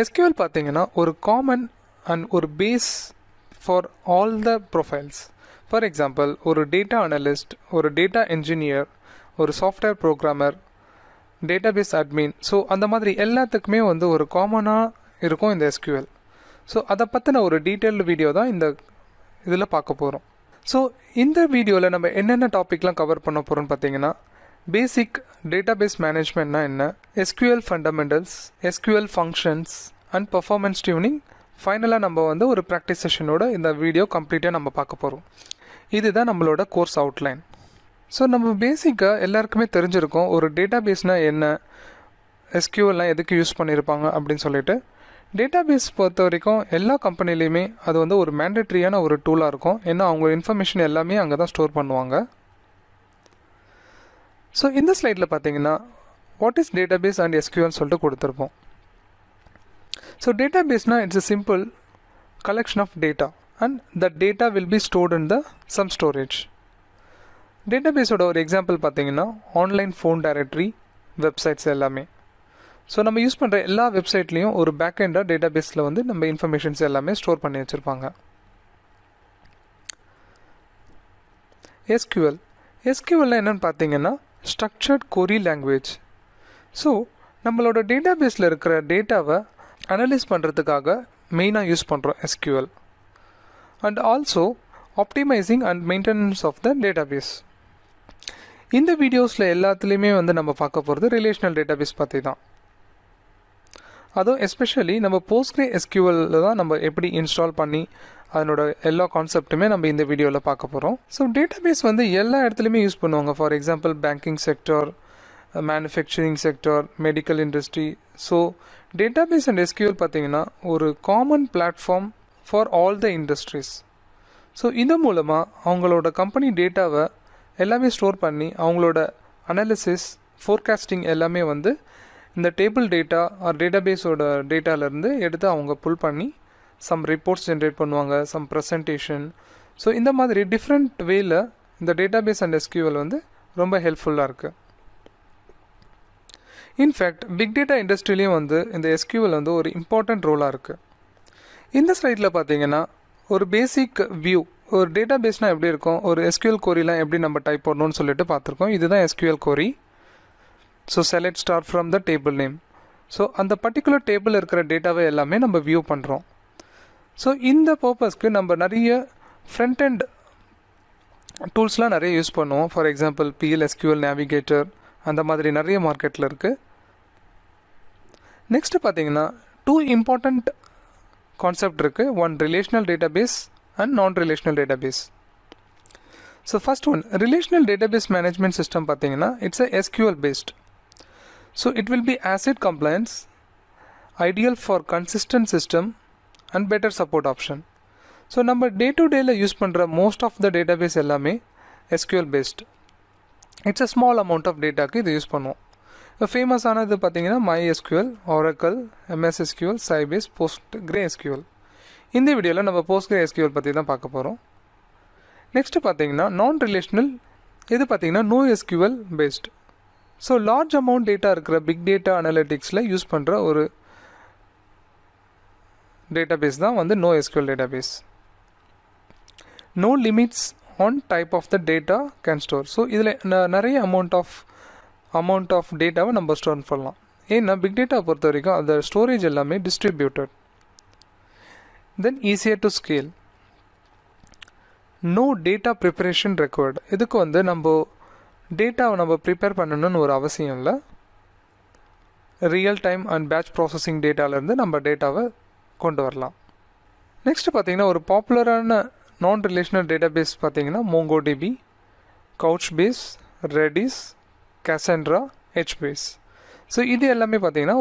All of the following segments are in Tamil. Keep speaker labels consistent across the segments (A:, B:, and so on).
A: SQL பார்த்தீங்கன்னா ஒரு காமன் அண்ட் ஒரு base for all the profiles. For example, ஒரு டேட்டா அனலிஸ்ட், ஒரு டேட்டா என்ஜினியர், ஒரு software programmer, database admin, so அந்த மாதிரி எல்லாத்துக்குமே வந்து ஒரு காமனாக இருக்கும் இந்த SQL. ஸோ அதை பற்றின ஒரு டீட்டெயில்டு வீடியோ தான் இந்த இதில் பார்க்க போகிறோம். ஸோ இந்த வீடியோவில் நம்ம என்னென்ன டாபிக்லாம் கவர் பண்ண போகிறோம்னு பார்த்தீங்கன்னா, பேசிக் டேட்டாபேஸ் மேனேஜ்மெண்ட்னா என்ன, SQL fundamentals, SQL functions and performance tuning. ஃபைனலாக நம்ம வந்து ஒரு ப்ராக்டிஸ் செஷனோட இந்த வீடியோ கம்ப்ளீட்டாக நம்ம பார்க்க போகிறோம். இதுதான் நம்மளோட கோர்ஸ் அவுட்லைன். ஸோ நம்ம பேசிக்காக எல்லாருக்குமே தெரிஞ்சிருக்கோம் ஒரு டேட்டாபேஸ்னால் என்ன, SQLலாம் எதுக்கு யூஸ் பண்ணியிருப்பாங்க அப்படின்னு சொல்லிட்டு. டேட்டாபேஸ் பொறுத்த வரைக்கும் எல்லா கம்பெனிலையுமே அது வந்து ஒரு மேண்டட்ரியான ஒரு டூலாக இருக்கும். ஏன்னா அவங்க இன்ஃபர்மேஷன் எல்லாமே அங்கே தான் ஸ்டோர் பண்ணுவாங்க. ஸோ இந்த ஸ்லைடில் பார்த்தீங்கன்னா what is database and SQL சொல்லிட்டு கொடுத்துருப்போம். ஸோ டேட்டாபேஸ்னால் it's a simple collection of data and the data will be stored in the some storage. டேட்டாபேஸோட ஒரு எக்ஸாம்பிள் பார்த்தீங்கன்னா ஆன்லைன் ஃபோன் டைரக்டரி, வெப்சைட்ஸ் எல்லாமே. ஸோ நம்ம யூஸ் பண்ணுற எல்லா வெப்சைட்லேயும் ஒரு பேக்எண்டாக டேட்டாபேஸில் வந்து நம்ம இன்ஃபர்மேஷன்ஸ் எல்லாமே ஸ்டோர் பண்ணி வச்சுருப்பாங்க. SQL என்னென்னு பார்த்தீங்கன்னா ஸ்ட்ரக்சர்ட் கொரி லாங்குவேஜ். ஸோ நம்மளோட டேட்டாபேஸில் இருக்கிற டேட்டாவை அனலைஸ் பண்ணுறதுக்காக மெயினாக யூஸ் பண்ணுறோம் SQL. And also optimizing and maintenance of the database. இந்த வீடியோஸில் எல்லாத்துலேயுமே வந்து நம்ம பார்க்க போகிறது ரிலேஷனல் டேட்டாபேஸ் பற்றி தான். அதுவும் எஸ்பெஷலி நம்ம PostgreSQL தான் நம்ம எப்படி இன்ஸ்டால் பண்ணி அதனோட எல்லா கான்செப்ட்டுமே நம்ம இந்த வீடியோவில் பார்க்க போகிறோம். ஸோ டேட்டாபேஸ் வந்து எல்லா இடத்துலையுமே யூஸ் பண்ணுவாங்க. For example banking sector, manufacturing sector, medical industry. So database and SQL பார்த்தீங்கன்னா ஒரு common platform for all the industries. So இது மூலமாக அவங்களோட கம்பெனி டேட்டாவை எல்லாமே ஸ்டோர் பண்ணி அவங்களோட அனாலிசிஸ், ஃபோர்காஸ்டிங் எல்லாமே வந்து இந்த டேபிள் டேட்டா ஆர் டேட்டாபேஸோட டேட்டாலேருந்து எடுத்து அவங்க புல் பண்ணி சம் ரிப்போர்ட்ஸ் ஜென்ரேட் பண்ணுவாங்க, சம் ப்ரெசன்டேஷன். ஸோ இந்த மாதிரி டிஃப்ரெண்ட் வேயில் இந்த டேட்டாபேஸ் அண்ட் SQL வந்து ரொம்ப ஹெல்ப்ஃபுல்லாக இருக்குது. இன்ஃபேக்ட் பிக் டேட்டா இண்டஸ்ட்ரியிலையும் வந்து இந்த SQL வந்து ஒரு இம்பார்ட்டண்ட் ரோலாக இருக்குது. இந்த ஸ்லைடில் பார்த்தீங்கன்னா ஒரு பேசிக் வியூ, ஒரு டேட்டாபேஸ்னால் எப்படி இருக்கும், ஒரு SQL கோரிலாம் எப்படி நம்ம டைப் பண்ணணும்னு சொல்லிட்டு பார்த்துருக்கோம். இதுதான் SQL கோரி. So select star from the table name. So அந்த பர்டிகுலர் டேபிள் இருக்கிற டேட்டாவை எல்லாமே நம்ம வியூ பண்ணுறோம். ஸோ இந்த பர்பஸ்க்கு நம்ம நிறைய ஃப்ரண்ட் அண்ட் டூல்ஸ்லாம் நிறைய யூஸ் பண்ணுவோம். ஃபார் எக்ஸாம்பிள் PLSQL நேவிகேட்டர், அந்த மாதிரி நிறைய மார்க்கெட்டில் இருக்குது. நெக்ஸ்ட்டு பார்த்தீங்கன்னா 2 இம்பார்ட்டண்ட் கான்செப்ட் இருக்குது. One relational database and non relational database. So first one relational database management system பார்த்தீங்கன்னா it's SQL based. So it will be ACID compliance, ideal for consistent system and better support option. So நம்ம டே டு டேயில் யூஸ் பண்ணுற மோஸ்ட் ஆஃப் த டேட்டாபேஸ் எல்லாமே SQL பேஸ்ட். It's a small amount of டேட்டாக்கு இது யூஸ் பண்ணுவோம். ஃபேமஸானது பார்த்தீங்கன்னா MySQL, Oracle, MS SQL, Sybase, PostgreSQL. இந்த வீடியோவில் நம்ம PostgreSQL பற்றி தான் பார்க்க போகிறோம். நெக்ஸ்ட்டு பார்த்தீங்கன்னா நான் ரிலேஷனல், இது பார்த்தீங்கன்னா NoSQL based. So large amount data இருக்கிற பிக் டேட்டா அனலிட்டிக்ஸில் யூஸ் பண்ணுற ஒரு டேட்டாபேஸ் தான் வந்து NoSQL database. No limits on type of the data can store. So இதில் நிறைய அமௌண்ட் ஆஃப் டேட்டாவை நம்ம ஸ்டோர் பண்ணலாம். ஏன்னா பிக் டேட்டா பொறுத்த வரைக்கும் அந்த ஸ்டோரேஜ் எல்லாமே distributed. Then easier to scale. No data preparation required. இதுக்கு வந்து நம்ம டேட்டாவை நம்ம ப்ரிப்பேர் பண்ணணும்னு ஒரு அவசியம் இல்லை. Real time and batch processing டேட்டாலேருந்து நம்ம டேட்டாவை கொண்டு வரலாம். நெக்ஸ்ட்டு பார்த்தீங்கன்னா ஒரு பாப்புலரான நான் ரிலேஷனல் டேட்டாபேஸ் பார்த்தீங்கன்னா MongoDB, Couchbase, Redis, Cassandra, HBase. So இது எல்லாமே பார்த்தீங்கன்னா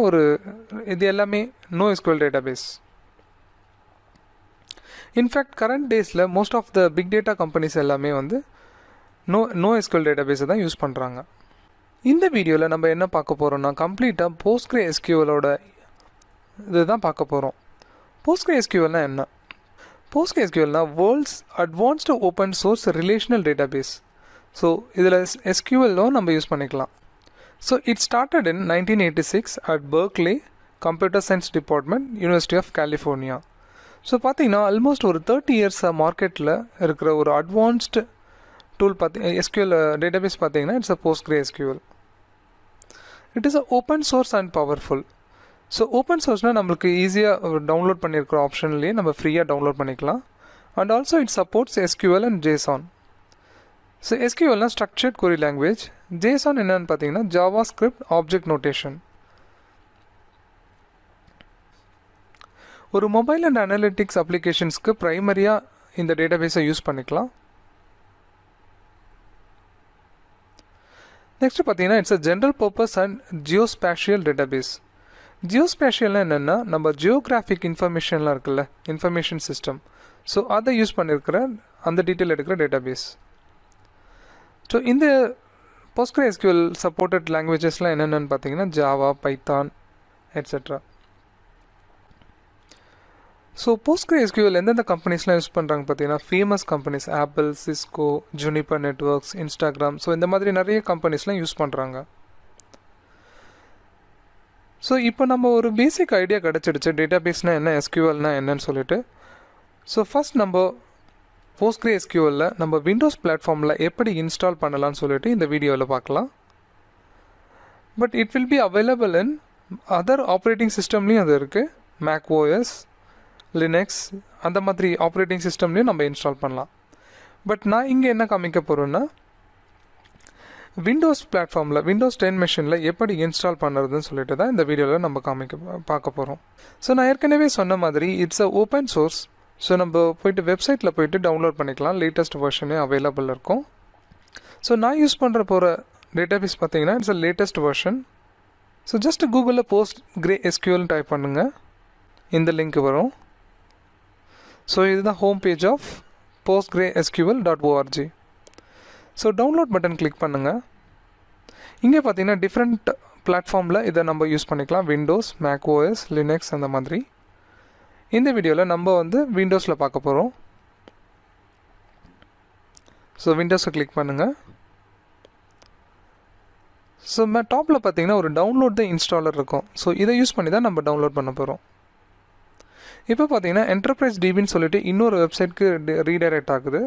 A: இது எல்லாமே NoSQL டேட்டாபேஸ். இன்ஃபேக்ட் கரண்ட் டேஸில் most of the big data companies எல்லாமே வந்து NoSQL டேட்டாபேஸை தான் யூஸ் பண்ணுறாங்க. இந்த வீடியோவில் நம்ம என்ன பார்க்க போகிறோம்னா கம்ப்ளீட்டாக PostgreSQLோட இது தான் பார்க்க போகிறோம். PostgreSQLனா என்ன? PostgreSQLனா world's advanced open source relational database. So இதில் SQLலும் நம்ம யூஸ் பண்ணிக்கலாம். So it started in 1986 at Berkeley computer science department, university of California. So பார்த்தீங்கன்னா ஆல்மோஸ்ட் ஒரு 30 இயர்ஸாக மார்க்கெட்டில் இருக்கிற ஒரு அட்வான்ஸ்டு டூல் SQL டேட்டாபேஸ் பார்த்தீங்கன்னா it's a PostgreSQL. It is a open source and powerful. So open சோர்ஸ்னால் நம்மளுக்கு ஈஸியாக டவுன்லோட் பண்ணியிருக்கிற ஆப்ஷன்லேயே நம்ம ஃப்ரீயாக டவுன்லோட் பண்ணிக்கலாம். And also it supports SQL and JSON. So SQLனா ஸ்ட்ரக்சர்ட் query லாங்குவேஜ், JSON என்னன்னு பார்த்தீங்கன்னா JavaScript ஆப்ஜெக்ட் நோட்டேஷன். ஒரு மொபைல் அண்ட் அனலிட்டிக்ஸ் அப்ளிகேஷன்ஸ்க்கு ப்ரைமரியாக இந்த டேட்டாபேஸை யூஸ் பண்ணிக்கலாம். நெக்ஸ்ட் பார்த்தீங்கன்னா it's a general purpose and geospatial database. ஜியோஸ்பேஷியல்னால் என்னென்னா நம்ம ஜியோகிராஃபிக் இன்ஃபர்மேஷன்லாம் இருக்குல்ல, இன்ஃபர்மேஷன் சிஸ்டம், ஸோ அதை யூஸ் பண்ணியிருக்கிற அந்த டீட்டெயில் எடுக்கிற டேட்டாபேஸ். ஸோ இந்த PostgreSQL சப்போர்ட்டட் லாங்குவேஜஸ்லாம் என்னென்னு பார்த்தீங்கன்னா Java, Python etcetera. So PostgreSQL எந்தெந்த கம்பெனிஸ்லாம் யூஸ் பண்ணுறாங்க பார்த்தீங்கன்னா famous companies Apple, Cisco, Juniper networks, Instagram, so இந்த மாதிரி நிறைய கம்பெனிஸ்லாம் யூஸ் பண்ணுறாங்க. ஸோ இப்போ நம்ம ஒரு பேசிக் ஐடியா கிடச்சிடுச்சு டேட்டாபேஸ்னால் என்ன, SQLனா என்னன்னு சொல்லிட்டு. ஸோ ஃபஸ்ட் நம்ம PostgreSQLல நம்ம விண்டோஸ் பிளாட்ஃபார்மில் எப்படி இன்ஸ்டால் பண்ணலான்னு சொல்லிட்டு இந்த வீடியோவில் பார்க்கலாம். But it will be available in other operating சிஸ்டம்லேயும் அது இருக்குது. மேக் OS, லினக்ஸ் அந்த மாதிரி ஆப்ரேட்டிங் சிஸ்டம்லேயும் நம்ம இன்ஸ்டால் பண்ணலாம். பட் நான் இங்கே என்ன காமிக்க போகிறேன்னா விண்டோஸ் பிளாட்ஃபார்மில் விண்டோஸ் 10 மெஷினில் எப்படி இன்ஸ்டால் பண்ணுறதுன்னு சொல்லிட்டு தான் இந்த வீடியோவில் நம்ம பார்க்க போகிறோம். ஸோ நான் ஏற்கனவே சொன்ன மாதிரி it's a open source. So நம்ம போய்ட்டு வெப்சைட்டில் போய்ட்டு டவுன்லோட் பண்ணிக்கலாம், லேட்டஸ்ட் வெர்ஷனே அவைலபிள் இருக்கும். ஸோ நான் யூஸ் பண்ணுற போகிற டேட்டாபேஸ் பார்த்தீங்கன்னா it's a latest version. So just கூகுளில் PostgreSQL டைப் பண்ணுங்கள், இந்த லிங்க் வரும். ஸோ இதுதான் home page of postgresql.org. So download button click பண்ணுங்கள். இங்கே பார்த்தீங்கன்னா டிஃப்ரெண்ட் பிளாட்ஃபார்மில் இதை நம்ம யூஸ் பண்ணிக்கலாம், விண்டோஸ், மேக் OS, லினக்ஸ் அந்த மாதிரி. இந்த வீடியோவில் நம்ம விண்டோஸில் பார்க்க போகிறோம். ஸோ விண்டோஸை கிளிக் பண்ணுங்கள். ஸோ டாப்பில் பார்த்தீங்கன்னா ஒரு டவுன்லோட் த இன்ஸ்டாலர் இருக்கும். ஸோ இதை யூஸ் பண்ணி தான் நம்ம டவுன்லோட் பண்ண போகிறோம். இப்போ பார்த்தீங்கன்னா என்டர்பிரைஸ் டிபின்னு சொல்லிட்டு இன்னொரு வெப்சைட்க்கு ரீடைரக்ட் ஆகுது.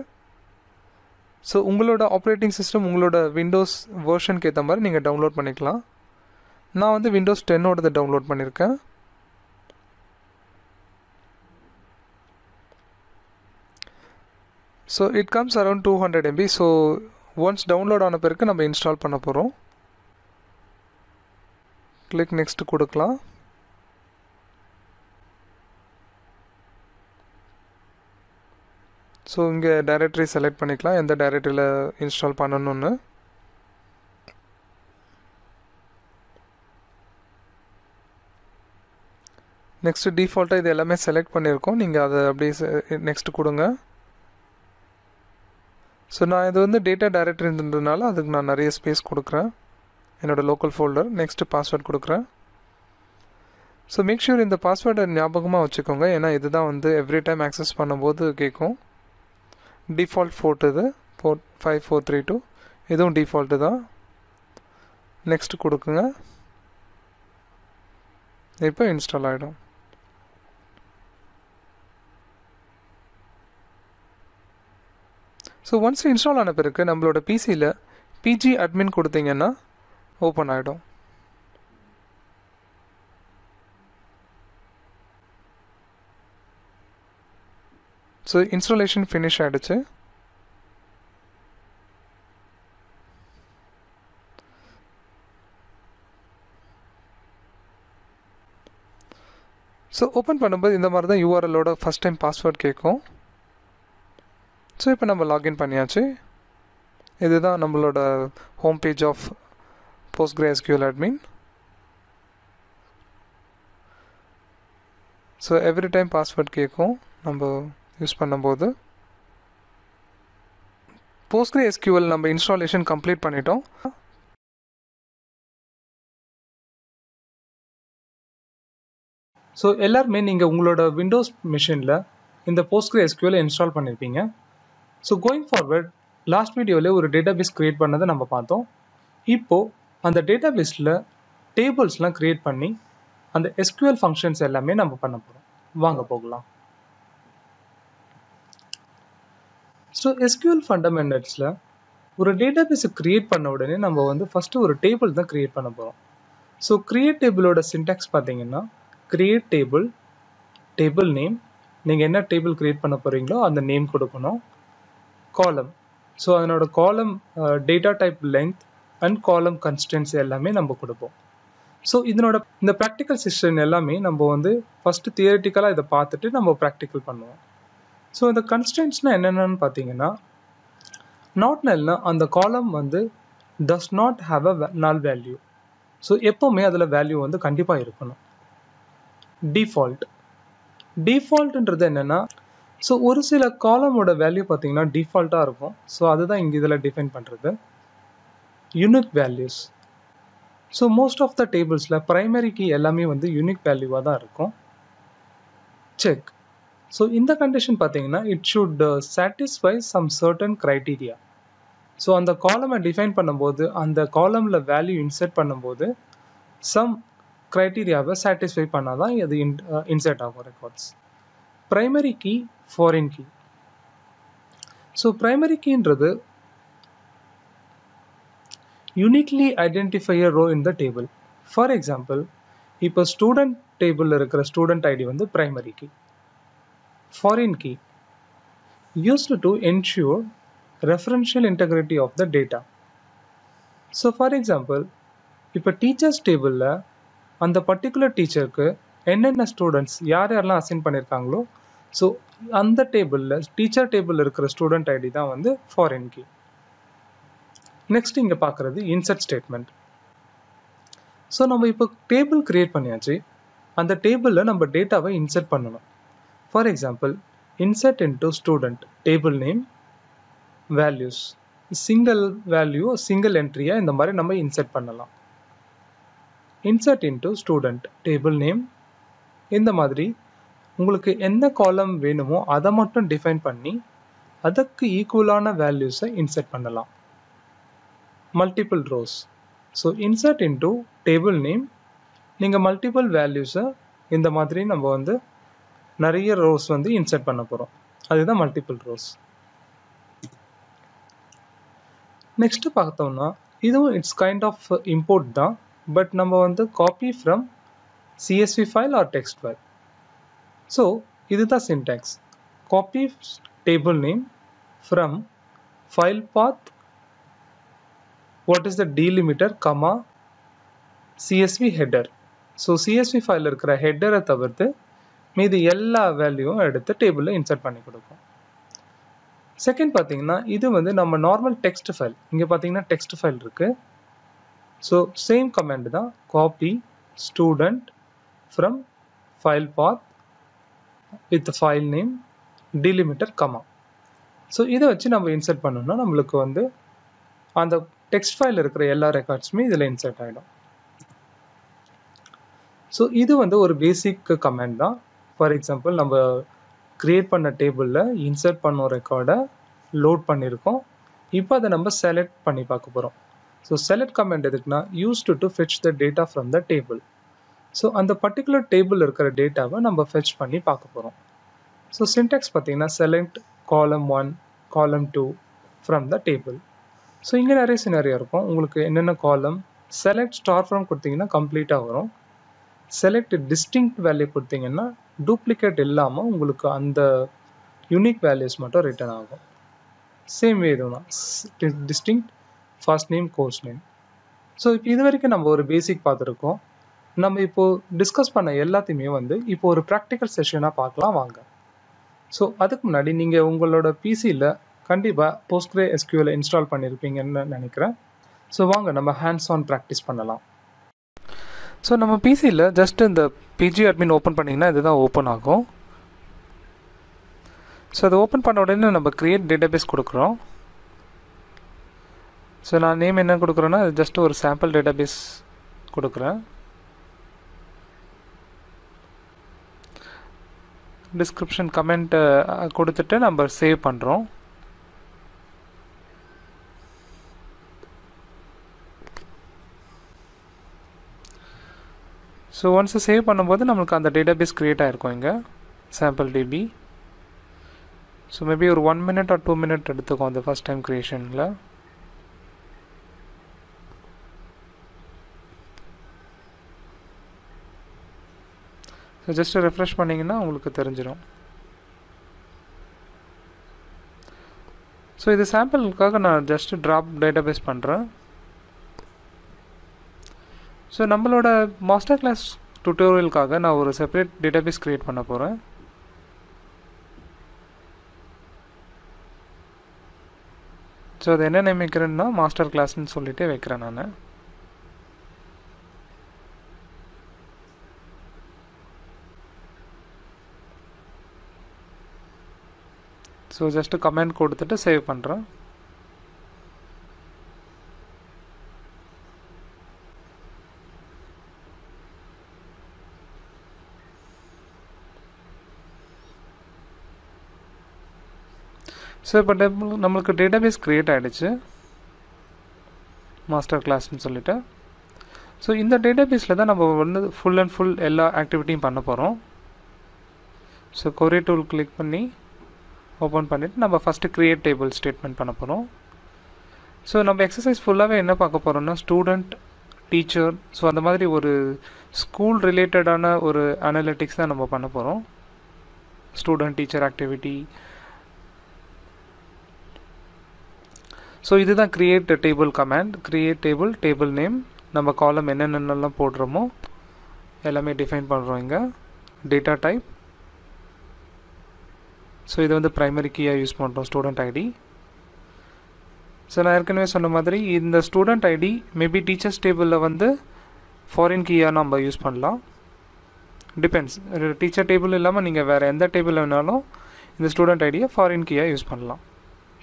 A: ஸோ உங்களோட ஆப்ரேட்டிங் சிஸ்டம் உங்களோட விண்டோஸ் வேர்ஷனுக்கு ஏற்ற மாதிரி நீங்கள் டவுன்லோட் பண்ணிக்கலாம். நான் விண்டோஸ் 10ஓடது டவுன்லோட் பண்ணியிருக்கேன். So it comes around 200 MB. So once download ஆன பிறகு நம்ம இன்ஸ்டால் பண்ண போகிறோம். கிளிக் நெக்ஸ்ட் கொடுக்கலாம். ஸோ இங்கே டைரக்டரி செலக்ட் பண்ணிக்கலாம், எந்த டைரக்டரியில் இன்ஸ்டால் பண்ணணும்னு. நெக்ஸ்ட்டு டிஃபால்ட்டாக இது எல்லாமே செலக்ட் பண்ணியிருக்கோம், நீங்கள் அதை அப்படியே நெக்ஸ்ட் கொடுங்க. ஸோ நான் இது டேட்டா டைரக்டரின்றதுனால அதுக்கு நான் நிறைய ஸ்பேஸ் கொடுக்குறேன், என்னோடய லோக்கல் ஃபோல்டர். நெக்ஸ்ட்டு பாஸ்வேர்ட் கொடுக்குறேன். ஸோ மேக் ஷூர் இந்த பாஸ்வேர்டை ஞாபகமாக வச்சுக்கோங்க, ஏன்னா இதுதான் எவ்ரி டைம் ஆக்சஸ் பண்ணும்போது கேட்கும். டிஃபால்ட் போர்ட் இது 45432, இதுவும் டிஃபால்ட்டு தான். நெக்ஸ்ட் கொடுக்குங்க. இப்போ இன்ஸ்டால் ஆகிடும். ஸோ ஒன்ஸ் இன்ஸ்டால் ஆன பிறகு நம்மளோட பிசியில் PG admin கொடுத்தீங்கன்னா ஓப்பன் ஆகிடும். ஸோ இன்ஸ்டாலேஷன் ஃபினிஷ் ஆகிடுச்சு. ஸோ ஓப்பன் பண்ணும்போது இந்த மாதிரி தான் URLோட ஃபஸ்ட் டைம் பாஸ்வேர்ட் கேட்கும். ஸோ இப்போ நம்ம லாகின் பண்ணியாச்சு. இதுதான் நம்மளோட home page of PostgreSQL admin. So every time password கேட்கும் நம்ம யூஸ் பண்ணும்போது. PostgreSQL நம்ம இன்ஸ்டாலேஷன் கம்ப்ளீட் பண்ணிட்டோம். ஸோ எல்லாருமே நீங்கள் உங்களோட விண்டோஸ் மிஷினில் இந்த PostgreSQL இன்ஸ்டால் பண்ணியிருப்பீங்க. ஸோ கோயிங் ஃபார்வர்ட் லாஸ்ட் வீடியோவில் ஒரு டேட்டாபேஸ் க்ரியேட் பண்ணதை நம்ம பார்த்தோம். இப்போது அந்த டேட்டாபேஸில் டேபிள்ஸ்லாம் க்ரியேட் பண்ணி அந்த SQL ஃபங்க்ஷன்ஸ் எல்லாமே நம்ம பண்ண போகிறோம். வாங்க போகலாம். ஸோ SQL ஃபண்டமெண்டல்ஸில் ஒரு டேட்டாபேஸை கிரியேட் பண்ண உடனே நம்ம வந்து ஃபஸ்ட்டு ஒரு டேபிள் தான் கிரியேட் பண்ண போகிறோம். ஸோ கிரியேட் டேபிளோட சின்டாக்ஸ் பார்த்தீங்கன்னா கிரியேட் டேபிள், டேபிள் நேம், நீங்கள் என்ன டேபிள் கிரியேட் பண்ண போகிறீங்களோ அந்த நேம் கொடுக்கணும், காலம், ஸோ அதனோட காலம் டேட்டா டைப் லென்த் அண்ட் காலம் கன்ஸ்டன்ட்ஸ் எல்லாமே நம்ம கொடுப்போம். ஸோ இந்த ப்ராக்டிக்கல் செஷன் எல்லாமே நம்ம வந்து ஃபஸ்ட்டு தியரிட்டிக்கலாக இதை பார்த்துட்டு நம்ம ப்ராக்டிக்கல் பண்ணுவோம். ஸோ இந்த கன்ஸ்டன்ட்ஸ்னால் என்னென்னு பார்த்தீங்கன்னா, நாட் நல்னா அந்த காலம் வந்து டஸ் நாட் ஹாவ் அ நல் வேல்யூ. ஸோ எப்போவுமே அதில் வேல்யூ வந்து கண்டிப்பாக இருக்கணும். டிஃபால்ட்ன்றது என்னென்னா, ஸோ ஒரு சில காலமோட வேல்யூ பார்த்தீங்கன்னா டிஃபால்ட்டாக இருக்கும். ஸோ அதுதான் இங்கே இதில் டிஃபைன் பண்ணுறது. Unique values, so most of the டேபிள்ஸில் ப்ரைமரி கீ எல்லாமே வந்து யூனிக் வேல்யூவாக தான் இருக்கும். செக், ஸோ இந்த கண்டிஷன் பார்த்தீங்கன்னா it should satisfy some certain criteria. So அந்த காலமை டிஃபைன் பண்ணும்போது அந்த காலமில் வேல்யூ இன்சர்ட் பண்ணும்போது சம் க்ரைட்டீரியாவை சாட்டிஸ்ஃபை பண்ணால் தான் அது இன்சர்ட் ஆகும் records. Primary key, foreign key. So primary கீன்றது uniquely identify a row in the table. For example, இப்போ ஸ்டூடெண்ட் டேபிளில் இருக்கிற ஸ்டூடெண்ட் ஐடி வந்து primary key. Foreign key used to ensure referential integrity of the data. So for example, இப்போ டீச்சர்ஸ் டேபிளில் அந்த பர்டிகுலர் டீச்சருக்கு என்னென்ன ஸ்டூடெண்ட்ஸ் யாரெல்லாம் அசைன் பண்ணியிருக்காங்களோ, ஸோ அந்த டேபிளில் டீச்சர் டேபிளில் இருக்கிற ஸ்டூடெண்ட் ஐடி தான் வந்து ஃபாரின் கீ. நெக்ஸ்ட் இங்கே பார்க்குறது இன்சர்ட் ஸ்டேட்மெண்ட். ஸோ நம்ம இப்போ டேபிள் கிரியேட் பண்ணியாச்சு, அந்த டேபிளில் நம்ம டேட்டாவை இன்சர்ட் பண்ணணும். For example, insert into student, table name, values, single value, single entry இந்த மாதிரி நம்ம இன்சர்ட் பண்ணலாம். Insert into student, table name, இந்த மாதிரி உங்களுக்கு என்ன காலம் வேணுமோ அதை மட்டும் டிஃபைன் பண்ணி அதுக்கு ஈக்குவலான வேல்யூஸை இன்சர்ட் பண்ணலாம். Multiple rose, so insert into table name, நீங்கள் மல்டிபிள் வேல்யூஸை இந்த மாதிரி நம்ம வந்து நிறைய ரோஸ் வந்து இன்சர்ட் பண்ண போகிறோம். அதுதான் மல்டிபிள் ரோஸ். நெக்ஸ்ட் பார்த்தோம்னா இதுவும் இட்ஸ் கைண்ட் ஆஃப் இம்போர்ட் தான், பட் நம்ம வந்து copy from CSV file or text file. So இதுதான் syntax. Copy table name from file path, what is the delimiter, comma CSV header. So CSV ஃபைலில் இருக்கிற ஹெட்டரை தவிர்த்து மீது எல்லா வேல்யூவும் எடுத்து டேபிளில் இன்சர்ட் பண்ணி கொடுக்கும். செகண்ட் பார்த்தீங்கன்னா இது வந்து நம்ம நார்மல் டெக்ஸ்ட் ஃபைல். இங்கே பார்த்தீங்கன்னா டெக்ஸ்ட் ஃபைல் இருக்கு. ஸோ சேம் கமாண்ட் தான், copy student from file path with file name delimiter comma. So இதை வச்சு நம்ம இன்சர்ட் பண்ணோம்னா நம்மளுக்கு வந்து அந்த டெக்ஸ்ட் ஃபைல் இருக்கிற எல்லா ரெக்கார்ட்ஸுமே இதில் இன்சர்ட் ஆகிடும். ஸோ இது வந்து ஒரு பேசிக் கமாண்ட் தான். ஃபார் எக்ஸாம்பிள், நம்ம கிரியேட் பண்ண டேபிளில் இன்சர்ட் பண்ண ரெக்கார்டை லோட் பண்ணியிருக்கோம். இப்போ அதை நம்ம செலக்ட் பண்ணி பார்க்க போகிறோம். ஸோ செலக்ட் கமாண்ட் எதுக்குன்னா used to fetch the data from the table. So அந்த பர்டிகுலர் டேபிள் இருக்கிற டேட்டாவை நம்ம ஃபெச் பண்ணி பார்க்க போகிறோம். ஸோ சின்டாக்ஸ் பார்த்தீங்கன்னா செலக்ட் காலம் 1, காலம் 2 ஃப்ரம் த டேபிள். ஸோ இங்கே நிறைய சினாரியோ இருக்கும். உங்களுக்கு என்னென்ன காலம், செலக்ட் ஸ்டார் ஃப்ரம் கொடுத்தீங்கன்னா கம்ப்ளீட்டாக வரும். செலக்ட் டிஸ்டிங்க்ட் வேல்யூ கொடுத்தீங்கன்னா டூப்ளிகேட் இல்லாமல் உங்களுக்கு அந்த யூனிக் வேல்யூஸ் மட்டும் ரிட்டர்ன் ஆகும். சேம் வே இதுதான் distinct first name, course name. So இப்போ இது வரைக்கும் நம்ம ஒரு பேசிக் பார்த்துருக்கோம். நம்ம இப்போது டிஸ்கஸ் பண்ண எல்லாத்தையுமே வந்து இப்போ ஒரு ப்ராக்டிக்கல் செஷனாக பார்க்கலாம் வாங்க. ஸோ அதுக்கு முன்னாடி நீங்கள் உங்களோட பிசியில் கண்டிப்பாக PostgreSQL இன்ஸ்டால் பண்ணியிருப்பீங்கன்னு நினைக்கிறேன். ஸோ வாங்க நம்ம ஹேண்ட்ஸ் ஆன் ப்ராக்டிஸ் பண்ணலாம்.
B: ஸோ நம்ம பிசியில் ஜஸ்ட் இந்த பிஜி அட்மின் ஓப்பன் பண்ணிங்கன்னா இதுதான் ஓப்பன் ஆகும். ஸோ அதை ஓப்பன் பண்ண உடனே நம்ம க்ரியேட் டேட்டாபேஸ் கொடுக்குறோம். ஸோ நான் நேம் என்ன கொடுக்குறேன்னா அது ஜஸ்ட் ஒரு சாம்பிள் டேட்டாபேஸ் கொடுக்குறேன். டிஸ்கிரிப்ஷன் கமெண்ட் கொடுத்துட்டு நம்ம சேவ் பண்ணுறோம். ஸோ ஒன்ஸ் சேவ் பண்ணும்போது நம்மளுக்கு அந்த டேட்டாபேஸ் க்ரியேட் ஆகிருக்கும் இங்கே சாம்பிள் டிபி. ஸோ மேபி ஒரு 1 minute or 2 minutes எடுத்துக்கும் அந்த ஃபஸ்ட் டைம் க்ரியேஷனில். ஸோ ஜஸ்ட்டு ரெஃப்ரெஷ் பண்ணிங்கன்னா உங்களுக்கு தெரிஞ்சிடும். ஸோ இது சாம்பிளுக்காக நான் ஜஸ்ட்டு ட்ராப் டேட்டாபேஸ் பண்ணுறேன். ஸோ நம்மளோட மாஸ்டர் கிளாஸ் டுட்டோரியலுக்காக நான் ஒரு செப்பரேட் டேட்டாபேஸ் க்ரியேட் பண்ண போகிறேன். ஸோ அது என்ன நேம் வைக்கிறேன்னா மாஸ்டர் கிளாஸ்ன்னு சொல்லிட்டு வைக்கிறேன் நான். ஸோ ஜஸ்ட்டு கமெண்ட் கொடுத்துட்டு சேவ் பண்ணுறேன். ஸோ இப்போ நம்மளுக்கு டேட்டாபேஸ் க்ரியேட் ஆகிடுச்சு மாஸ்டர் கிளாஸ்ன்னு சொல்லிட்டு. ஸோ இந்த டேட்டாபேஸில் தான் நம்ம வந்து ஃபுல் அண்ட் ஃபுல் எல்லா ஆக்டிவிட்டியும் பண்ண போகிறோம். ஸோ கொரி டூல் கிளிக் பண்ணி ஓப்பன் பண்ணிவிட்டு நம்ம ஃபஸ்ட்டு க்ரியேட் டேபிள் ஸ்டேட்மெண்ட் பண்ண போகிறோம். ஸோ நம்ம எக்ஸசைஸ் ஃபுல்லாகவே என்ன பார்க்க போகிறோம்னா ஸ்டூடெண்ட், டீச்சர், ஸோ அந்த மாதிரி ஒரு ஸ்கூல் ரிலேட்டடான ஒரு அனலிட்டிக்ஸ் தான் நம்ம பண்ண போகிறோம். Student teacher activity. ஸோ இதுதான் create table command. Create table, table name, நம்ம காலம் என்னென்னலாம் போடுறோமோ எல்லாமே டிஃபைன் பண்ணுறோம் இங்கே. டேட்டா டைப், ஸோ இது வந்து ப்ரைமரி கீயாக யூஸ் பண்ணுறோம், ஸ்டூடெண்ட் ஐடி. ஸோ நான் ஏற்கனவே சொன்ன மாதிரி இந்த ஸ்டூடெண்ட் ஐடி மேபி டீச்சர்ஸ் டேபிளில் வந்து ஃபாரின் கீயாக நம்ம யூஸ் பண்ணலாம். டிபெண்ட்ஸ், டீச்சர் டேபிள் இல்லாமல் நீங்கள் வேறு எந்த டேபிள் வேணாலும் இந்த ஸ்டூடெண்ட் ஐடியை ஃபாரின் கீயாக யூஸ் பண்ணலாம்.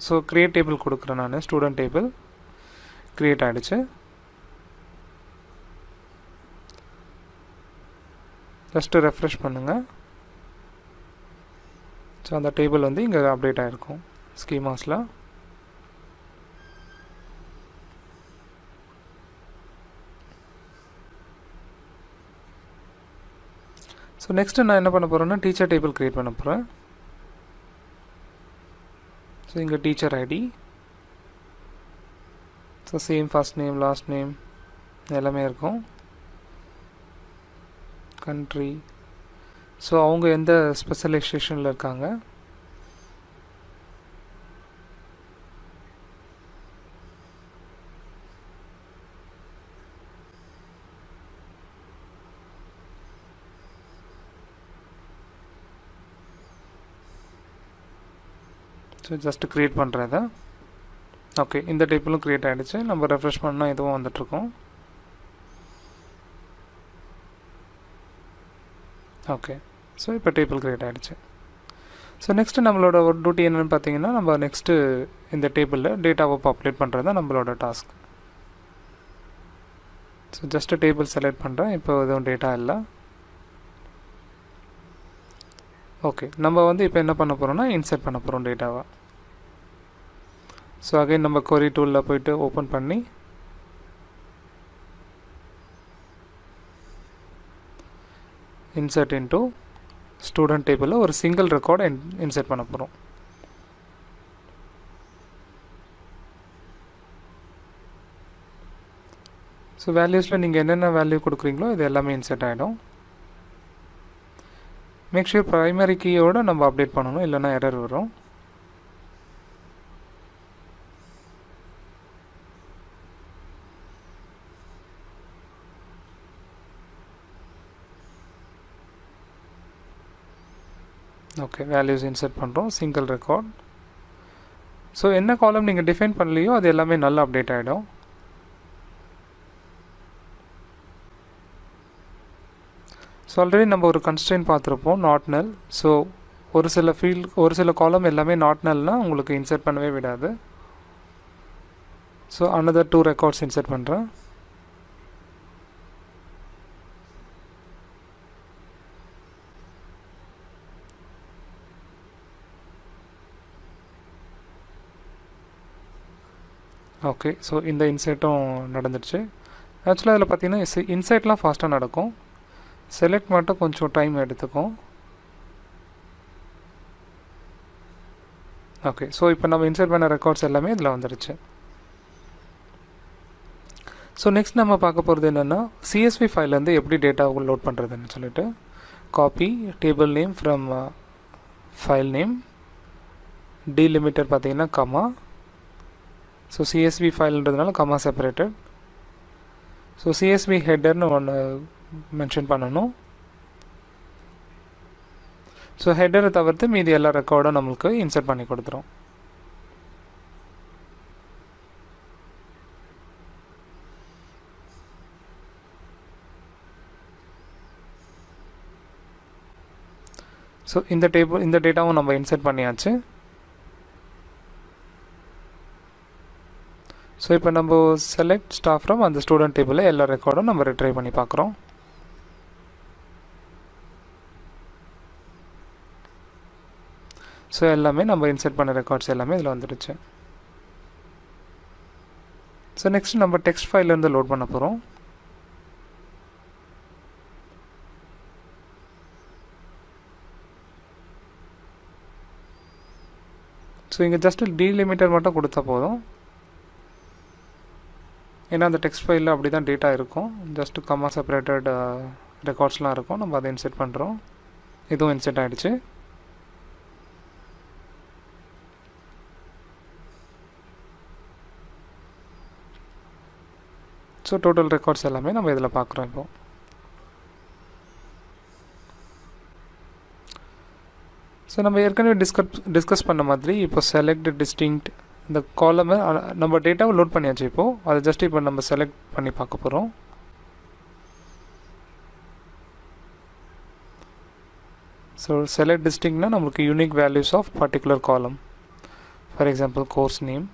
B: ஸோ க்ரியேட் டேபிள் கொடுக்குறேன் நான். ஸ்டூடெண்ட் டேபிள் க்ரியேட் ஆகிடுச்சு. ஜஸ்ட்டு ரெஃப்ரெஷ் பண்ணுங்கள். ஸோ அந்த டேபிள் வந்து இங்கே அப்டேட் ஆகிருக்கும் ஸ்கீமாஸில். ஸோ நெக்ஸ்ட்டு நான் என்ன பண்ண போகிறேன்னா டீச்சர் டேபிள் க்ரியேட் பண்ண போகிறேன். ஸோ இங்கே teacher ID, so same first name, last name எல்லாமே இருக்கும். கண்ட்ரி, ஸோ அவங்க எந்த ஸ்பெஷலைசேஷனில் இருக்காங்க. ஸோ ஜஸ்ட்டு க்ரியேட் பண்ணுறதை. ஓகே, இந்த டேபிளும் க்ரியேட் ஆகிடுச்சு. நம்ம ரெஃப்ரெஷ் பண்ணால் இதுவும் வந்துட்ருக்கோம். ஓகே, ஸோ இப்போ டேபிள் க்ரியேட் ஆகிடுச்சு. ஸோ நெக்ஸ்ட்டு நம்மளோட ஒரு டியூட்டி என்னென்னு பார்த்தீங்கன்னா நம்ம நெக்ஸ்ட்டு இந்த டேபிளில் டேட்டாவை பாப்புலேட் பண்ணுறது தான் நம்மளோட task. So just table select பண்ணுறேன். இப்போ எதுவும் டேட்டா இல்லை. ஓகே, நம்ம வந்து இப்போ என்ன பண்ண போகிறோம்னா இன்சர்ட் பண்ண போகிறோம் டேட்டாவை. ஸோ அகைன் நம்ம கொரி டூலில் போய்ட்டு ஓப்பன் பண்ணி இன்சர்ட் இன்டூ ஸ்டூடெண்ட் டேபிளில் ஒரு சிங்கிள் ரெக்கார்டை இன்சர்ட் பண்ண போகிறோம். ஸோ வேல்யூஸில் நீங்கள் என்னென்ன வேல்யூ கொடுக்குறீங்களோ இது எல்லாமே இன்சர்ட் ஆகிடும். மேக் ஷூர் ப்ரைமரி கீயோடு நம்ம அப்டேட் பண்ணணும், இல்லைனா எரர் வரும். ஓகே, வேல்யூஸ் இன்சர்ட் பண்ணுறோம், சிங்கிள் ரெக்கார்ட். ஸோ என்ன காலம் நீங்கள் டிஃபைன் பண்ணலையோ அது எல்லாமே நல்லா அப்டேட் ஆகிடும். ஸோ ஆல்ரெடி நம்ம ஒரு கன்ஸ்ட்ரெயின்ட் பார்த்துருப்போம், நாட் நல். ஸோ ஒரு சில காலம் எல்லாமே நாட் நல்னால் உங்களுக்கு இன்சர்ட் பண்ணவே விடாது. ஸோ அனதர் 2 ரெக்கார்ட்ஸ் இன்சர்ட் பண்ணுறேன். ஓகே, ஸோ இந்த இன்சர்ட்டும் நடந்துடுச்சு. ஆக்சுவலாக அதில் பார்த்தீங்கன்னா இன்சர்ட்லாம் ஃபாஸ்ட்டாக நடக்கும். செலக்ட் மட்டும் கொஞ்சம் டைம் எடுத்துக்கும். ஓகே, ஸோ இப்போ நம்ம இன்சர்ட் பண்ண ரெக்கார்ட்ஸ் எல்லாமே இதில் வந்துடுச்சு. ஸோ நெக்ஸ்ட் நம்ம பார்க்க போகிறது என்னென்னா CSV ஃபைல்லேருந்து எப்படி டேட்டாவை லோட் பண்ணுறதுன்னு சொல்லிட்டு. Copy table name from file name, delimiter பார்த்தீங்கன்னா கமா. ஸோ CSV ஃபைல்ன்றதுனால கமா செப்பரேட்டட். ஸோ CSV ஹெட்டர்னு ஒன்று மென்ஷன் பண்ணணும். ஸோ ஹெட்டரை தவிர்த்து மீதி எல்லா ரெக்கார்டும் நம்மளுக்கு இன்சர்ட் பண்ணி கொடுத்துரும். ஸோ இந்த டேட்டாவும் நம்ம இன்சர்ட் பண்ணியாச்சு. ஸோ இப்போ நம்ம செலக்ட் ஸ்டாஃப் ஃப்ரம் அந்த ஸ்டூடெண்ட் டேபிளில் எல்லா ரெக்கார்டும் நம்ம ரிட்ரைவ் பண்ணி பார்க்குறோம். ஸோ எல்லாமே நம்ம இன்சர்ட் பண்ண ரெக்கார்ட்ஸ் எல்லாமே இதில் வந்துடுச்சு. ஸோ நெக்ஸ்ட் நம்ம டெக்ஸ்ட் ஃபைல்லேருந்து லோட் பண்ண போகிறோம். ஸோ இங்கே ஜஸ்ட் டீலிமிட்டர் மட்டும் கொடுத்தா போதும். ஏன்னா அந்த டெக்ஸ்ட் ஃபைலில் அப்படி தான் டேட்டா இருக்கும். ஜஸ்ட்டு கமா செப்பரேட்டட் ரெக்கார்ட்ஸ்லாம் இருக்கும். நம்ம அதை இன்சர்ட் பண்ணுறோம். இதுவும் இன்சர்ட் ஆகிடுச்சு. ஸோ டோட்டல் ரெக்கார்ட்ஸ் எல்லாமே நம்ம இதில் பார்க்குறோம். இப்போ ஸோ நம்ம ஏற்கனவே டிஸ்கஸ் பண்ண மாதிரி இப்போ செலக்ட் டிஸ்டிங்க்ட் இந்த காலமை நம்ம டேட்டாவை லோட் பண்ணியாச்சு. இப்போது அதை ஜஸ்ட் இப்போ நம்ம செலக்ட் பண்ணி பார்க்க போகிறோம். ஸோ செலக்ட் டிஸ்டிங்க்னா நம்மளுக்கு யூனிக் வேல்யூஸ் ஆஃப் பர்டிகுலர் காலம். For example course name.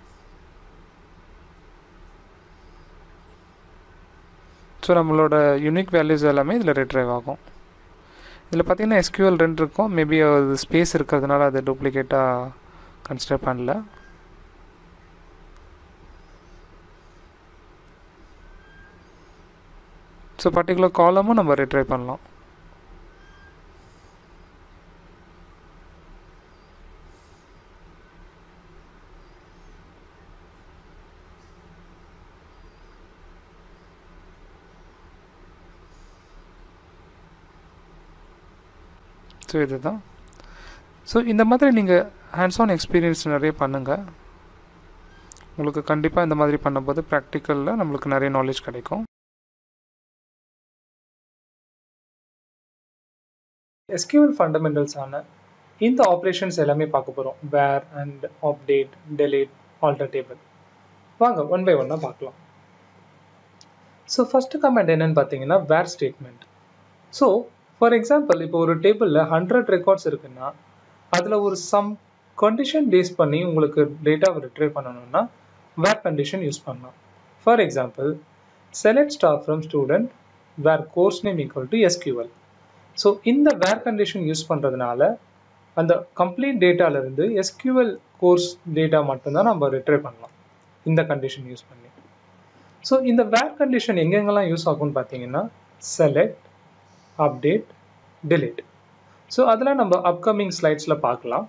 B: So நம்மளோட யூனிக் வேல்யூஸ் எல்லாமே இதில் ரிட்ரைவ் ஆகும். இதில் பார்த்தீங்கன்னா SQL 2 இருக்கும். மேபி அது ஸ்பேஸ் இருக்கிறதுனால அதை டூப்ளிகேட்டாக கன்சிடர் பண்ணல. ஸோ பர்டிகுலர் காலமும் நம்ம ரிட்ரைவ் பண்ணலாம். ஸோ இதுதான். ஸோ இந்த மாதிரி நீங்கள் ஹேண்ட்ஸ் ஆன் எக்ஸ்பீரியன்ஸ் நிறைய பண்ணுங்கள். உங்களுக்கு கண்டிப்பாக இந்த மாதிரி பண்ணும்போது ப்ராக்டிக்கலில் நம்மளுக்கு நிறைய நாலேஜ் கிடைக்கும்.
A: SQL ஃபண்டமெண்டல்ஸான இந்த ஆப்ரேஷன்ஸ் எல்லாமே பார்க்க போகிறோம். Where and update, delete, alter table. வாங்க ஒன் பை ஒன்னாக பார்க்கலாம். ஸோ ஃபர்ஸ்ட் கமெண்ட் என்னன்னு பார்த்தீங்கன்னா where statement. So for example இப்போ ஒரு டேபிளில் 100 ரெக்கார்ட்ஸ் இருக்குன்னா அதில் ஒரு சம் கண்டிஷன் பேஸ் பண்ணி உங்களுக்கு டேட்டாவை ரிட்ரைவ் பண்ணணும்னா வேர் கண்டிஷன் யூஸ் பண்ணலாம். For example select star from student where course name equal to SQL. So இந்த வேர் கண்டிஷன் யூஸ் பண்ணுறதுனால அந்த கம்ப்ளீட் டேட்டாவிலிருந்து SQL கோர்ஸ் டேட்டா மட்டும்தான் நம்ம ரிட்ரைவ் பண்ணலாம் இந்த கண்டிஷன் யூஸ் பண்ணி. ஸோ இந்த வேர் கண்டிஷன் எங்கெங்கெல்லாம் யூஸ் ஆகும்னு பார்த்தீங்கன்னா செலக்ட், அப்டேட், delete. ஸோ அதெல்லாம் நம்ம அப்கமிங் ஸ்லைட்ஸில் பார்க்கலாம்.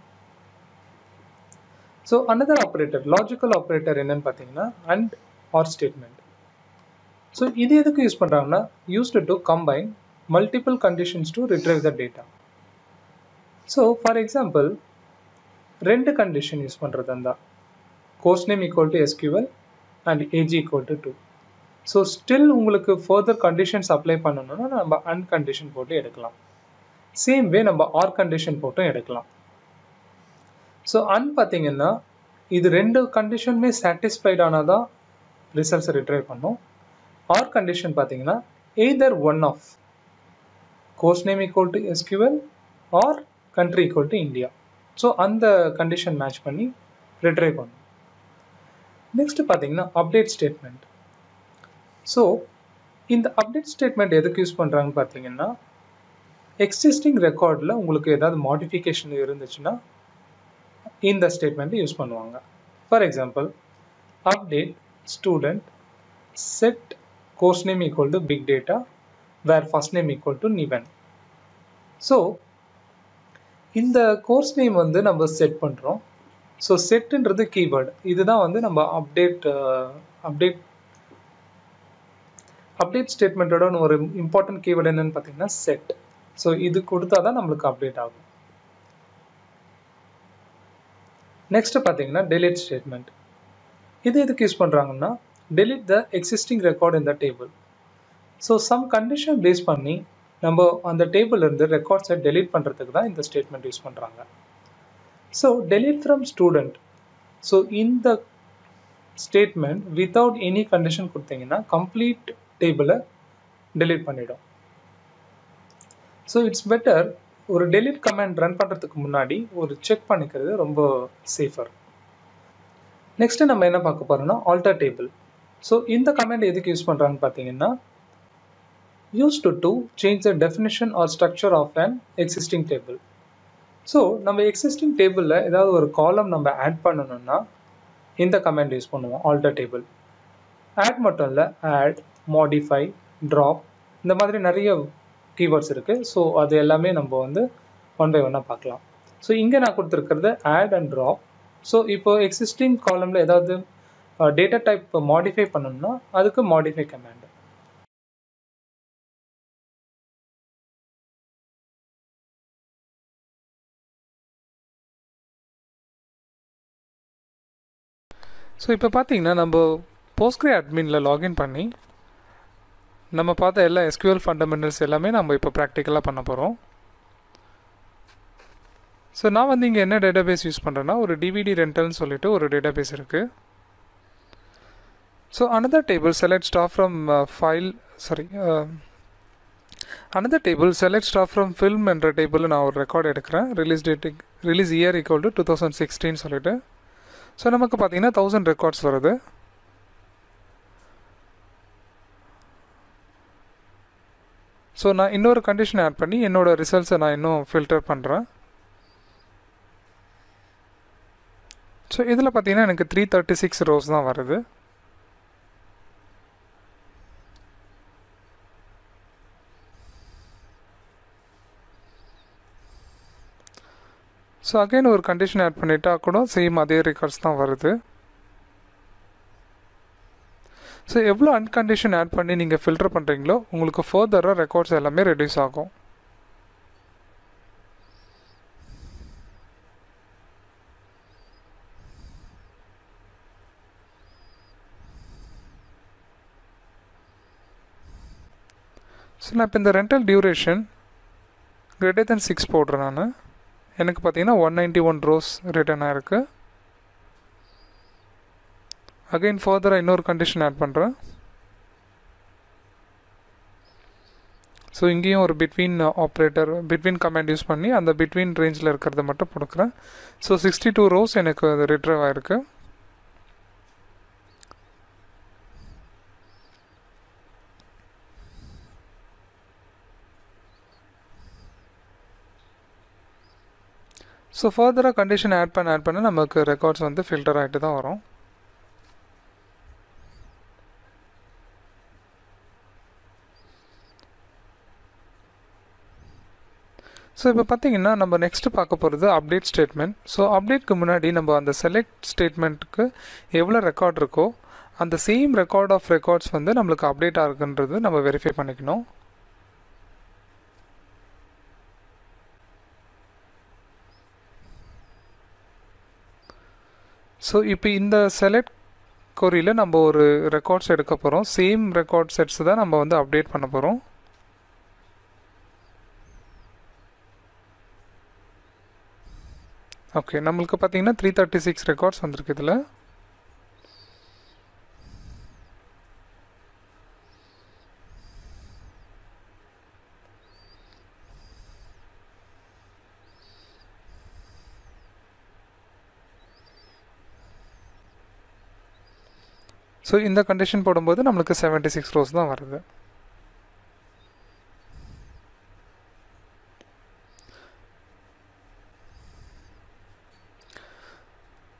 A: So another operator, logical operator என்னன்னு பார்த்தீங்கன்னா அண்ட் ஆர் ஸ்டேட்மெண்ட். ஸோ இது எதுக்கு யூஸ் பண்ணுறாங்கன்னா used to combine multiple conditions to retrieve the data. So for example 2 condition use பண்ணுறது இருந்தால் course name equal to SQL and age equal to 2. So still உங்களுக்கு ஃபர்தர் கண்டிஷன்ஸ் அப்ளை பண்ணணும்னா நம்ம அண்ட் கண்டிஷன் போட்டு எடுக்கலாம். சேம் வே நம்ம ஆர் கண்டிஷன் போட்டும் எடுக்கலாம். ஸோ அண்ட் பார்த்தீங்கன்னா இது 2 கண்டிஷனுமே சாட்டிஸ்ஃபைட் ஆனால் தான் ரிசல்ட்ஸை ரிட்ரைவ் பண்ணும். ஆர் கண்டிஷன் பார்த்தீங்கன்னா either one of course name equal to SQL or country equal to India. So அந்த கண்டிஷன் மேட்ச் பண்ணி ரிட்ரைவ் பண்ணும். நெக்ஸ்ட் பார்த்தீங்கன்னா அப்டேட் ஸ்டேட்மெண்ட். ஸோ இந்த அப்டேட் ஸ்டேட்மெண்ட் எதுக்கு யூஸ் பண்ணுறாங்கன்னு பார்த்தீங்கன்னா எக்ஸிஸ்டிங் ரெக்கார்டில் உங்களுக்கு ஏதாவது மாடிஃபிகேஷன் இருந்துச்சுன்னா இந்த ஸ்டேட்மெண்ட்டை யூஸ் பண்ணுவாங்க. For example update student set course name equal to big data where first name equal to Niven. So இந்த கோர்ஸ் நேம் வந்து நம்ம செட் பண்ணுறோம். ஸோ செட்டுன்றது கீவேர்டு. இதுதான் வந்து நம்ம அப்டேட் ஸ்டேட்மெண்ட்டோட ஒரு இம்பார்ட்டன்ட் கீவேர்டு என்னன்னு பார்த்தீங்கன்னா செட். ஸோ இது கொடுத்தா தான் நம்மளுக்கு அப்டேட் ஆகும். நெக்ஸ்ட் பார்த்தீங்கன்னா delete ஸ்டேட்மெண்ட். இது எதுக்கு யூஸ் பண்ணுறாங்கன்னா delete the existing record in the table. So some condition base பண்ணி நம்ம அந்த டேபிள் இருந்து ரெக்கார்ட்ஸை delete பண்ணுறதுக்கு தான் இந்த ஸ்டேட்மெண்ட் யூஸ் பண்ணுறாங்க. So delete from student. So இந்த ஸ்டேட்மெண்ட் வித்தவுட் எனி கண்டிஷன் கொடுத்தீங்கன்னா கம்ப்ளீட் டேபிளை delete பண்ணிடும். ஸோ இட்ஸ் பெட்டர் ஒரு delete கமாண்ட் ரன் பண்ணுறதுக்கு முன்னாடி ஒரு செக் பண்ணிக்கிறது ரொம்ப சேஃபர். நெக்ஸ்ட் நம்ம என்ன பார்க்க போறோம்னா ஆல்டர் டேபிள். ஸோ இந்த கமாண்ட் எதுக்கு யூஸ் பண்ணுறாங்கன்னு பார்த்தீங்கன்னா used to change the definition or structure of an existing table. So நம்ம எக்ஸிஸ்டிங் டேபிளில் ஏதாவது ஒரு காலம் நம்ம ஆட் பண்ணணும்னா இந்த கமாண்ட் யூஸ் பண்ணுவோம் ஆல்டர் டேபிள். ஆட் மட்டும் இல்லை, ஆட், மாடிஃபை, ட்ராப், இந்த மாதிரி நிறைய கீவேர்ட்ஸ் இருக்குது. ஸோ அது எல்லாமே நம்ம வந்து ஒன் பை ஒன்னாக பார்க்கலாம். ஸோ இங்கே நான் கொடுத்துருக்கிறது ஆட் அண்ட் ட்ராப். ஸோ இப்போ எக்ஸிஸ்டிங் காலமில் ஏதாவது டேட்டா டைப் மாடிஃபை பண்ணணும்னா அதுக்கு மாடிஃபை கமாண்ட்.
B: ஸோ இப்போ பார்த்தீங்கன்னா நம்ம போஸ்ட்கிரே அட்மினில் லாகின் பண்ணி நம்ம பார்த்த எல்லா SQL ஃபண்டமெண்டல்ஸ் எல்லாமே நம்ம இப்போ ப்ராக்டிக்கலாக பண்ண போகிறோம். ஸோ நான் வந்து இங்கே என்ன டேட்டாபேஸ் யூஸ் பண்ணுறேன்னா ஒரு DVD ரெண்டல்னு சொல்லிட்டு ஒரு டேட்டாபேஸ் இருக்குது. So another table select star from another table select star from film என்ற டேபிளில் நான் ஒரு ரெக்கார்ட் எடுக்கிறேன். ரிலீஸ் இயர் ஈக்குவல் டு 2016 சொல்லிட்டு. ஸோ நமக்கு பார்த்தீங்கன்னா 1000 ரெக்கார்ட்ஸ் வருது. ஸோ நான் இன்னொரு கண்டிஷன் ஆட் பண்ணி என்னோட ரிசல்ட்ஸை நான் இன்னும் ஃபில்டர் பண்ணுறேன். ஸோ இதில் பார்த்தீங்கன்னா எனக்கு 336 ரோஸ் தான் வருது. ஸோ அகைன் ஒரு கண்டிஷன் ஆட் பண்ணிட்டா கூட சேம் அதே ரெக்கார்ட்ஸ் தான் வருது. ஸோ எவ்வளோ அன்கண்டிஷன் ஆட் பண்ணி நீங்கள் ஃபில்டர் பண்ணுறீங்களோ உங்களுக்கு ஃபர்தராக ரெக்கார்ட்ஸ் எல்லாமே ரெடியூஸ் ஆகும். ஸோ நான் இப்போ இந்த ரெண்டல் டியூரேஷன் greater than 6 போடுறேன். நான் எனக்கு பார்த்தீங்கன்னா 191 ரோஸ் ரிட்டர்ன் ஆயிருக்கு. அகைன் ஃபர்தராக இன்னொரு கண்டிஷன் ஆட் பண்ணுறேன். ஸோ இங்கேயும் ஒரு பிட்வீன் கமாண்ட் யூஸ் பண்ணி அந்த பிட்வீன் ரேஞ்சில் இருக்கிறத மட்டும் கொடுக்குறேன். ஸோ 62 ரோஸ் எனக்கு அது ரிட்ரைவ் ஆயிருக்கு. ஸோ ஃபர்தராக கண்டிஷன் ஆட் பண்ண நமக்கு ரெக்கார்ட்ஸ் வந்து ஃபில்டர் ஆகிட்டு தான் வரும். ஸோ இப்போ பார்த்தீங்கன்னா நம்ம நெக்ஸ்ட்டு பார்க்க போகிறது அப்டேட் ஸ்டேட்மெண்ட். ஸோ அப்டேட்க்கு முன்னாடி நம்ம அந்த செலக்ட் ஸ்டேட்மெண்ட்டுக்கு எவ்வளோ ரெக்கார்ட் இருக்கோ அந்த சேம் ரெக்கார்ட் ஆஃப் ரெக்கார்ட்ஸ் வந்து நம்மளுக்கு அப்டேட் ஆகுன்றது நம்ம வெரிஃபை பண்ணிக்கணும். ஸோ இப்போ இந்த செலக்ட் கொரியில் நம்ம ஒரு ரெக்கார்ட்ஸ் எடுக்க போகிறோம். சேம் ரெக்கார்ட் செட்ஸ் தான் நம்ம வந்து அப்டேட் பண்ண போகிறோம். ஓகே, நம்மளுக்கு பார்த்தீங்கன்னா 336 ரெக்கார்ட்ஸ் வந்திருக்கு இதில். ஸோ இந்த கண்டிஷன் போடும்போது நம்மளுக்கு 76 ரோஸ் தான் வருது.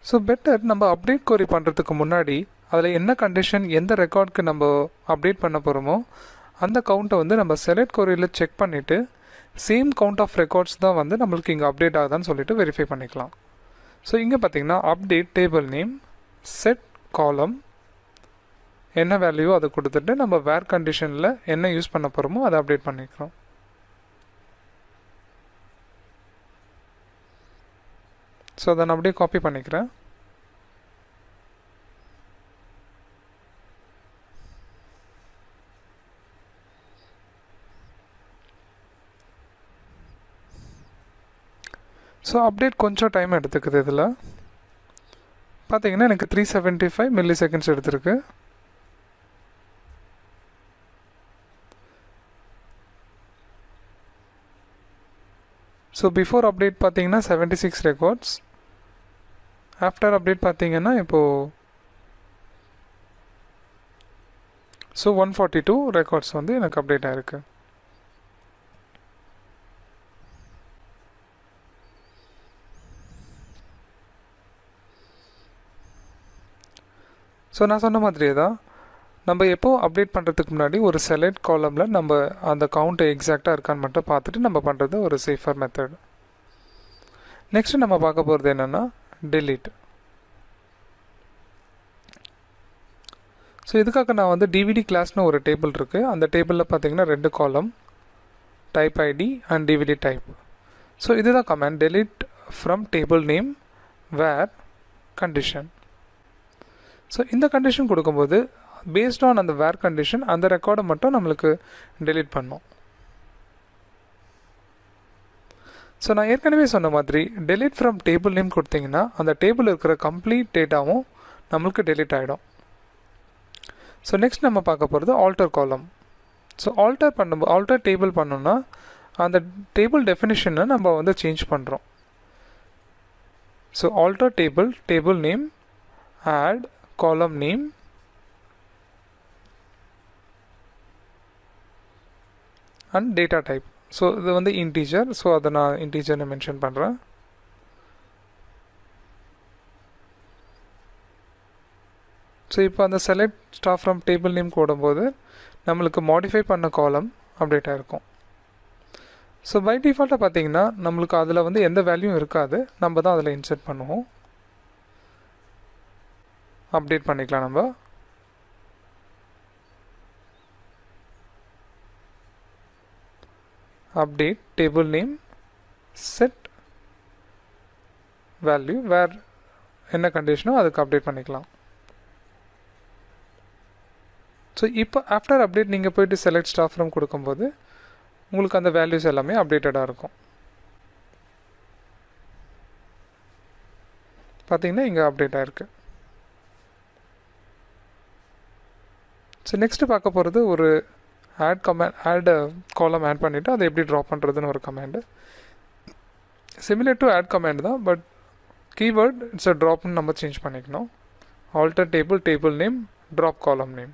B: ஸோ பெட்டர் நம்ம அப்டேட் கோரி பண்ணுறதுக்கு முன்னாடி அதில் என்ன கண்டிஷன் எந்த ரெக்கார்டுக்கு நம்ம அப்டேட் பண்ண போகிறோமோ
A: அந்த கவுண்ட்டை வந்து நம்ம செலக்ட் கொரியில் செக் பண்ணிவிட்டு சேம் கவுண்ட் ஆஃப் ரெக்கார்ட்ஸ் தான் வந்து நம்மளுக்கு இங்கே அப்டேட் ஆகுதான்னு சொல்லிட்டு வெரிஃபை பண்ணிக்கலாம். ஸோ இங்கே பார்த்தீங்கன்னா அப்டேட் டேபிள் நேம் செட் காலம் என்ன வேல்யூவோ அதை கொடுத்துட்டு நம்ம வேர் கண்டிஷனில் என்ன யூஸ் பண்ண போகிறோமோ அதை அப்டேட் பண்ணிக்கிறோம். ஸோ அதை நான் அப்படியே காப்பி பண்ணிக்கிறேன். ஸோ அப்டேட் கொஞ்சம் டைம் எடுத்துக்குது. இதில் பார்த்தீங்கன்னா எனக்கு 375 மில்லி செகண்ட்ஸ் எடுத்திருக்கு. ஸோ பிஃபோர் அப்டேட் பார்த்தீங்கன்னா 76 ரெக்கார்ட்ஸ், ஆஃப்டர் அப்டேட் பார்த்தீங்கன்னா இப்போது ஸோ 142 ரெக்கார்ட்ஸ் வந்து எனக்கு அப்டேட் ஆகிருக்கு. ஸோ நான் சொன்ன மாதிரியே தான் நம்ம எப்போ அப்டேட் பண்ணுறதுக்கு முன்னாடி ஒரு செலக்ட் காலமில் நம்ம அந்த கவுண்ட் எக்ஸாக்டாக இருக்கான்னு மட்டும் பார்த்துட்டு நம்ம பண்ணுறது ஒரு சேஃபர் மெத்தட். நெக்ஸ்ட்டு நம்ம பார்க்க போகிறது என்னென்னா delete. ஸோ இதுக்காக நான் வந்து டிவிடி கிளாஸ்னு ஒரு டேபிள் இருக்குது. அந்த டேபிளில் பார்த்தீங்கன்னா 2 column type ID and DVD type. So இதுதான் command delete from table name where condition. So இந்த கண்டிஷன் கொடுக்கும்போது பேஸ்ட் ஆன் அந்த வேர் கண்டிஷன் அந்த ரெக்கார்டை மட்டும் நம்மளுக்கு delete பண்ணோம். ஸோ நான் ஏற்கனவே சொன்ன மாதிரி delete from table name கொடுத்தீங்கன்னா அந்த டேபிள் இருக்கிற கம்ப்ளீட் டேட்டாவும் நம்மளுக்கு delete ஆகிடும். ஸோ நெக்ஸ்ட் நம்ம பார்க்க போகிறது ஆல்டர் காலம். ஸோ ஆல்டர் டேபிள் பண்ணோம்னா அந்த டேபிள் டெஃபினிஷனை நம்ம வந்து சேஞ்ச் பண்ணுறோம். So alter table name add column name and data type. So இது வந்து இன்டீஜர், ஸோ அதை நான் இன்டீஜர்னு மென்ஷன் பண்ணுறேன். ஸோ இப்போ அந்த select star from table name போடும்போது நம்மளுக்கு மாடிஃபை பண்ண காலம் அப்டேட் ஆகிருக்கும். ஸோ பை டிஃபால்ட்டாக பார்த்தீங்கன்னா நம்மளுக்கு அதில் வந்து எந்த வேல்யூவும் இருக்காது, நம்ம தான் அதில் இன்சர்ட் பண்ணுவோம். அப்டேட் பண்ணிக்கலாம் நம்ம. Update table name set value where என்ன கண்டிஷனோ அதுக்கு அப்டேட் பண்ணிக்கலாம். ஸோ இப்போ ஆஃப்டர் அப்டேட் நீங்கள் போய்ட்டு செலக்ட் ஸ்டார் ஃப்ரம் கொடுக்கும்போது உங்களுக்கு அந்த வேல்யூஸ் எல்லாமே அப்டேட்டடாக இருக்கும். பார்த்தீங்கன்னா இங்கே அப்டேட் ஆகிருக்கு. ஸோ நெக்ஸ்ட்டு பார்க்க போகிறது ஒரு ஆட் காலம் ஆட் பண்ணிவிட்டு அதை எப்படி ட்ராப் பண்ணுறதுன்னு ஒரு command. Similar to add command தான், பட் கீவேர்ட் இட்ஸ் அ ட்ராப்னு நம்ம சேஞ்ச் பண்ணிக்கணும். Alter table name drop column name.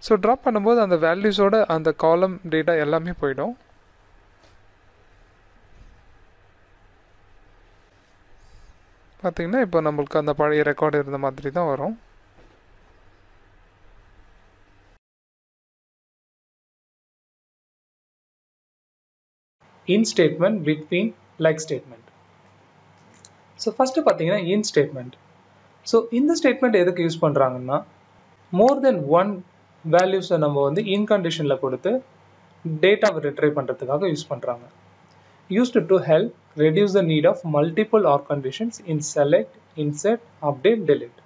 A: So drop பண்ணும்போது அந்த வேல்யூஸோட அந்த காலம் டேட்டா எல்லாமே போயிடும். பார்த்தீங்கன்னா இப்போ நம்மளுக்கு அந்த பழைய ரெக்கார்டு இருந்த மாதிரி தான் வரும்.
B: In statement between like statement. So first பார்த்தீங்கன்னா இன் ஸ்டேட்மெண்ட். ஸோ இந்த ஸ்டேட்மெண்ட் எதுக்கு யூஸ் பண்ணுறாங்கன்னா மோர் தென் ஒன் வேல்யூஸை நம்ம வந்து இன் கண்டிஷனில் கொடுத்து டேட்டாவை ரிட்ரைவ் பண்ணுறதுக்காக யூஸ் பண்ணுறாங்க. used to help reduce the need of multiple OR conditions in select, insert, update, delete.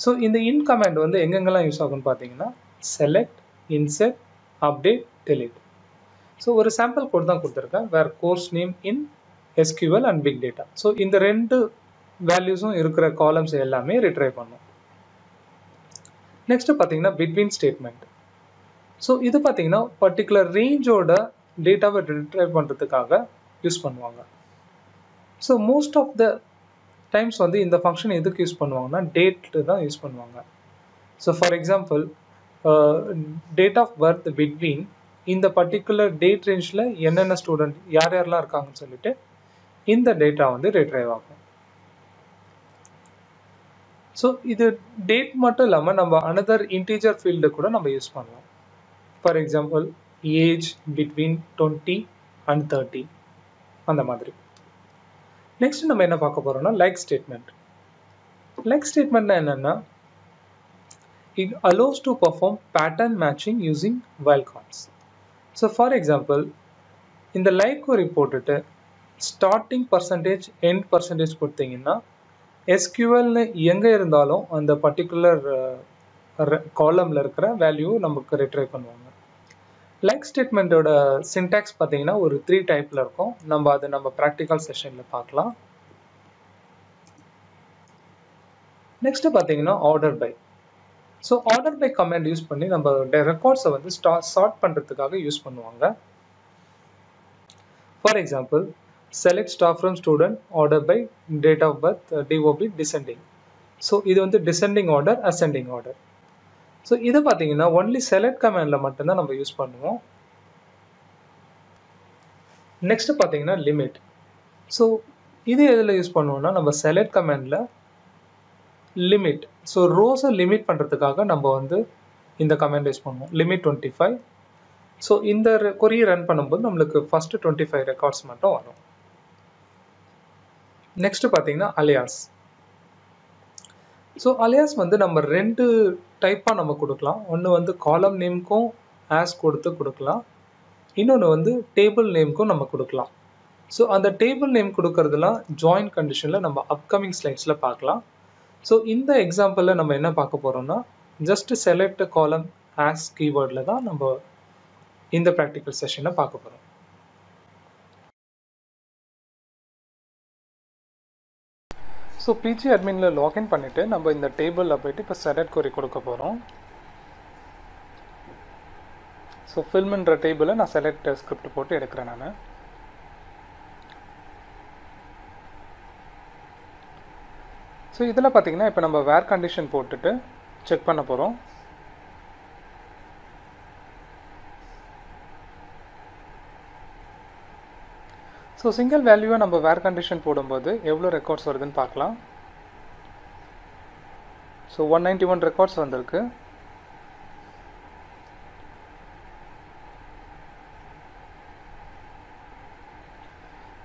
B: So இந்த in command வந்து எங்கெங்கெல்லாம் யூஸ் ஆகும்னு பார்த்தீங்கன்னா select, insert, update, delete. So ஒரு சாம்பிள் கோட் தான் கொடுத்துருக்கேன், where course name in SQL and big data. So இந்த 2 வேல்யூஸும் இருக்கிற காலம்ஸ் எல்லாமே ரிட்ரைவ் பண்ணும். நெக்ஸ்ட் பார்த்தீங்கன்னா பிட்வீன் ஸ்டேட்மெண்ட். ஸோ இது பார்த்தீங்கன்னா பர்டிகுலர் ரேஞ்சோட டேட்டாவை ரிட்ரைவ் பண்ணுறதுக்காக யூஸ் பண்ணுவாங்க. So most of the times வந்து இந்த ஃபங்க்ஷன் எதுக்கு யூஸ் பண்ணுவாங்கன்னா டேட்டு தான் யூஸ் பண்ணுவாங்க. So for example date of birth between இந்த பர்டிகுலர் டேட் ரேஞ்சில் என்னென்ன ஸ்டூடெண்ட் யார் யாரெல்லாம் இருக்காங்கன்னு சொல்லிட்டு இந்த டேட்டா வந்து ரிட்ரைவ் ஆகும்.
A: ஸோ இது டேட் மட்டும் இல்லாமல் நம்ம அனதர் இன்டீஜர் ஃபீல்டு கூட நம்ம யூஸ் பண்ணலாம். For example age between 20 and 30 அந்த மாதிரி. நெக்ஸ்ட் நம்ம என்ன பார்க்க போறோம்னா லைக் ஸ்டேட்மெண்ட். லைக் ஸ்டேட்மெண்ட்னா என்னன்னா it allows to perform pattern matching using wildcards. So for example, இந்த லைக் query போட்டுட்டு ஸ்டார்டிங் பர்சன்டேஜ் எண்ட் பர்சன்டேஜ் கொடுத்தீங்கன்னா எஸ்கியூஎல்னு எங்கே இருந்தாலும் அந்த பர்டிகுலர் காலமில் இருக்கிற வேல்யூ நமக்கு ரிட்ரைவ் பண்ணுவாங்க. லைக் ஸ்டேட்மெண்ட்டோட சின்டாக்ஸ் பார்த்தீங்கன்னா ஒரு 3 டைப்பில் இருக்கும். நம்ம ப்ராக்டிக்கல் செஷனில் பார்க்கலாம். நெக்ஸ்ட் பார்த்தீங்கன்னா order by. So order by command use பண்ணி நம்ம ரெக்கார்ட்ஸை வந்து சார்ட் பண்ணுறதுக்காக யூஸ் பண்ணுவாங்க. For example select star from student order by date of birth DOB descending. So இது வந்து descending order ascending order. So இதை பார்த்தீங்கன்னா ஒன்லி select கமாண்டில் மட்டும்தான் நம்ம யூஸ் பண்ணுவோம். நெக்ஸ்ட் பார்த்தீங்கன்னா லிமிட். ஸோ இது எதில் யூஸ் பண்ணுவோம்னா நம்ம select கமாண்டில் லிமிட். ஸோ ரோஸை லிமிட் பண்ணுறதுக்காக நம்ம வந்து இந்த கமாண்ட் யூஸ் பண்ணுவோம் லிமிட் 25. ஸோ இந்த கொரி ரன் பண்ணும்போது நம்மளுக்கு ஃபர்ஸ்ட் 25 ரெக்கார்ட்ஸ் மட்டும் வரும். நெக்ஸ்ட் பார்த்தீங்கன்னா அலியாஸ். ஸோ அலியாஸ் வந்து நம்ம 2 டைப்பாக நம்ம கொடுக்கலாம். ஒன்று வந்து காலம் நேம்க்கும் ஆஸ் கொடுக்கலாம், இன்னொன்று வந்து டேபிள் நேம்க்கும் நம்ம கொடுக்கலாம். ஸோ அந்த டேபிள் நேம் கொடுக்கறதுலாம் ஜாயின் கண்டிஷனில் நம்ம அப்கமிங் ஸ்லைட்ஸில் பார்க்கலாம். ஸோ இந்த எக்ஸாம்பிளில் நம்ம என்ன பார்க்க போகிறோம்னா ஜஸ்ட் செலக்ட் காலம் ஆஸ் கீவேர்டில் தான் நம்ம இந்த ப்ராக்டிக்கல் செஷனை பார்க்க போகிறோம்.
B: ஸோ பிஜி அட்மினில் லாகின் பண்ணிவிட்டு நம்ம இந்த டேபிளில் போய்ட்டு இப்போ செலக்ட் query கொடுக்க போகிறோம். ஸோ ஃபில்ம்ன்ற டேபிளில் நான் செலக்ட் ஸ்கிரிப்ட் போட்டு எடுக்கிறேன் நான். ஸோ இதில் பார்த்தீங்கன்னா இப்போ நம்ம வேர் கண்டிஷன் போட்டுட்டு செக் பண்ண போகிறோம். ஸோ சிங்கிள் வேல்யூவை நம்ம வேர் கண்டிஷன் போடும்போது எவ்வளோ ரெக்கார்ட்ஸ் வருதுன்னு பார்க்கலாம். ஸோ 191 ரெக்கார்ட்ஸ் வந்திருக்கு.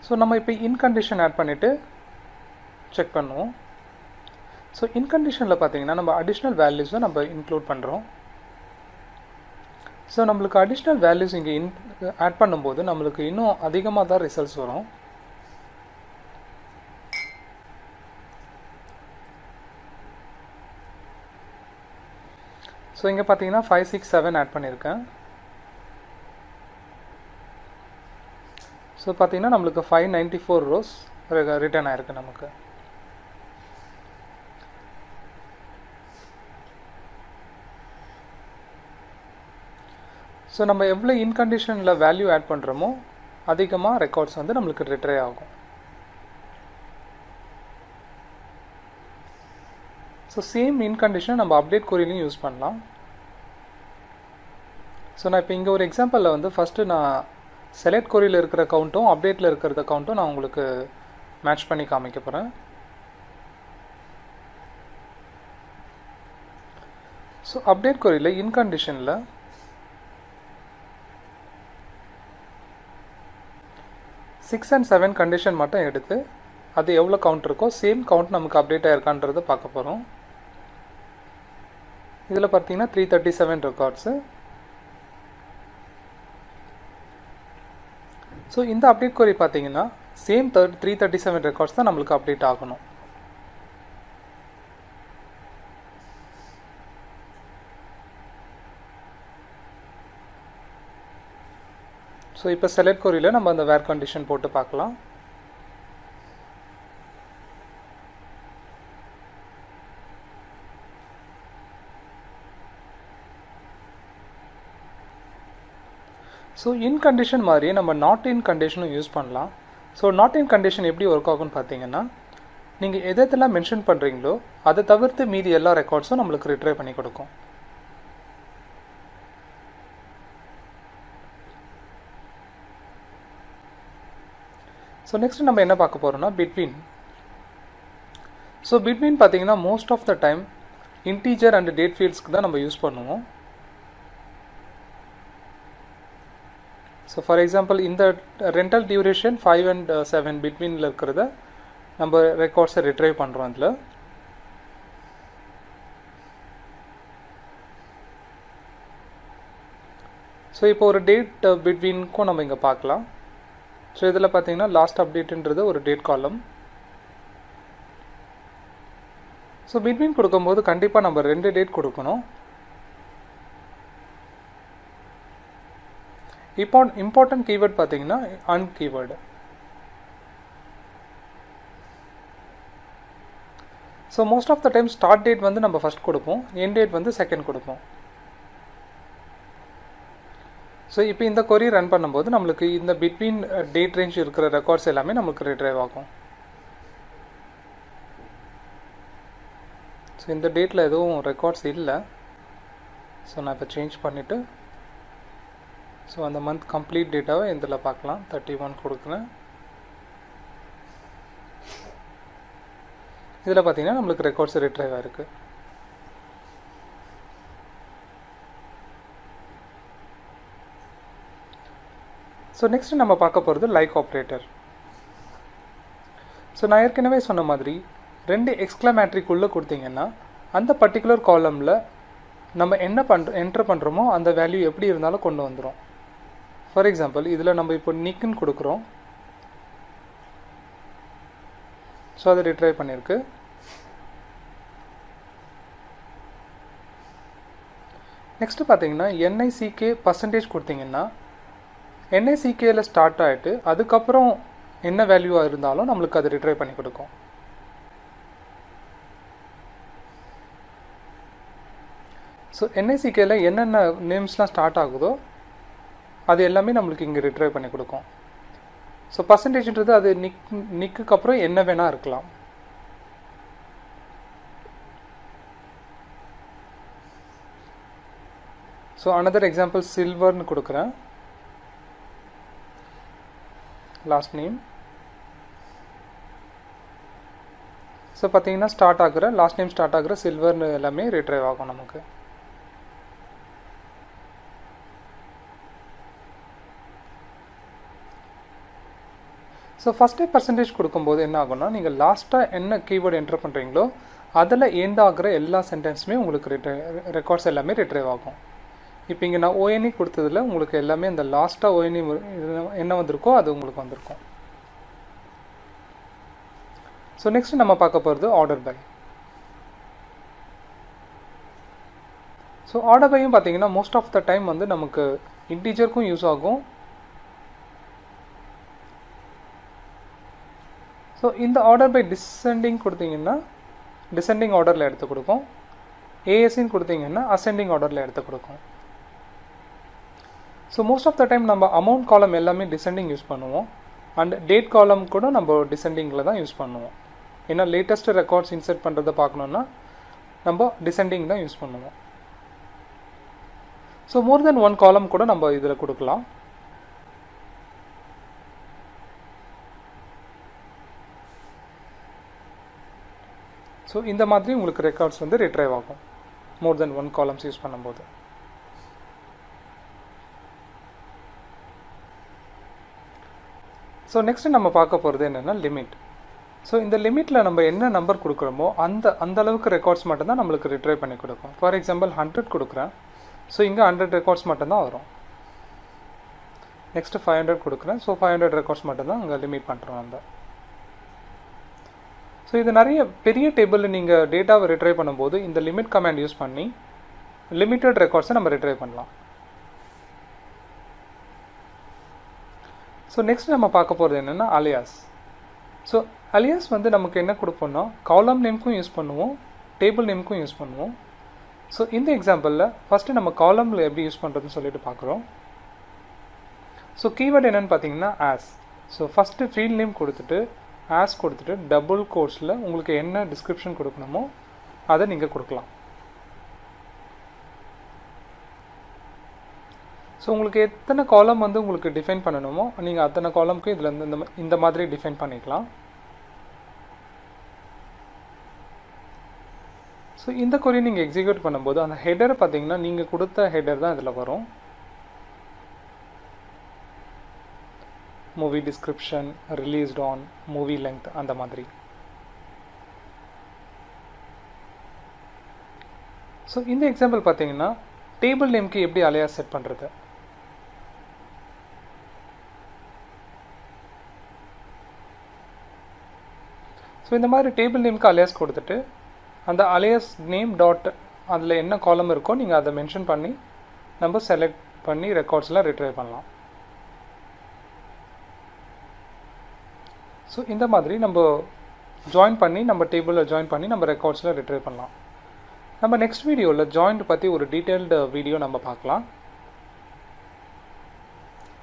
B: ஸோ நம்ம இப்போ இன் கண்டிஷன் ஆட் பண்ணிவிட்டு செக் பண்ணுவோம். ஸோ இன் கண்டிஷனில் பார்த்தீங்கன்னா நம்ம அடிஷ்னல் வேல்யூஸை நம்ம இன்க்ளூட் பண்ணுறோம். ஸோ நம்மளுக்கு அடிஷ்னல் வேல்யூஸ் இங்கே ஆட் பண்ணும்போது நம்மளுக்கு இன்னும் அதிகமாக தான் ரிசல்ட்ஸ் வரும். ஸோ இங்கே பார்த்தீங்கன்னா 5, 6, 7 ஆட் பண்ணியிருக்கேன். ஸோ பார்த்தீங்கன்னா நம்மளுக்கு 594 ரோஸ் ரிட்டர்ன் ஆயிருக்கு நமக்கு. ஸோ நம்ம எவ்வளோ இன்கண்டிஷனில் வேல்யூ ஆட் பண்ணுறோமோ அதிகமாக ரெக்கார்ட்ஸ் வந்து நம்மளுக்கு ரிட்ரை ஆகும். ஸோ சேம் இன்கண்டிஷனை நம்ம அப்டேட் கொரிலையும் யூஸ் பண்ணலாம். ஸோ நான் இப்போ இங்கே ஒரு எக்ஸாம்பிளில் வந்து ஃபஸ்ட்டு நான் செலக்ட் கொரியில் இருக்கிற கவுண்ட்டும் அப்டேட்டில் இருக்கிற கவுண்ட்டும் நான் உங்களுக்கு மேட்ச் பண்ணி காமிக்க போகிறேன். ஸோ அப்டேட் கொரியில் இன்கண்டிஷனில் சிக்ஸ் அண்ட் 7 கண்டிஷன் மட்டும் எடுத்து அது எவ்வளோ கவுண்ட் இருக்கோ சேம் கவுண்ட் நமக்கு அப்டேட் ஆயிருக்கான்றதை பார்க்க போகிறோம். இதில் பார்த்தீங்கன்னா 337 ரெக்கார்ட்ஸு. ஸோ இந்த அப்டேட் கொரி பார்த்தீங்கன்னா சேம் 337 ரெக்கார்ட்ஸ் தான் நம்மளுக்கு அப்டேட் ஆகணும். ஸோ இப்போ செலக்ட் கொரியில் நம்ம அந்த வேர் கண்டிஷன் போட்டு பார்க்கலாம். ஸோ இன் கண்டிஷன் மாதிரியே நம்ம நாட் இன் கண்டிஷனும் யூஸ் பண்ணலாம். ஸோ நாட் இன் கண்டிஷன் எப்படி ஒர்க் ஆகும்னு பார்த்தீங்கன்னா நீங்கள் எதெல்லாம் மென்ஷன் பண்ணுறீங்களோ அதை தவிர்த்து மீதி எல்லா ரெக்கார்ட்ஸும் நம்மளுக்கு ரிட்ரைவ் பண்ணி கொடுக்கும். ஸோ நெக்ஸ்ட் நம்ம என்ன பார்க்க போகிறோம்னா பிட்வீன்.
A: ஸோ பிட்வீன் பார்த்தீங்கன்னா most of the time integer and date ஃபீல்ட்ஸ்க்கு தான் நம்ம யூஸ் பண்ணுவோம். ஸோ ஃபார் எக்ஸாம்பிள் இந்த ரெண்டல் டியூரேஷன் 5 and 7 பிட்வீனில் இருக்கிறத நம்ம ரெக்கார்ட்ஸை ரிட்ரைவ் பண்ணுறோம். அதில் ஸோ இப்போ ஒரு டேட் பிட்வீனுக்கும் நம்ம இங்கே பார்க்கலாம். ஸோ இதில் பார்த்தீங்கன்னா லாஸ்ட் அப்டேட்டுன்றது ஒரு டேட் காலம். ஸோ பிட்வீன் கொடுக்கும்போது கண்டிப்பாக நம்ம 2 டேட் கொடுக்கணும். இப்போ இம்பார்ட்டன்ட் கீவேர்ட் பார்த்தீங்கன்னா and keyword. So most of the time start date வந்து நம்ம ஃபஸ்ட் கொடுப்போம், எண்ட் டேட் வந்து செகண்ட் கொடுப்போம். ஸோ இப்போ இந்த கொரி ரன் பண்ணும்போது நம்மளுக்கு இந்த பிட்வீன் டேட் ரேஞ்ச் இருக்கிற ரெக்கார்ட்ஸ் எல்லாமே நமக்கு ரிட்ரைவ் ஆகும். ஸோ இந்த டேட்டில் எதுவும் ரெக்கார்ட்ஸ் இல்லை. ஸோ நான் இப்போ சேஞ்ச் பண்ணிவிட்டு ஸோ அந்த மந்த் கம்ப்ளீட் டேட்டாவை இதில் பார்க்கலாம். 31 கொடுக்குறேன். இதில் பார்த்தீங்கன்னா நம்மளுக்கு ரெக்கார்ட்ஸ் ரிட்ரைவ் ஆயிருக்கு. ஸோ நெக்ஸ்ட் நம்ம பார்க்க போகிறது லைக் ஆப்ரேட்டர். ஸோ நான் ஏற்கனவே சொன்ன மாதிரி 2 எக்ஸ்க்ளமேட்ரிக்குள்ளே கொடுத்தீங்கன்னா அந்த பர்டிகுலர் காலமில் நம்ம என்ன என்டர் பண்ணுறோமோ அந்த வேல்யூ எப்படி இருந்தாலும் கொண்டு வந்துடும். ஃபார் எக்ஸாம்பிள் இதில் நம்ம இப்போ நிக்குன்னு கொடுக்குறோம். ஸோ அதை ரிட்ரைவ் பண்ணியிருக்கு. நெக்ஸ்ட்டு பார்த்தீங்கன்னா NICK பர்சன்டேஜ் கொடுத்தீங்கன்னா NICKல ஸ்டார்ட் ஆகிட்டு அதுக்கப்புறம் என்ன வேல்யூவாக இருந்தாலும் நம்மளுக்கு அது ரிட்ரைவ் பண்ணி கொடுக்கும். ஸோ NICKல என்னென்ன நேம்ஸ்லாம் ஸ்டார்ட் ஆகுதோ அது எல்லாமே நம்மளுக்கு இங்கே ரிட்ரைவ் பண்ணி கொடுக்கும். ஸோ பர்சன்டேஜ்ன்றது அது நிக்குக்கு அப்புறம் என்ன வேணால் இருக்கலாம். ஸோ அனதர் எக்ஸாம்பிள் சில்வர்னு கொடுக்குறேன். Last name. ஸோ பார்த்தீங்கன்னா ஸ்டார்ட் ஆகுற லாஸ்ட் நேம் ஸ்டார்ட் ஆகுற சில்வர்னு எல்லாமே ரிட்ரைவ் ஆகும் நமக்கு. ஸோ ஃபஸ்ட்டே பர்சன்டேஜ் கொடுக்கும்போது என்ன ஆகும்னா நீங்கள் லாஸ்ட்டாக என்ன கீவேர்டு என்டர் பண்ணுறீங்களோ அதில் எண்ட் ஆகிற எல்லா சென்டென்ஸுமே உங்களுக்கு ரெக்கார்ட்ஸ் எல்லாமே ரிட்ரைவ் ஆகும். இப்போ இங்கே நான் ONE கொடுத்ததில் உங்களுக்கு எல்லாமே இந்த லாஸ்ட்டாக ONE என்ன வந்திருக்கோ அது உங்களுக்கு வந்திருக்கும். ஸோ நெக்ஸ்ட் நம்ம பார்க்க போகிறது ஆர்டர் பை. ஸோ ஆர்டர் பையும் பார்த்தீங்கன்னா மோஸ்ட் ஆஃப் த டைம் வந்து நமக்கு இன்டீஜருக்கும் யூஸ் ஆகும். ஸோ இந்த ஆர்டர் பை டிசெண்டிங் கொடுத்தீங்கன்னா டிசெண்டிங் ஆர்டரில் எடுத்து கொடுக்கும். ASன்னு கொடுத்தீங்கன்னா அசெண்டிங் ஆர்டரில் எடுத்து கொடுக்கும். So most of the time நம்ம அமௌண்ட் காலம் எல்லாமே டிசெண்டிங் யூஸ் பண்ணுவோம். அண்ட் டேட் காலம் கூட நம்ம டிசெண்டிங்கில் தான் யூஸ் பண்ணுவோம். ஏன்னா லேட்டஸ்ட் ரெக்கார்ட்ஸ் இன்சர்ட் பண்ணுறதை பார்க்கணுன்னா நம்ம டிசெண்டிங் தான் யூஸ் பண்ணுவோம். ஸோ மோர் தென் 1 காலம் கூட நம்ம இதில் கொடுக்கலாம். ஸோ இந்த மாதிரி உங்களுக்கு ரெக்கார்ட்ஸ் வந்து ரிட்ரைவ் ஆகும் மோர் தென் 1 காலம்ஸ் யூஸ் பண்ணும்போது. ஸோ நெக்ஸ்ட் நம்ம பார்க்க போகிறது என்னென்னா லிமிட். ஸோ இந்த லிமிட்டில் நம்ம என்ன நம்பர் கொடுக்குறோமோ அந்த அளவுக்கு ரெக்கார்ட்ஸ் மட்டும்தான் நம்மளுக்கு ரிட்ரைவ் பண்ணி கொடுக்கும். ஃபார் எக்ஸாம்பிள் 100 கொடுக்குறேன். ஸோ இங்கே 100 ரெக்கார்ட்ஸ் மட்டும்தான் வரும். நெக்ஸ்ட்டு 500 கொடுக்குறேன். ஸோ 500 ரெக்கார்ட்ஸ் மட்டும்தான் அங்கே லிமிட் பண்ணுறோம் நம்ம. ஸோ இது நிறைய பெரிய டேபிளில் நீங்கள் டேட்டாவை ரிட்ரைவ் பண்ணும்போது இந்த லிமிட் கமாண்ட் யூஸ் பண்ணி லிமிட்டட் ரெக்கார்ட்ஸை நம்ம ரிட்ரைவ் பண்ணலாம். ஸோ நெக்ஸ்ட் நம்ம பார்க்க போகிறது என்னென்னா அலியாஸ். ஸோ அலியாஸ் வந்து நமக்கு என்ன கொடுப்போம்னா காலம் நேம்க்கும் யூஸ் பண்ணுவோம், டேபிள் நேம்க்கும் யூஸ் பண்ணுவோம். ஸோ இந்த எக்ஸாம்பிளில் ஃபஸ்ட்டு நம்ம காலமில் எப்படி யூஸ் பண்ணுறதுன்னு சொல்லிட்டு பார்க்குறோம். ஸோ கீவேர்டு என்னென்னு பார்த்தீங்கன்னா as. So first field name கொடுத்துட்டு ஆஸ் கொடுத்துட்டு டபுள் கோட்ஸில் உங்களுக்கு என்ன டிஸ்கிரிப்ஷன் கொடுக்கணுமோ அதை நீங்கள் கொடுக்கலாம். ஸோ உங்களுக்கு எத்தனை காலம் வந்து உங்களுக்கு டிஃபைன் பண்ணணுமோ நீங்கள் அத்தனை காலமுக்கு இதில் இந்த மாதிரி டிஃபைன் பண்ணிக்கலாம். ஸோ இந்த கொரி நீங்கள் எக்ஸிக்யூட் பண்ணும்போது அந்த ஹெடர் பார்த்தீங்கன்னா நீங்கள் கொடுத்த ஹெடர் தான் இதில் வரும். Movie description, released on, movie length அந்த மாதிரி. ஸோ இந்த எக்ஸாம்பிள் பார்த்தீங்கன்னா டேபிள் நேம்க்கு எப்படி அலையாஸ் செட் பண்ணுறது. ஸோ இந்த மாதிரி டேபிள் நேம்க்கு அலையாஸ் கொடுத்துட்டு அந்த அலையாஸ் நேம் டாட் அதில் என்ன காலம் இருக்கோ நீங்கள் அதை மென்ஷன் பண்ணி நம்ம செலக்ட் பண்ணி ரெக்கார்ட்ஸ்லாம் ரிட்ரைவ் பண்ணலாம். ஸோ இந்த மாதிரி நம்ம ஜாயின் பண்ணி நம்ம டேபிளில் ஜாயின் பண்ணி நம்ம ரெக்கார்ட்ஸில் ரிட்ரைவ் பண்ணலாம். நம்ம நெக்ஸ்ட் வீடியோவில் ஜாயிண்ட் பற்றி ஒரு டீட்டெயில்டு வீடியோ நம்ம பார்க்கலாம்.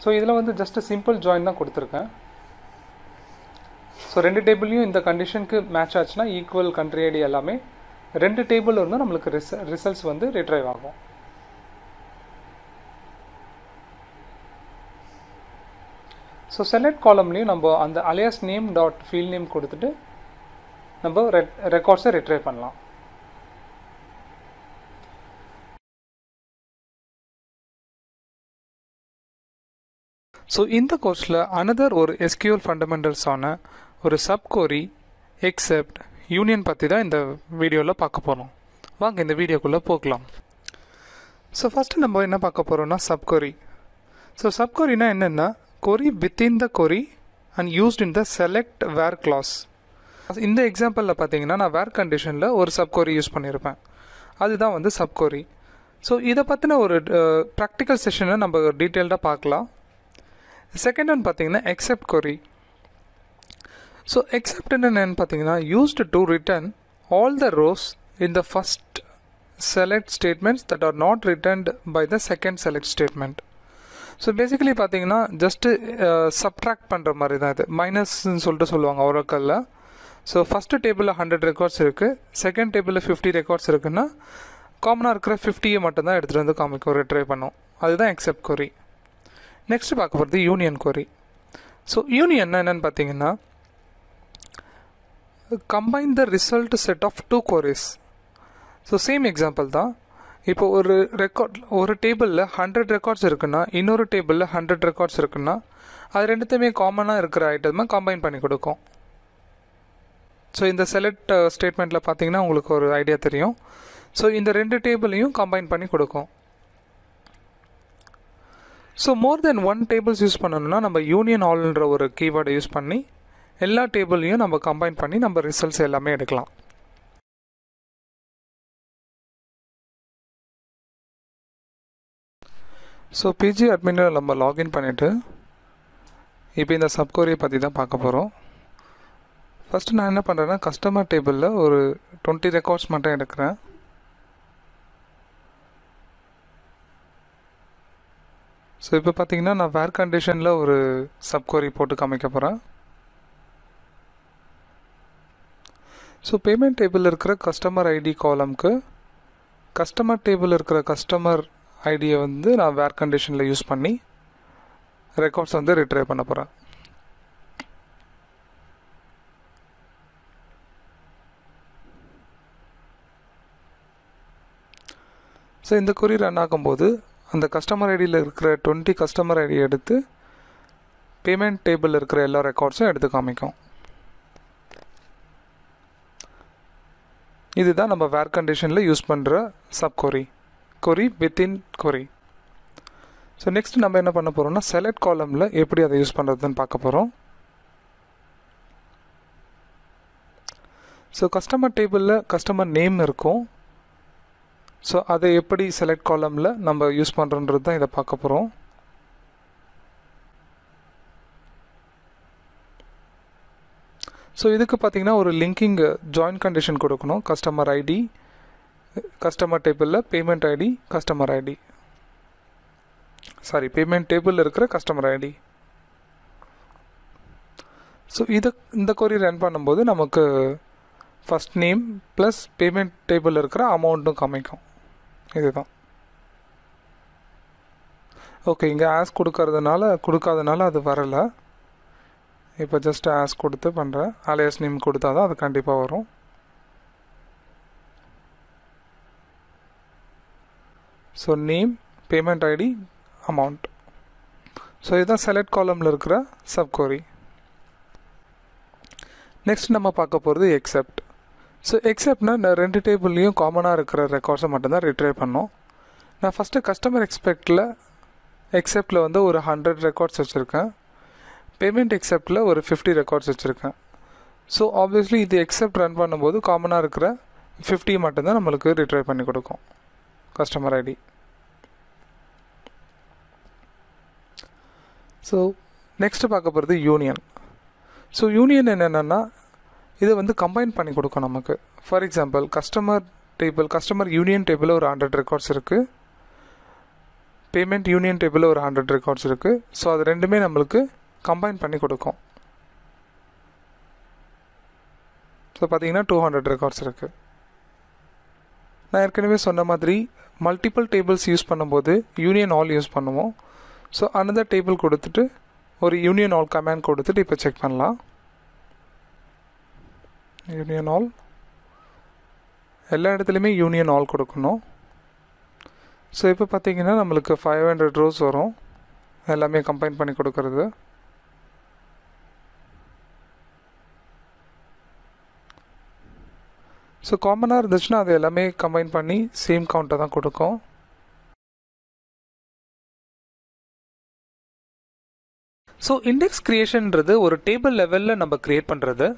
A: ஸோ இதில் வந்து ஜஸ்ட் சிம்பிள் ஜாயின் தான் கொடுத்துருக்கேன். ஸோ 2 டேபிளையும் இந்த கண்டிஷனுக்கு மேட்ச் ஆச்சுன்னா ஈக்குவல் கண்ட்ரி ஐடி எல்லாமே 2 டேபிள் இருந்தால் நம்மளுக்கு ரிசல்ட்ஸ் வந்து ரிட்ரைவ் ஆகும். ஸோ செலக்ட் காலம்லேயும் நம்ம அந்த அலையாஸ் நேம் டாட் ஃபீல்ட் நேம் கொடுத்துட்டு நம்ம ரெக்கார்ட்ஸை ரிட்ரைவ் பண்ணலாம். ஸோ இந்த கோர்ஸில் அனதர் ஒரு SQL ஃபண்டமெண்டல்ஸான ஒரு சப்கோரி, எக்ஸெப்ட், யூனியன் பற்றி தான் இந்த வீடியோவில் பார்க்க போகிறோம். வாங்க இந்த வீடியோக்குள்ளே போகலாம். ஸோ ஃபஸ்ட்டு நம்ம என்ன பார்க்க போகிறோம்னா சப்கோரி. ஸோ சப்கோரினா என்னென்னா query within the query and used in the select where clause. இந்த எக்ஸாம்பிளில் பார்த்தீங்கன்னா நான் வேர் கண்டிஷனில் ஒரு சப்கோரி யூஸ் பண்ணியிருப்பேன். அதுதான் வந்து சப்கோரி. ஸோ இதை பற்றின ஒரு ப்ராக்டிக்கல் செஷனை நம்ம டீட்டெயில்டாக பார்க்கலாம். செகண்ட் ஒன் பார்த்தீங்கன்னா எக்ஸெப்ட் கொரி. ஸோ எக்ஸெப்ட் என்னென்னு பார்த்தீங்கன்னா used to return all the rows in the first select statements that are not returned by the second select statement. So basically பார்த்தீங்கன்னா ஜஸ்ட்டு சப்ட்ராக்ட் பண்ணுற மாதிரி தான் இது. மைனஸ்ன்னு சொல்லிட்டு சொல்லுவாங்க ஒரக்கல்ல. ஸோ ஃபஸ்ட்டு டேபிளில் 100 ரெக்கார்ட்ஸ் இருக்குது, செகண்ட் டேபிளில் 50 ரெக்கார்ட்ஸ் இருக்குன்னா காமனாக இருக்கிற 50 மட்டும்தான் எடுத்துகிட்டு வந்து காமிக்கும், ரிட்ரை பண்ணும். அதுதான் எக்ஸெப்ட் கொரி. நெக்ஸ்ட் பார்க்க போகிறது யூனியன் கொரி. ஸோ யூனியன் என்னென்னு பார்த்தீங்கன்னா combine the result set of 2 queries. So same example தான். இப்போ ஒரு டேபிளில் 100 ரெக்கார்ட்ஸ் இருக்குன்னா இன்னொரு டேபிளில் 100 ரெக்கார்ட்ஸ் இருக்குன்னா அது ரெண்டுத்தையுமே காமனாக இருக்கிற ஐட்டமாக கம்பைன் பண்ணி கொடுக்கும். ஸோ இந்த செலக்ட் ஸ்டேட்மெண்ட்டில் பார்த்தீங்கன்னா உங்களுக்கு ஒரு ஐடியா தெரியும். ஸோ இந்த 2 டேபிளையும் கம்பைன் பண்ணி கொடுக்கும். ஸோ மோர் தென் 1 டேபிள்ஸ் யூஸ் பண்ணணும்னா நம்ம யூனியன் ஆல்ன்ற ஒரு கீவேர்டை யூஸ் பண்ணி எல்லா டேபிளையும் நம்ம கம்பைன் பண்ணி நம்ம ரிசல்ட்ஸ் எல்லாமே எடுக்கலாம். ஸோ பிஜி அட்மினில் நம்ம லாகின் பண்ணிவிட்டு இப்போ இந்த சப்கோரியை பற்றி தான் பார்க்க போகிறோம். ஃபஸ்ட்டு நான் என்ன பண்ணுறேன்னா கஸ்டமர் டேபிளில் ஒரு 20 ரெக்கார்ட்ஸ் மட்டும் எடுக்கிறேன். ஸோ இப்போ பார்த்தீங்கன்னா நான் வேர் கண்டிஷனில் ஒரு சப்கோரி போட்டு காமிக்க போகிறேன். ஸோ பேமெண்ட் டேபிளில் இருக்கிற கஸ்டமர் ஐடி காலம்க்கு கஸ்டமர் டேபிளில் இருக்கிற கஸ்டமர் ஐடியை வந்து நான் வேர் கண்டிஷனில் யூஸ் பண்ணி ரெக்கார்ட்ஸ் வந்து ரிட்ரைவ் பண்ண போகிறேன். ஸோ இந்த கொரி ரன் ஆகும்போது அந்த கஸ்டமர் ஐடியில் இருக்கிற 20 கஸ்டமர் ஐடி எடுத்து பேமெண்ட் டேபிளில் இருக்கிற எல்லா ரெக்கார்ட்ஸும் எடுத்து காமிக்கும். இதுதான் நம்ம வேர் கண்டிஷனில் யூஸ் பண்ணுற சப்கொரி, கொரி வித்தின் கொரி. ஸோ நெக்ஸ்ட் நம்ம என்ன பண்ண போகிறோம்னா செலக்ட் காலமில் எப்படி அதை யூஸ் பண்ணுறதுன்னு பார்க்க போகிறோம். ஸோ கஸ்டமர் டேபிளில் கஸ்டமர் நேம் இருக்கும். ஸோ அதை எப்படி செலக்ட் காலமில் நம்ம யூஸ் பண்ணுறோன்றது தான் இதை பார்க்க போகிறோம். ஸோ இதுக்கு பார்த்தீங்கன்னா ஒரு லிங்கிங் ஜாயின் கண்டிஷன் கொடுக்கணும். கஸ்டமர் ஐடி, கஸ்டமர் டேபிளில் payment ID, customer ID, payment டேபிளில் இருக்கிற கஸ்டமர் ஐடி. ஸோ இந்த கொரி ரன் பண்ணும்போது நமக்கு ஃபஸ்ட் நேம் ப்ளஸ் பேமெண்ட் டேபிளில் இருக்கிற அமௌண்ட்டும் காமிக்கும். இதுதான். ஓகே, இங்கே ஆஸ் கொடுக்காதனால அது வரலை. இப்போ ஜஸ்ட் ஆஸ் கொடுத்து பண்ணுறேன். அலையஸ் நேம் கொடுத்தா தான் அது கண்டிப்பாக வரும். So name, payment ID, amount. So இதுதான் செலக்ட் காலமில் இருக்கிற சப் கொரி. நெக்ஸ்ட் நம்ம பார்க்க போகிறது எக்ஸெப்ட். ஸோ எக்ஸெப்ட்னா நான் 2 டேபிள்லேயும் காமனாக இருக்கிற ரெக்கார்ட்ஸை மட்டும்தான் ரிட்ரைவ் பண்ணோம். நான் ஃபஸ்ட்டு கஸ்டமர் எக்ஸெப்டில் வந்து ஒரு 100 ரெக்கார்ட்ஸ் வச்சுருக்கேன். பேமெண்ட் எக்ஸெப்டில் ஒரு 50 ரெக்கார்ட்ஸ் வச்சுருக்கேன். ஸோ ஆப்வியஸ்லி இது எக்ஸெப்ட் ரன் பண்ணும்போது காமனாக இருக்கிற 50 மட்டும்தான் நம்மளுக்கு ரிட்ரைவ் பண்ணி கொடுக்கும் கஸ்டமர் ஐடி. ஸோ நெக்ஸ்ட்டு பார்க்க போகிறது யூனியன். ஸோ யூனியன் என்னென்னா இதை வந்து கம்பைன் பண்ணி கொடுக்கும் நமக்கு. ஃபார் எக்ஸாம்பிள் கஸ்டமர் யூனியன் டேபிளில் ஒரு 100 ரெக்கார்ட்ஸ் இருக்குது, பேமெண்ட் யூனியன் டேபிளில் ஒரு 100 ரெக்கார்ட்ஸ் இருக்குது. ஸோ அது ரெண்டுமே நம்மளுக்கு கம்பைன் பண்ணி கொடுக்கும். ஸோ பார்த்தீங்கன்னா 200 ரெக்கார்ட்ஸ் இருக்குது. நான் ஏற்கனவே சொன்ன மாதிரி மல்டிபிள் டேபிள்ஸ் யூஸ் பண்ணும்போது யூனியன் ஆல் யூஸ் பண்ணுவோம். ஸோ அனதர் டேபிள் கொடுத்துட்டு ஒரு யூனியன் ஆல் கமாண்ட் கொடுத்துட்டு இப்போ செக் பண்ணலாம். யூனியன் ஆல் எல்லா இடத்துலையுமே யூனியன் ஆல் கொடுக்கணும். ஸோ இப்போ பார்த்தீங்கன்னா நம்மளுக்கு 500 ரோஸ் வரும், எல்லாமே கம்பைன் பண்ணி கொடுக்கறது. ஸோ காமனாக இருந்துச்சுன்னா அது எல்லாமே கம்பைன் பண்ணி சேம் கவுண்ட்டை தான் கொடுக்கும். ஸோ இண்டெக்ஸ் கிரியேஷன்றது ஒரு டேபிள் லெவலில் நம்ம கிரியேட் பண்ணுறது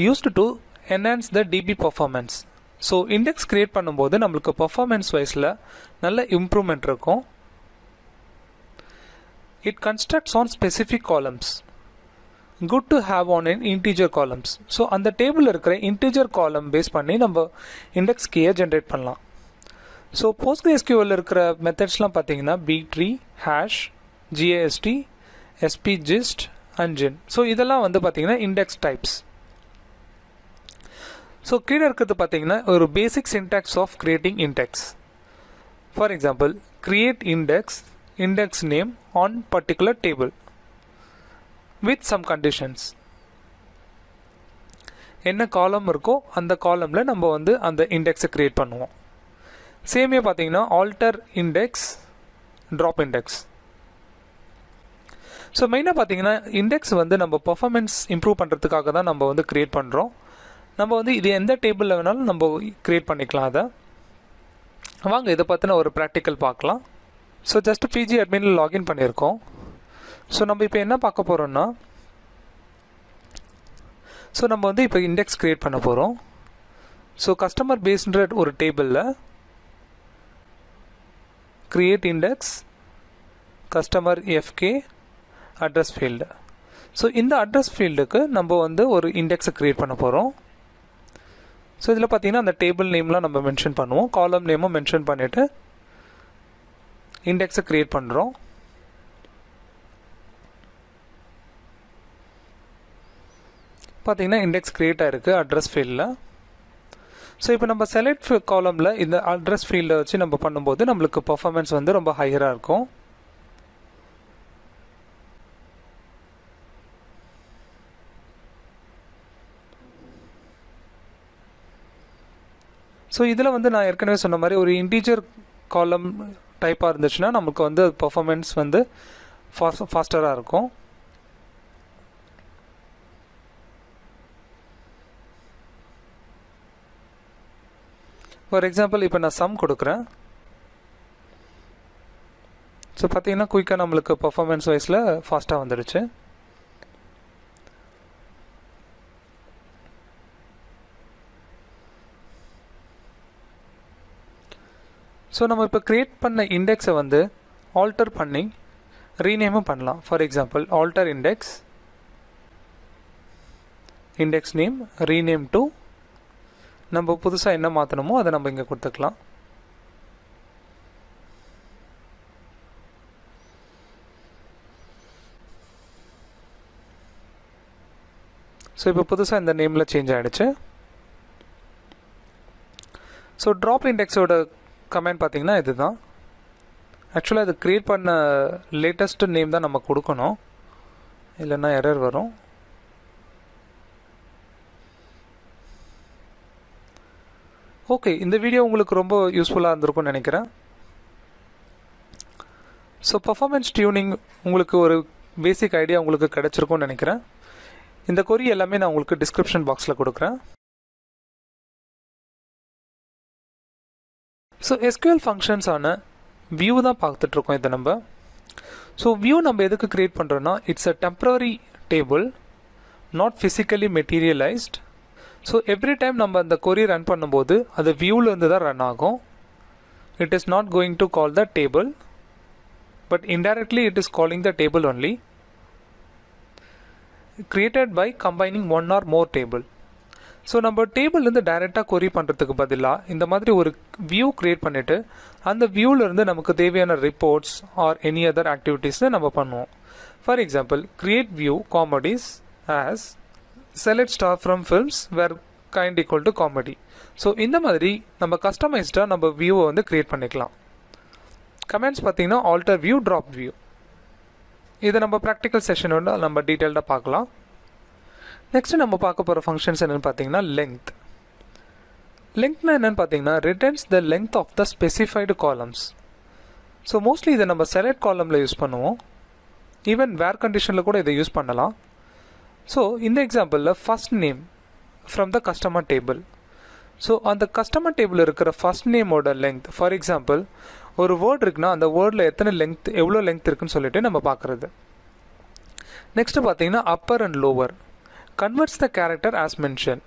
A: used to enhance the DB performance. So index create பண்ணும்போது நம்மளுக்கு பர்ஃபார்மன்ஸ் வைஸில் நல்ல இம்ப்ரூவ்மெண்ட் இருக்கும். It constructs on specific columns, good to have on in integer columns. So அந்த டேபிளில் இருக்கிற இன்டீஜர் காலம் பேஸ் பண்ணி நம்ம இண்டெக்ஸ் கீயை ஜென்ரேட் பண்ணலாம். ஸோ PostgreSQL இருக்கிற மெத்தட்ஸ்லாம் பார்த்தீங்கன்னா B-tree, hash, GAST, SPGIST, engine. So இதெல்லாம் வந்து பார்த்தீங்கன்னா இண்டெக்ஸ் டைப்ஸ். ஸோ கீழே இருக்கிறது பார்த்தீங்கன்னா ஒரு basic syntax of creating index. For example create index name on particular table with some conditions. என்ன காலம் இருக்கோ அந்த காலமில் நம்ம வந்து அந்த இண்டெக்ஸை கிரியேட் பண்ணுவோம். சேமே பார்த்தீங்கன்னா alter index, drop index. So மெயினாக பார்த்தீங்கன்னா இண்டெக்ஸ் வந்து நம்ம பர்ஃபார்மன்ஸ் இம்ப்ரூவ் பண்ணுறதுக்காக தான் நம்ம வந்து கிரியேட் பண்ணுறோம். நம்ம வந்து இது எந்த டேபிளில் வேணாலும் நம்ம கிரியேட் பண்ணிக்கலாம். அதை வாங்க இதை பற்றின ஒரு ப்ராக்டிக்கல் பார்க்கலாம். ஸோ ஜஸ்ட் பிஜி அட்மினில் லாகின் பண்ணியிருக்கோம். ஸோ நம்ம இப்போ என்ன பார்க்க போகிறோம்னா, ஸோ நம்ம வந்து இப்போ இண்டெக்ஸ் கிரியேட் பண்ண போகிறோம். ஸோ கஸ்டமர் பேஸ்ன்ற ஒரு டேபிளில் create index customer FK address field. So இந்த அட்ரஸ் ஃபீல்டுக்கு நம்ம வந்து ஒரு இண்டெக்ஸை கிரியேட் பண்ண போகிறோம். ஸோ இதில் பார்த்தீங்கன்னா அந்த டேபிள் நேம்லாம் நம்ம மென்ஷன் பண்ணுவோம், காலம் நேமும் மென்ஷன் பண்ணிவிட்டு இண்டெக்ஸை கிரியேட் பண்ணுறோம். பார்த்தீங்கன்னா இண்டெக்ஸ் கிரியேட் ஆகிருக்கு அட்ரஸ் ஃபீல்டில். ஸோ இப்போ நம்ம செலக்ட் காலமில் இந்த அட்ரஸ் ஃபீல்டை வச்சு நம்ம பண்ணும்போது நம்மளுக்கு பர்ஃபார்மன்ஸ் வந்து ரொம்ப ஹையராக இருக்கும். ஸோ இதில் வந்து நான் ஏற்கனவே சொன்ன மாதிரி ஒரு இன்டீஜர் காலம் டைப்பாக இருந்துச்சுன்னா நமக்கு வந்து பர்ஃபார்மன்ஸ் வந்து ஃபாஸ்டராக இருக்கும். ஃபார் எக்ஸாம்பிள் இப்போ நான் சம் கொடுக்குறேன். ஸோ பார்த்தீங்கன்னா குயிக்காக நம்மளுக்கு பர்ஃபார்மன்ஸ் வைஸில் ஃபாஸ்ட்டாக வந்துடுச்சு. ஸோ நம்ம இப்போ க்ரியேட் பண்ண இண்டெக்ஸை வந்து ஆல்டர் பண்ணி ரீநேமும் பண்ணலாம். For example alter index name rename to, நம்ம புதுசாக என்ன மாற்றணுமோ அதை நம்ம இங்கே கொடுத்துக்கலாம். ஸோ இப்போ புதுசாக இந்த நேமில் சேஞ்ச் ஆகிடுச்சு. ஸோ ட்ராப் இண்டெக்ஸோட கமெண்ட் பார்த்தீங்கன்னா இதுதான். ஆக்சுவலாக இது க்ரியேட் பண்ண லேட்டஸ்ட் நேம் தான் நம்ம கொடுக்கணும், இல்லைன்னா எரர் வரும். ஓகே, இந்த வீடியோ உங்களுக்கு ரொம்ப யூஸ்ஃபுல்லாக இருந்திருக்கும்னு நினைக்கிறேன். ஸோ பர்ஃபார்மன்ஸ் டியூனிங் உங்களுக்கு ஒரு பேசிக் ஐடியா உங்களுக்கு கிடச்சிருக்கும்னு நினைக்கிறேன். இந்த கொரி எல்லாமே நான் உங்களுக்கு டிஸ்கிரிப்ஷன் பாக்ஸில் கொடுக்குறேன். ஸோ எஸ்கியூஎல் ஃபங்க்ஷன்ஸான வியூ தான் பார்த்துட்ருக்கோம் இதை நம்ம. ஸோ வியூ நம்ம எதுக்கு க்ரியேட் பண்ணுறோன்னா, it's a temporary table, not physically materialised. So every time நம்ம அந்த கொரி ரன் பண்ணும்போது அது வியூவிலேருந்து தான் ரன் ஆகும். It is not going to call the table, but indirectly it is calling the table only, created by combining one or more table. So நம்ம டேபிள்லேருந்து டைரெக்டாக கொரி பண்ணுறதுக்கு பதிலாக இந்த மாதிரி ஒரு வியூ க்ரியேட் பண்ணிவிட்டு அந்த வியூவிலேருந்து நமக்கு தேவையான ரிப்போர்ட்ஸ் ஆர் எனி அதர் ஆக்டிவிட்டீஸை நம்ம பண்ணுவோம். For example, create view comedies as select star from films where kind equal to comedy. So இந்த மாதிரி நம்ம கஸ்டமைஸ்டாக நம்ம வியூவை வந்து க்ரியேட் பண்ணிக்கலாம். கமெண்ட்ஸ் பார்த்தீங்கன்னா ஆல்டர் வியூ, ட்ராப் வியூ. இதை நம்ம ப்ராக்டிக்கல் செஷனோட நம்ம டீட்டெயில்டாக பார்க்கலாம். நெக்ஸ்ட் நம்ம பார்க்க போகிற ஃபங்க்ஷன்ஸ் என்னென்னு பார்த்தீங்கன்னா லெங்த். லெங்க்னா என்னென்னு பார்த்தீங்கன்னா returns the length of the specified columns. So mostly இதை நம்ம செலக்ட் காலமில் யூஸ் பண்ணுவோம். ஈவன் வேர் கண்டிஷனில் கூட இதை யூஸ் பண்ணலாம். ஸோ இந்த எக்ஸாம்பிளில் first name from the customer table. So அந்த கஸ்டமர் டேபிள் இருக்கிற ஃபர்ஸ்ட் நேமோட லெங்த், ஃபார் எக்ஸாம்பிள் ஒரு வேர்ட் இருக்குன்னா அந்த வேர்டில் எவ்வளோ லெங்த் இருக்குன்னு சொல்லிட்டு நம்ம பார்க்குறது. நெக்ஸ்ட்டு பார்த்தீங்கன்னா upper and lower converts the character as mention.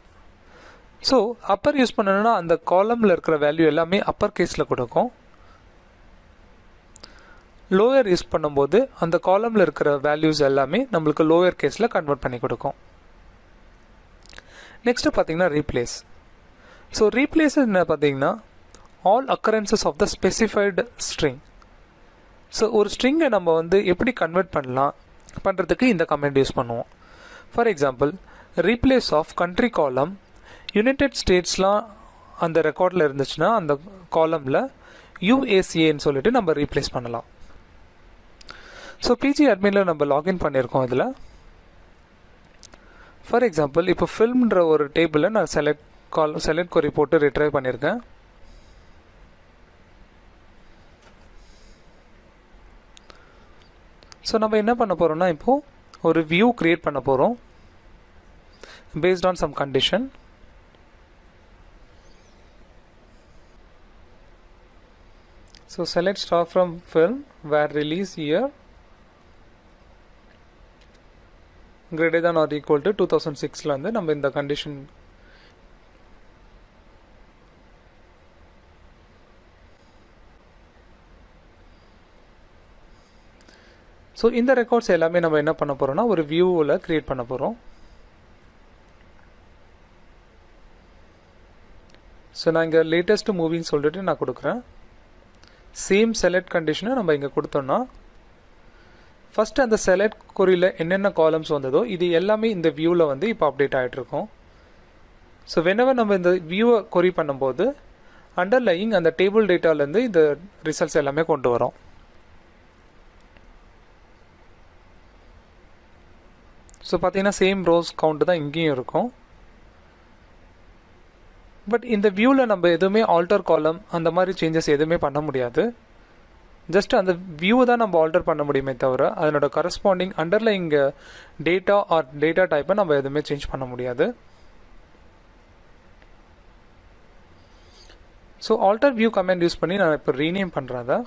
A: So Appar use பண்ணணும்னா அந்த காலமில் இருக்கிற வேல்யூ எல்லாமே அப்பர் கேஸில் கொடுக்கும். லோயர் யூஸ் பண்ணும்போது அந்த காலமில் இருக்கிற வேல்யூஸ் எல்லாமே நம்மளுக்கு லோயர் கேஸில் கன்வெர்ட் பண்ணி கொடுக்கும். நெக்ஸ்ட்டு பார்த்தீங்கன்னா ரீப்ளேஸ். ஸோ ரீப்ளேஸ் என்ன பார்த்தீங்கன்னா all occurrences of the specified string. So ஒரு ஸ்ட்ரிங்கை நம்ம வந்து எப்படி கன்வெர்ட் பண்ணுறதுக்கு இந்த கமெண்ட் யூஸ் பண்ணுவோம். For example, replace of country column united ஸ்டேட்ஸ்லாம் அந்த ரெக்கார்டில் இருந்துச்சுன்னா அந்த காலமில் UACAன்னு சொல்லிட்டு நம்ம ரீப்ளேஸ் பண்ணலாம். ஸோ பிஜி அட்மினில் நம்ம லாகின் பண்ணியிருக்கோம். இதில் ஃபார் எக்ஸாம்பிள் இப்போ ஃபில்ம்ன்ற ஒரு டேபிளில் நான் செலக்ட் கொரி போட்டு ரிட்ரைவ் பண்ணியிருக்கேன். ஸோ நம்ம என்ன பண்ண போகிறோம்னா இப்போது ஒரு வியூ க்ரியேட் பண்ண போகிறோம் based on some condition. So select star from film where release year greater than or equal to 2006 வந்து நம்ம இந்த கண்டிஷன் ஸோ இந்த ரெக்கார்ட்ஸ் எல்லாமே நம்ம என்ன பண்ண போகிறோம்னா ஒரு வியூவில் க்ரியேட் பண்ண போகிறோம். ஸோ நான் இங்கே லேட்டஸ்ட் மூவின்னு சொல்லிட்டு நான் கொடுக்குறேன். சேம் செலக்ட் கண்டிஷனை நம்ம இங்கே கொடுத்தோம்னா ஃபஸ்ட்டு அந்த செலக்ட் கொரியில் என்னென்ன காலம்ஸ் வந்ததோ இது எல்லாமே இந்த வியூவில் வந்து இப்போ அப்டேட் ஆகிட்ருக்கோம். ஸோ வெனவர் நம்ம இந்த வியூவை கொரி பண்ணும்போது அண்டர்லையிங் அந்த டேபிள் டேட்டாலேருந்து இந்த ரிசல்ட்ஸ் எல்லாமே கொண்டு வரோம். ஸோ பார்த்தீங்கன்னா சேம் ரோஸ் கவுண்ட் தான் இங்கேயும் இருக்கும். பட் இந்த வியூவில் நம்ம எதுவுமே ஆல்டர் காலம் அந்த மாதிரி சேஞ்சஸ் எதுவுமே பண்ண முடியாது. ஜஸ்ட் அந்த வியூவை தான் நம்ம ஆல்டர் பண்ண முடியுமே தவிர அதனோட corresponding underlying data or data டைப்பை நம்ம எதுவுமே சேஞ்ச் பண்ண முடியாது. So alter view command use பண்ணி நான் இப்போ ரீநேம் பண்ணுறேன் அதை.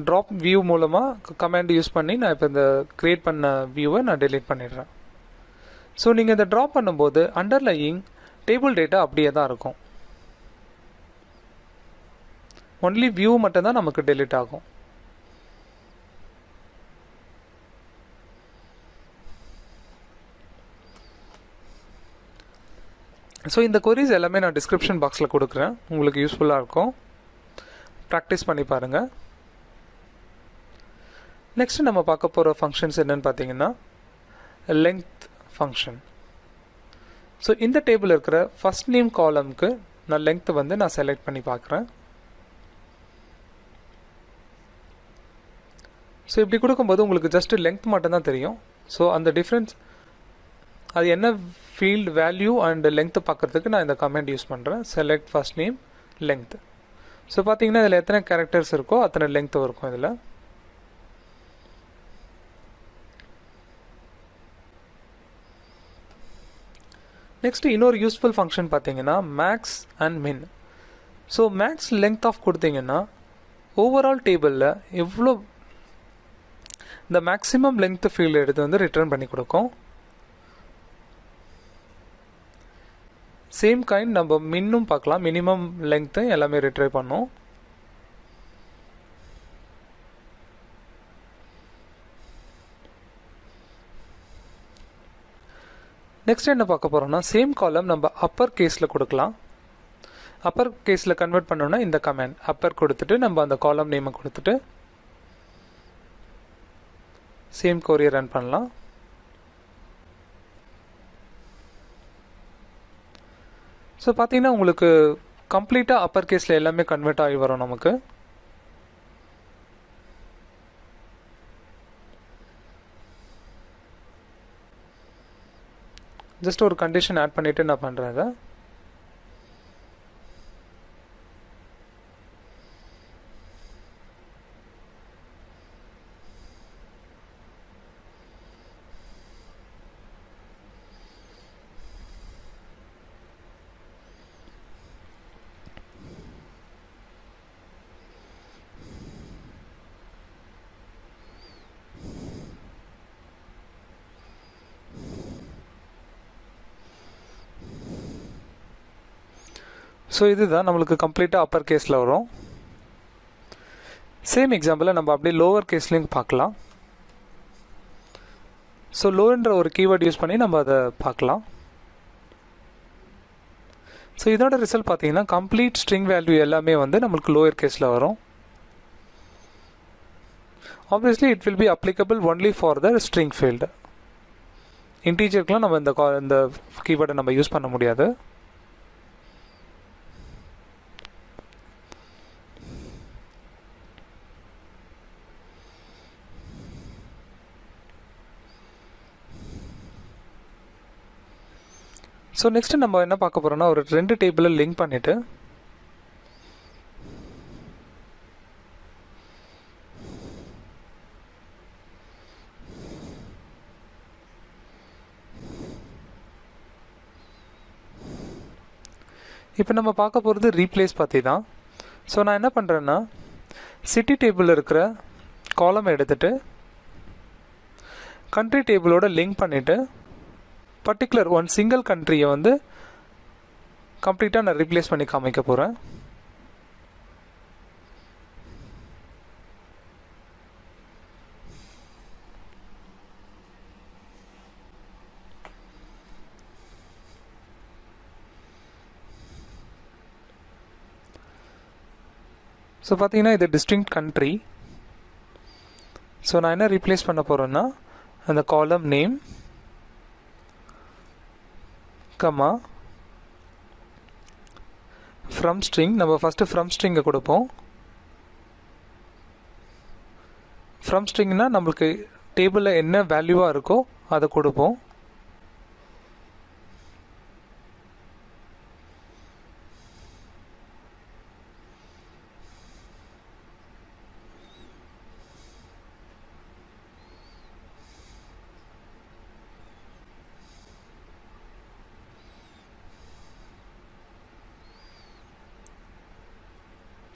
A: ட்ராப் வியூ மூலமாக கமெண்ட் யூஸ் பண்ணி நான் இப்போ இந்த க்ரியேட் பண்ண வியூவை நான் டெலீட் பண்ணிடுறேன். ஸோ நீங்கள் இதை ட்ராப் பண்ணும்போது அண்டர்லையிங் டேபிள் டேட்டா அப்படியே தான் இருக்கும். ஒன்லி வியூ மட்டும்தான் நமக்கு டெலீட் ஆகும். ஸோ இந்த கொரிஸ் எல்லாமே நான் டிஸ்கிரிப்ஷன் பாக்ஸில் கொடுக்குறேன், உங்களுக்கு யூஸ்ஃபுல்லாக இருக்கும், ப்ராக்டிஸ் பண்ணி பாருங்கள். நெக்ஸ்ட் நம்ம பார்க்க போகிற ஃபங்க்ஷன்ஸ் என்னென்னு பார்த்தீங்கன்னா லெங்த் ஃபங்க்ஷன். ஸோ இந்த டேபிள் இருக்கிற ஃபர்ஸ்ட் நேம் காலம்க்கு நான் லெங்த் வந்து நான் செலக்ட் பண்ணி பார்க்குறேன். ஸோ இப்படி கொடுக்கும்போது உங்களுக்கு ஜஸ்ட் லெங்த் மட்டும்தான் தெரியும். ஸோ அந்த டிஃப்ரென்ஸ் அது என்ன field value and length பார்க்கறதுக்கு நான் இந்த கமெண்ட் யூஸ் பண்ணுறேன். select first name length. So பார்த்தீங்கன்னா இதில் எத்தனை கேரக்டர்ஸ் இருக்கோ அத்தனை லெங்த் இருக்கும் இதில். நெக்ஸ்ட் இன்னொரு யூஸ்ஃபுல் ஃபங்க்ஷன் பார்த்தீங்கன்னா மேக்ஸ் அண்ட் மின். ஸோ மேக்ஸ் லெங்த் ஆஃப் கொடுத்தீங்கன்னா ஓவரால் டேபிளில் எவ்வளோ இந்த மேக்ஸிமம் லெங்த் ஃபீல்டு எடுத்து வந்து ரிட்டர்ன் பண்ணி கொடுக்கும். சேம் கைண்ட் நம்ம மின்னும் பார்க்கலாம், மினிமம் லெங்த்து எல்லாமே ரிட்ரை பண்ணோம். நெக்ஸ்ட் என்ன பார்க்க போகிறோம்னா சேம் காலம் நம்ம அப்பர் கேஸில் கொடுக்கலாம். அப்பர் கேஸில் கன்வெர்ட் பண்ணோன்னா இந்த கமெண்ட் அப்பர் கொடுத்துட்டு நம்ம அந்த காலம் நேமை கொடுத்துட்டு சேம் கொரியை ரன் பண்ணலாம். ஸோ பார்த்தீங்கன்னா உங்களுக்கு கம்ப்ளீட்டாக அப்பர் கேஸில் எல்லாமே கன்வெர்ட் ஆகி வரும் நமக்கு. ஜஸ்ட் ஒரு கண்டிஷன் ஆட் பண்ணிவிட்டு நான் பண்ணுறேன் அதை. ஸோ இதுதான் நம்மளுக்கு கம்ப்ளீட்டாக அப்பர் கேஸில் வரும். சேம் எக்ஸாம்பிளை நம்ம அப்படியே லோவர் கேஸ்லேயும் பார்க்கலாம். ஸோ லோன்ற ஒரு கீவேர்ட் யூஸ் பண்ணி நம்ம அதை பார்க்கலாம். ஸோ இதோட ரிசல்ட் பார்த்தீங்கன்னா கம்ப்ளீட் ஸ்ட்ரிங் வேல்யூ எல்லாமே வந்து நம்மளுக்கு லோவர் கேஸில் வரும். Obviously it will be applicable only for the string field. இன்டீஜருக்குலாம் நம்ம இந்த கீவேர்டை நம்ம யூஸ் பண்ண முடியாது. ஸோ நெக்ஸ்ட் நம்ம என்ன பார்க்க போகிறோம்னா ஒரு 2 டேபிளை லிங்க் பண்ணிவிட்டு இப்போ நம்ம பார்க்க போகிறது ரீப்ளேஸ் பற்றி தான். ஸோ நான் என்ன பண்ணுறேன்னா சிட்டி டேபிளில் இருக்கிற காலம் எடுத்துகிட்டு கண்ட்ரி டேபிளோட லிங்க் பண்ணிவிட்டு பர்டிகுலர் ஒன் சிங்கிள் கண்ட்ரியை வந்து கம்ப்ளீட்டாக நான் ரீப்ளேஸ் பண்ணி காமிக்க போகிறேன். ஸோ பார்த்தீங்கன்னா இது டிஸ்டிங்க்ட் கண்ட்ரி. ஸோ நான் என்ன ரீப்ளேஸ் பண்ண போகிறேன்னா அந்த காலம் நேம் கமா ஃப்ரம் ஸ்ட்ரிங். நம்ம ஃபஸ்ட்டு ஃப்ரம் ஸ்ட்ரிங்கை கொடுப்போம். ஃப்ரம் ஸ்ட்ரிங்னா நம்மளுக்கு டேபிளில் என்ன வேல்யூவாக இருக்கோ அதை கொடுப்போம்.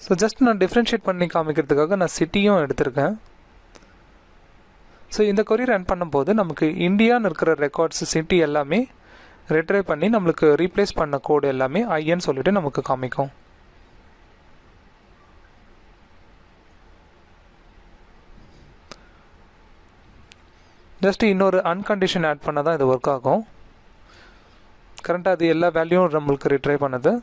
A: ஸோ ஜஸ்ட் நான் டிஃப்ரென்ஷியேட் பண்ணி காமிக்கிறதுக்காக நான் சிட்டியும் எடுத்திருக்கேன். ஸோ இந்த கொரி ரன் பண்ணும்போது நமக்கு இந்தியான்னு இருக்கிற ரெக்கார்ட்ஸ் சிட்டி எல்லாமே ரிட்ரை பண்ணி நம்மளுக்கு ரீப்ளேஸ் பண்ண கோடு எல்லாமே ஐன்னு சொல்லிட்டு நமக்கு காமிக்கும். ஜஸ்ட் இன்னொரு அன்கண்டிஷன் ஆட் பண்ணால் தான் இது ஒர்க் ஆகும். கரண்ட்டாக அது எல்லா வேல்யூவும் நம்மளுக்கு ரிட்ரை பண்ணுது.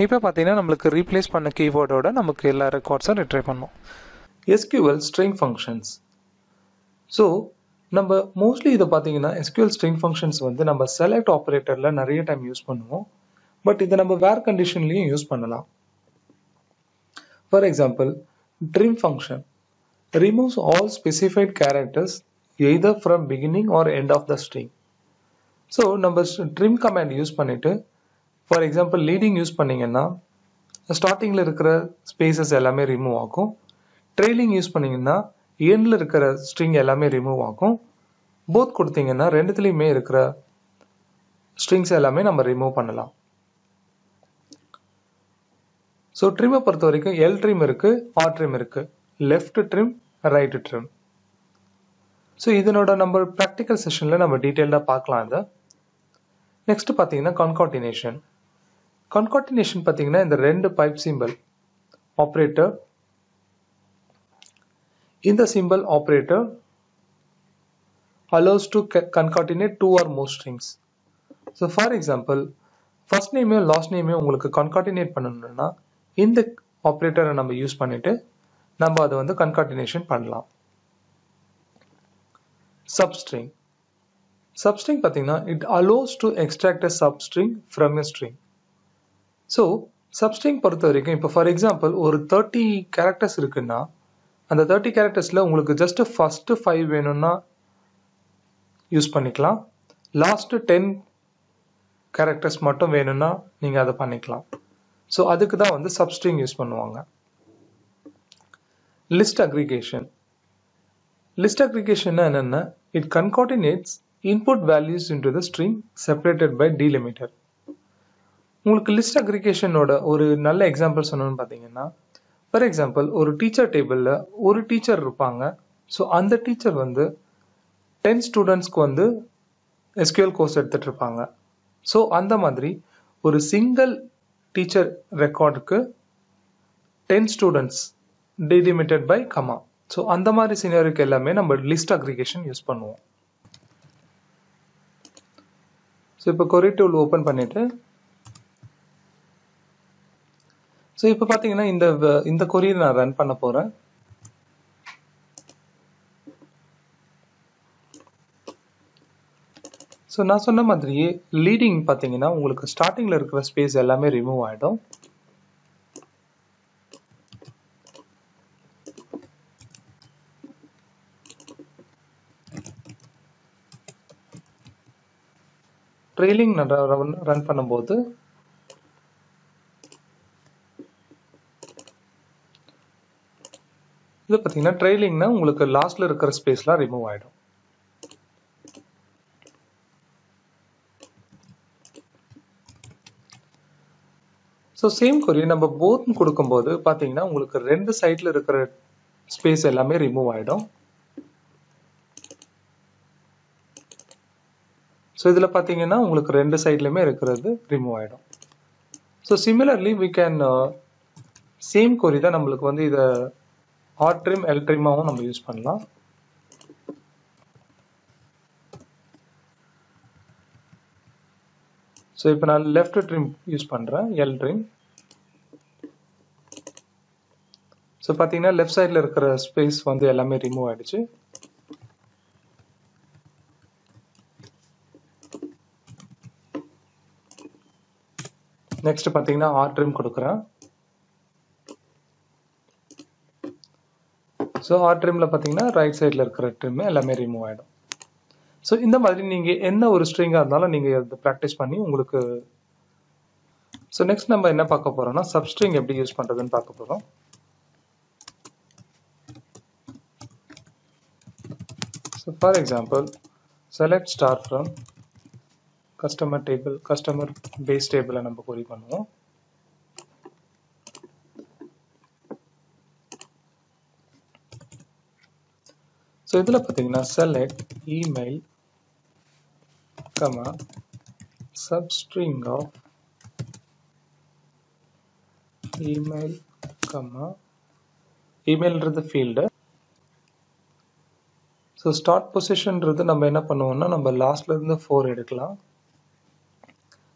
A: இப்போ பார்த்தீங்கன்னா நம்மளுக்கு ரீப்ளேஸ் பண்ண கீவேர்டோட நமக்கு எல்லா ரெக்கார்ட்ஸும் ரிட்ரை பண்ணோம்.
B: SQL string functions. ஸோ நம்ம மோஸ்ட்லி இதை பார்த்தீங்கன்னா SQL string functions வந்து நம்ம select ஆப்ரேட்டரில் நிறைய டைம் யூஸ் பண்ணுவோம்.
A: பட் இதை நம்ம வேர் கண்டிஷன்லையும் யூஸ் பண்ணலாம். For example, trim function removes all specified characters either from beginning or end of the string. So நம்ம trim command யூஸ் பண்ணிட்டு, ஃபார் எக்ஸாம்பிள் லீடிங் யூஸ் பண்ணீங்கன்னா ஸ்டார்டிங்கில் இருக்கிற ஸ்பேசஸ் எல்லாமே ரிமூவ் ஆகும். ட்ரெயிலிங் யூஸ் பண்ணீங்கன்னா எண்டில் இருக்கிற ஸ்ட்ரிங் எல்லாமே ரிமூவ் ஆகும். போத் கொடுத்தீங்கன்னா ரெண்டுத்துலேயுமே இருக்கிற ஸ்ட்ரிங்ஸ் எல்லாமே நம்ம ரிமூவ் பண்ணலாம். ஸோ ட்ரிம்மை பொறுத்த வரைக்கும் எல் ட்ரிம் இருக்கு, ஆர் ட்ரிம் இருக்கு, left trim, right trim. So இதனோட நம்ம ப்ராக்டிக்கல் செஷனில் நம்ம டீட்டெயில்டாக பார்க்கலாம். இதை நெக்ஸ்ட் பார்த்தீங்கன்னா கன்கார்டினேஷன். கன்கார்டினேஷன் பார்த்தீங்கன்னா இந்த ரெண்டு பைப் சிம்பிள் ஆப்ரேட்டர், இந்த simple operator allows to concatenate two or more strings. So for example, first name last name உங்களுக்கு concatenate பண்ணணும்னா இந்த ஆப்ரேட்டரை நம்ம யூஸ் பண்ணிட்டு நம்ம அதை வந்து கன்கார்டினேஷன் பண்ணலாம். சப்ஸ்ட்ரிங். சப்ஸ்ட்ரிங் பார்த்தீங்கன்னா it allows to extract a substring from a string. So substring பொறுத்த வரைக்கும் இப்போ ஃபார் எக்ஸாம்பிள் ஒரு 30 கேரக்டர்ஸ் இருக்குன்னா அந்த 30 கேரக்டர்ஸில் உங்களுக்கு ஜஸ்ட் ஃபர்ஸ்ட் 5 வேணும்னா யூஸ் பண்ணிக்கலாம். லாஸ்ட் 10 கேரக்டர்ஸ் மட்டும் வேணும்னா நீங்கள் அதை பண்ணிக்கலாம். ஸோ அதுக்கு தான் வந்து சப்ஸ்ட்ரிங் யூஸ் பண்ணுவாங்க. List aggregation. லிஸ்ட் அக்ரிகேஷன் என்னன்னா it concatenates input values into the string separated by delimiter. உங்களுக்கு லிஸ்ட் அக்ரிகேஷனோட ஒரு நல்ல எக்ஸாம்பிள் சொன்னோன்னு பார்த்தீங்கன்னா, ஃபார் எக்ஸாம்பிள் ஒரு டீச்சர் டேபிளில் ஒரு டீச்சர் இருப்பாங்க. ஸோ அந்த டீச்சர் வந்து 10 ஸ்டூடெண்ட்ஸ்க்கு வந்து SQL கோர்ஸ் எடுத்துட்டு இருப்பாங்க. ஸோ அந்த மாதிரி ஒரு சிங்கிள் டீச்சர் ரெக்கார்டுக்கு 10 students delimited by comma. So அந்த மாதிரி சினாரியோக்கு எல்லாமே நம்ம லிஸ்ட் அக்ரிகேஷன் யூஸ் பண்ணுவோம். ஸோ இப்போ கொரி டூல் ஓப்பன் பண்ணிட்டு, ஸோ இப்போ பார்த்தீங்கன்னா இந்த கொரியை நான் ரன் பண்ண போகிறேன். ஸோ நான் சொன்ன மாதிரியே லீடிங் பார்த்தீங்கன்னா உங்களுக்கு ஸ்டார்டிங்கில் இருக்கிற ஸ்பேஸ் எல்லாமே ரிமூவ் ஆகிடும். ட்ரெயிலிங் ரன் பண்ணும்போது இது பார்த்தீங்கன்னா ட்ரெயிலிங்னா உங்களுக்கு லாஸ்ட்ல இருக்கிற ஸ்பேஸ்லாம் ரிமூவ் ஆகிடும். ஸோ சேம் கொரி நம்ம போத்னு கொடுக்கும்போது பார்த்தீங்கன்னா உங்களுக்கு ரெண்டு சைட்ல இருக்கிற ஸ்பேஸ் எல்லாமே ரிமூவ் ஆகிடும். ஸோ இதில் பார்த்தீங்கன்னா உங்களுக்கு ரெண்டு சைட்லையுமே இருக்கிறது ரிமூவ் ஆகிடும். So similarly we can same query தான் நம்மளுக்கு வந்து இதை ஆர் ட்ரிம் எல் ட்ரிமாவும் நம்ம யூஸ் பண்ணலாம். ஸோ இப்போ நான் லெஃப்ட் ட்ரிம் யூஸ் பண்ணுறேன், எல் ட்ரிம். ஸோ பார்த்தீங்கன்னா லெஃப்ட் சைடில் இருக்கிற ஸ்பேஸ் வந்து எல்லாமே ரிமூவ் ஆயிடுச்சு. நெக்ஸ்ட் பார்த்தீங்கன்னா ஆர் ட்ரிம் கொடுக்குறேன். ஸோ ஆர் ட்ரிமில் பார்த்தீங்கன்னா ரைட் சைடில் இருக்கிற ட்ரிம் எல்லாமே ரிமூவ் ஆகிடும். ஸோ இந்த மாதிரி நீங்கள் என்ன ஒரு ஸ்ட்ரிங்காக இருந்தாலும் நீங்கள் அதை ப்ராக்டிஸ் பண்ணி உங்களுக்கு. ஸோ நெக்ஸ்ட் நம்ம என்ன பார்க்க போகிறோம்னா சப்ஸ்ட்ரிங் எப்படி யூஸ் பண்ணுறதுன்னு பார்க்க போகிறோம். So for example select star from customer base டேபிளை நம்ம கொரி பண்ணுவோம். ஸோ இதில் பார்த்தீங்கன்னா select email comma substring of email comma இமெயில்ன்றது ஃபீல்டு. ஸோ ஸ்டார்ட் பொசிஷன்றது நம்ம என்ன பண்ணுவோம்னா நம்ம லாஸ்ட்ல இருந்து 4 எடுக்கலாம்.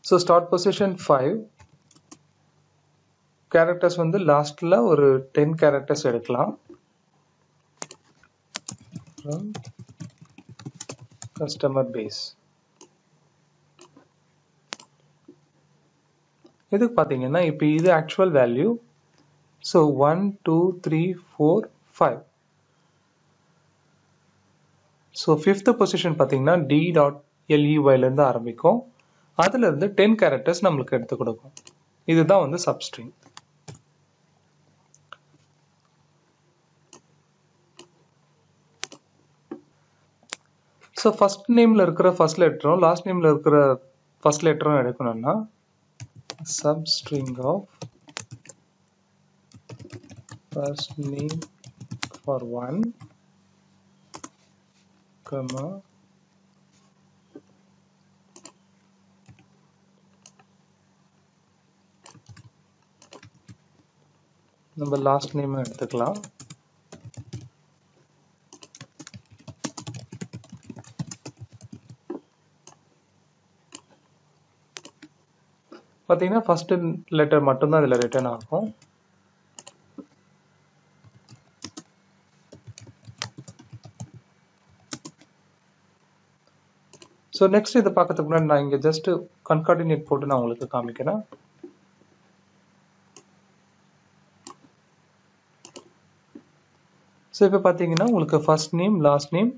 A: ஸோ ஸ்டார்ட் பொசிஷன் 5 கேரக்டர்ஸ் வந்து லாஸ்ட்ல ஒரு 10 கேரக்டர்ஸ் எடுக்கலாம். Customer base. இதுக்கு பார்த்தீங்கன்னா இப்போ இது actual value. So 1 2 3 4 5. So fifth position பார்த்தீங்கன்னா D.leyலேருந்து ஆரம்பிக்கும். அதுலேருந்து 10 கேரக்டர்ஸ் நம்மளுக்கு எடுத்து கொடுக்கும். இதுதான் வந்து சப்ஸ்ட்ரிங். ஸோ ஃபர்ஸ்ட் நேமில் இருக்கிற ஃபர்ஸ்ட் லெட்டரும் லாஸ்ட் நேமில் இருக்கிற ஃபர்ஸ்ட் லெட்டரும் எடுக்கணும்னா substring of first name for 1, comma நம்ம லாஸ்ட் நேம் எடுத்துக்கலாம். பார்த்தீங்கன்னா ஃபர்ஸ்ட் லெட்டர் மட்டும்தான் இதில் ரிட்டர்ன் ஆகும். ஸோ நெக்ஸ்ட் இதை பார்க்கறதுக்கு முன்னாடி நான் இங்கே ஜஸ்ட் கன்கார்டினேட் போட்டு நான் உங்களுக்கு காமிக்கிறேன். ஸோ இப்போ பார்த்தீங்கன்னா உங்களுக்கு ஃபர்ஸ்ட் நேம் லாஸ்ட் நேம்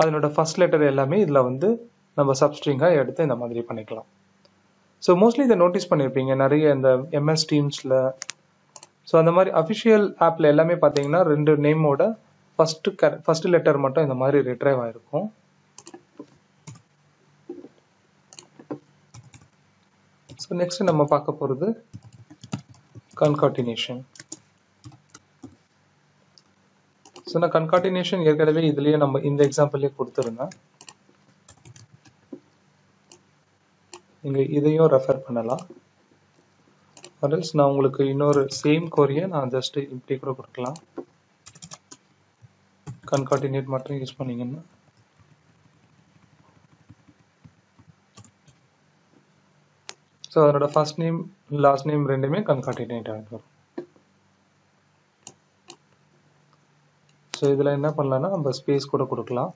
A: அதனோட ஃபர்ஸ்ட் லெட்டர் எல்லாமே இதில் வந்து நம்ம சப்ஸ்ட்ரிங்காக எடுத்து இந்த மாதிரி பண்ணிக்கலாம். ஸோ மோஸ்ட்லி இதை நோட்டீஸ் பண்ணியிருப்பீங்க நிறைய இந்த MS டீம்ஸில். ஸோ அந்த மாதிரி அஃபிஷியல் ஆப்பில் எல்லாமே பார்த்தீங்கன்னா 2 நேமோட ஃபர்ஸ்ட் லெட்டர் மட்டும் இந்த மாதிரி ரிட்ரைவ் ஆயிருக்கும். ஸோ நெக்ஸ்ட் நம்ம பார்க்க போகிறது கன்கார்டினேஷன். ஸோ நான் கன்கார்டினேஷன் ஏற்கனவே இதுலேயே நம்ம இந்த எக்ஸாம்பிள்லேயே கொடுத்துருந்தேன். நீங்கள் இதையும் ரெஃபர் பண்ணலாம். அதர்ஸ் நான் உங்களுக்கு இன்னொரு சேம் கோரியை நான் ஜஸ்ட் இப்படி கூட கொடுக்கலாம். கன்கார்டினேட் மட்டும் யூஸ் பண்ணீங்கன்னா ஸோ அதனோட ஃபர்ஸ்ட் நேம் லாஸ்ட் நேம் ரெண்டுமே கன்கார்டினேட் ஆகும். ஸோ இதில் என்ன பண்ணலாம்னா நம்ம ஸ்பேஸ் கூட கொடுக்கலாம்.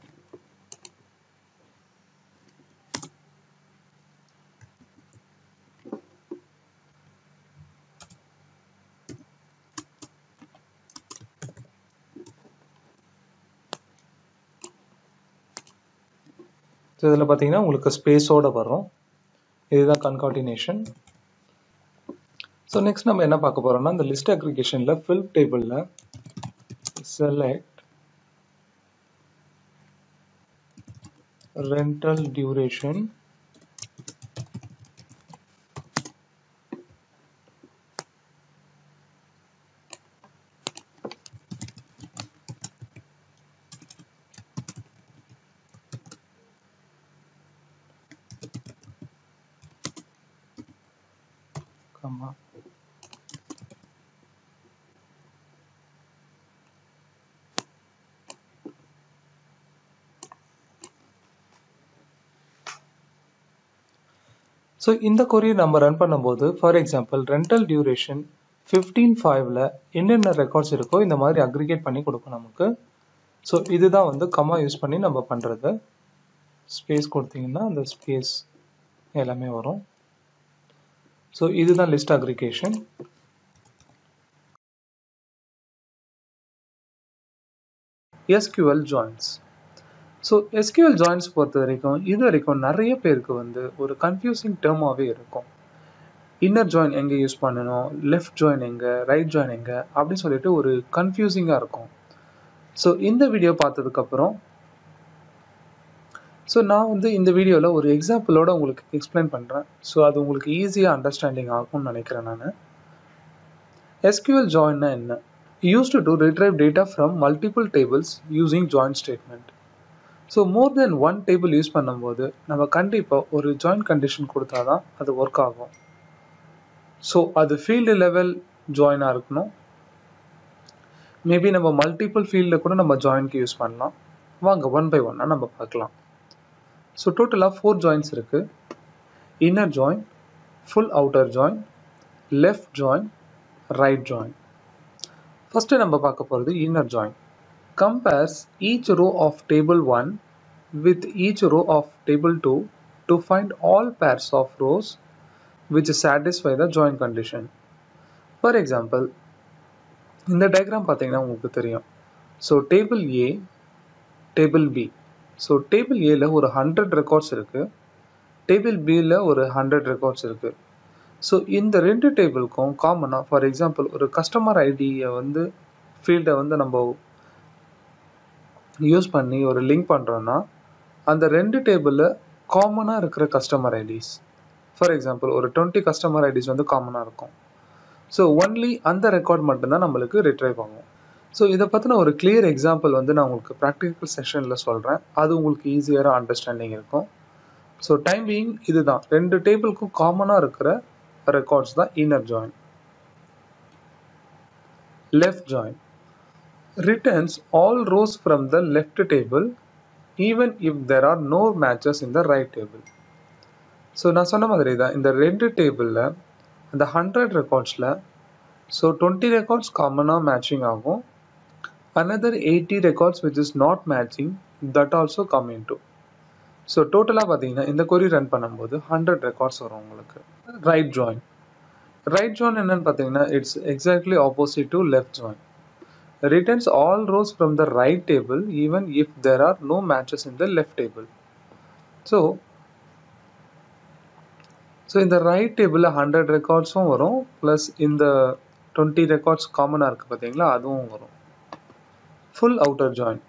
A: ஸோ இதில் பார்த்தீங்கன்னா உங்களுக்கு ஸ்பேஸோட வரும். இதுதான் கன்கார்டினேஷன். ஸோ நெக்ஸ்ட் நம்ம என்ன பார்க்க போறோம்னா இந்த லிஸ்ட் அக்ரிகேஷனில் ஃபில் டேபிளில் select rental duration comma so இந்த கொரியை நம்ம ரன் பண்ணும்போது ஃபார் எக்ஸாம்பிள் ரெண்டல் டியூரேஷன் 15/5ல் என்னென்ன ரெக்கார்ட்ஸ் இருக்கோ இந்த மாதிரி அக்ரிகேட் பண்ணி கொடுக்கும் நமக்கு. ஸோ இதுதான் வந்து கமா யூஸ் பண்ணி நம்ம பண்ணுறது. ஸ்பேஸ் கொடுத்தீங்கன்னா அந்த ஸ்பேஸ் எல்லாமே வரும். ஸோ இதுதான் list aggregation. SQL joins. So SQL joins பொறுத்த வரைக்கும் இது வரைக்கும் நிறைய பேருக்கு வந்து ஒரு கன்ஃபியூசிங் டேர்மாகவே இருக்கும். இன்னர் ஜாயின் எங்கே யூஸ் பண்ணணும், லெஃப்ட் ஜாயின் எங்கே, ரைட் ஜாயின் எங்கே அப்படின்னு சொல்லிட்டு ஒரு கன்ஃபியூசிங்காக இருக்கும். ஸோ இந்த வீடியோ பார்த்ததுக்கப்புறம் ஸோ நான் வந்து இந்த வீடியோவில் ஒரு எக்ஸாம்பிளோட உங்களுக்கு எக்ஸ்பிளைன் பண்ணுறேன். ஸோ அது உங்களுக்கு ஈஸியாக அண்டர்ஸ்டாண்டிங் ஆகும்னு நினைக்கிறேன் நான். SQL ஜாயின்னா என்ன? Used to retrieve data from multiple tables using join statement. So more then one table use பண்ணும்போது நம்ம கண்டிப்பாக ஒரு ஜாயின் கண்டிஷன் கொடுத்தா தான் அது ஒர்க் ஆகும். ஸோ அது ஃபீல்டு லெவல் ஜாயினாக இருக்கணும். மேபி நம்ம மல்டிபிள் ஃபீல்டில் கூட நம்ம ஜாயின்க்கு யூஸ் பண்ணலாம். வாங்க ஒன் பை ஒன்னாக நம்ம பார்க்கலாம். ஸோ டோட்டலாக 4 ஜாயின்ஸ் இருக்குது. Inner join, full outer join, left join, right join. First நம்ம பார்க்க போகிறது inner join. Compares each row of table 1 with each row of table 2 to find all pairs of rows which satisfy the join condition. For example, இந்த diagram பார்த்தீங்கன்னா உங்களுக்கு தெரியும். So table A, table B. So table A ல ஒரு 100 records இருக்கு. Table B ல ஒரு 100 records இருக்கு. ஸோ இந்த ரெண்டு டேபிளுக்கும் காமனாக, ஃபார் எக்ஸாம்பிள் ஒரு கஸ்டமர் ஐடியை வந்து ஃபீல்டை வந்து நம்ம யூஸ் பண்ணி ஒரு லிங்க் பண்ணுறோன்னா அந்த ரெண்டு டேபிளில் காமனாக இருக்கிற கஸ்டமர் ஐடிஸ், ஃபார் எக்ஸாம்பிள் ஒரு 20 கஸ்டமர் ஐடிஸ் வந்து காமனாக இருக்கும். ஸோ ஒன்லி அந்த ரெக்கார்ட் மட்டும்தான் நம்மளுக்கு ரிட்ரைவ் ஆகும். ஸோ இதை பற்றின ஒரு கிளியர் எக்ஸாம்பிள் வந்து நான் உங்களுக்கு ப்ராக்டிக்கல் செஷனில் சொல்கிறேன். அது உங்களுக்கு ஈஸியாக அண்டர்ஸ்டாண்டிங் இருக்கும். ஸோ டைம் பீயிங் இதுதான், ரெண்டு டேபிளுக்கும் காமனாக இருக்கிற records the inner join. Left join returns all rows from the left table even if there are no matches in the right table. So நான் சொன்ன மாதிரி தான் இந்த ரெண்டு டேபிளில் அந்த 100 ரெக்கார்ட்ஸில் ஸோ 20 ரெக்கார்ட்ஸ் காமனாக மேட்சிங் ஆகும். another 80 records which is not matching that also come into. So டோட்டலாக பார்த்தீங்கன்னா இந்த கொரி ரன் பண்ணும்போது 100 ரெக்கார்ட்ஸ் வரும் உங்களுக்கு. ரைட் ஜாயின், ரைட் ஜாயின் என்னன்னு பார்த்தீங்கன்னா it's exactly opposite to left join. Returns all rows from the right table even if there are no matches in the left table. So இந்த ரைட் டேபிளில் 100 ரெக்கார்ட்ஸும் வரும், ப்ளஸ் இந்த 20 ரெக்கார்ட்ஸ் காமனாக இருக்குது பார்த்தீங்களா, அதுவும் வரும். Full outer join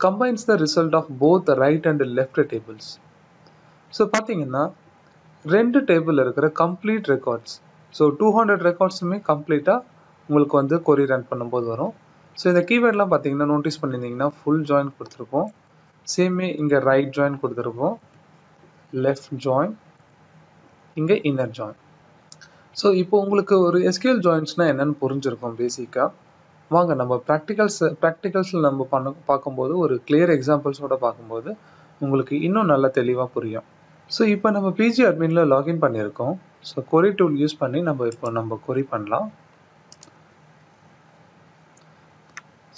A: combines the result of both the right and left tables. So பார்த்தீங்கன்னா ரெண்டு டேபிள் இருக்கிற கம்ப்ளீட் ரெக்கார்ட்ஸ், ஸோ 200 ரெக்கார்ட்ஸுமே கம்ப்ளீட்டாக உங்களுக்கு வந்து கொரி ரன் பண்ணும்போது வரும். ஸோ இந்த கீவேர்ட்லாம் பார்த்தீங்கன்னா நோட்டீஸ் பண்ணியிருந்தீங்கன்னா ஃபுல் ஜாயின் கொடுத்துருப்போம், சேமே இங்கே ரைட் ஜாயின் கொடுத்துருப்போம், லெஃப்ட் ஜாயின், இங்கே இன்னர் ஜாயின். ஸோ இப்போ உங்களுக்கு ஒரு எஸ்கியூஎல் ஜாயின்ஸ்னால் என்னென்னு புரிஞ்சிருக்கும் பேசிக்காக. வாங்க நம்ம ப்ராக்டிகல்ஸில் நம்ம பார்க்கும்போது ஒரு கிளியர் எக்ஸாம்பிள்ஸோட பார்க்கும்போது உங்களுக்கு இன்னும் நல்லா தெளிவாக புரியும். ஸோ இப்போ நம்ம பிஜி அட்மினில் லாகின் பண்ணியிருக்கோம். ஸோ கொரி டூல் யூஸ் பண்ணி நம்ம கொரி பண்ணலாம்.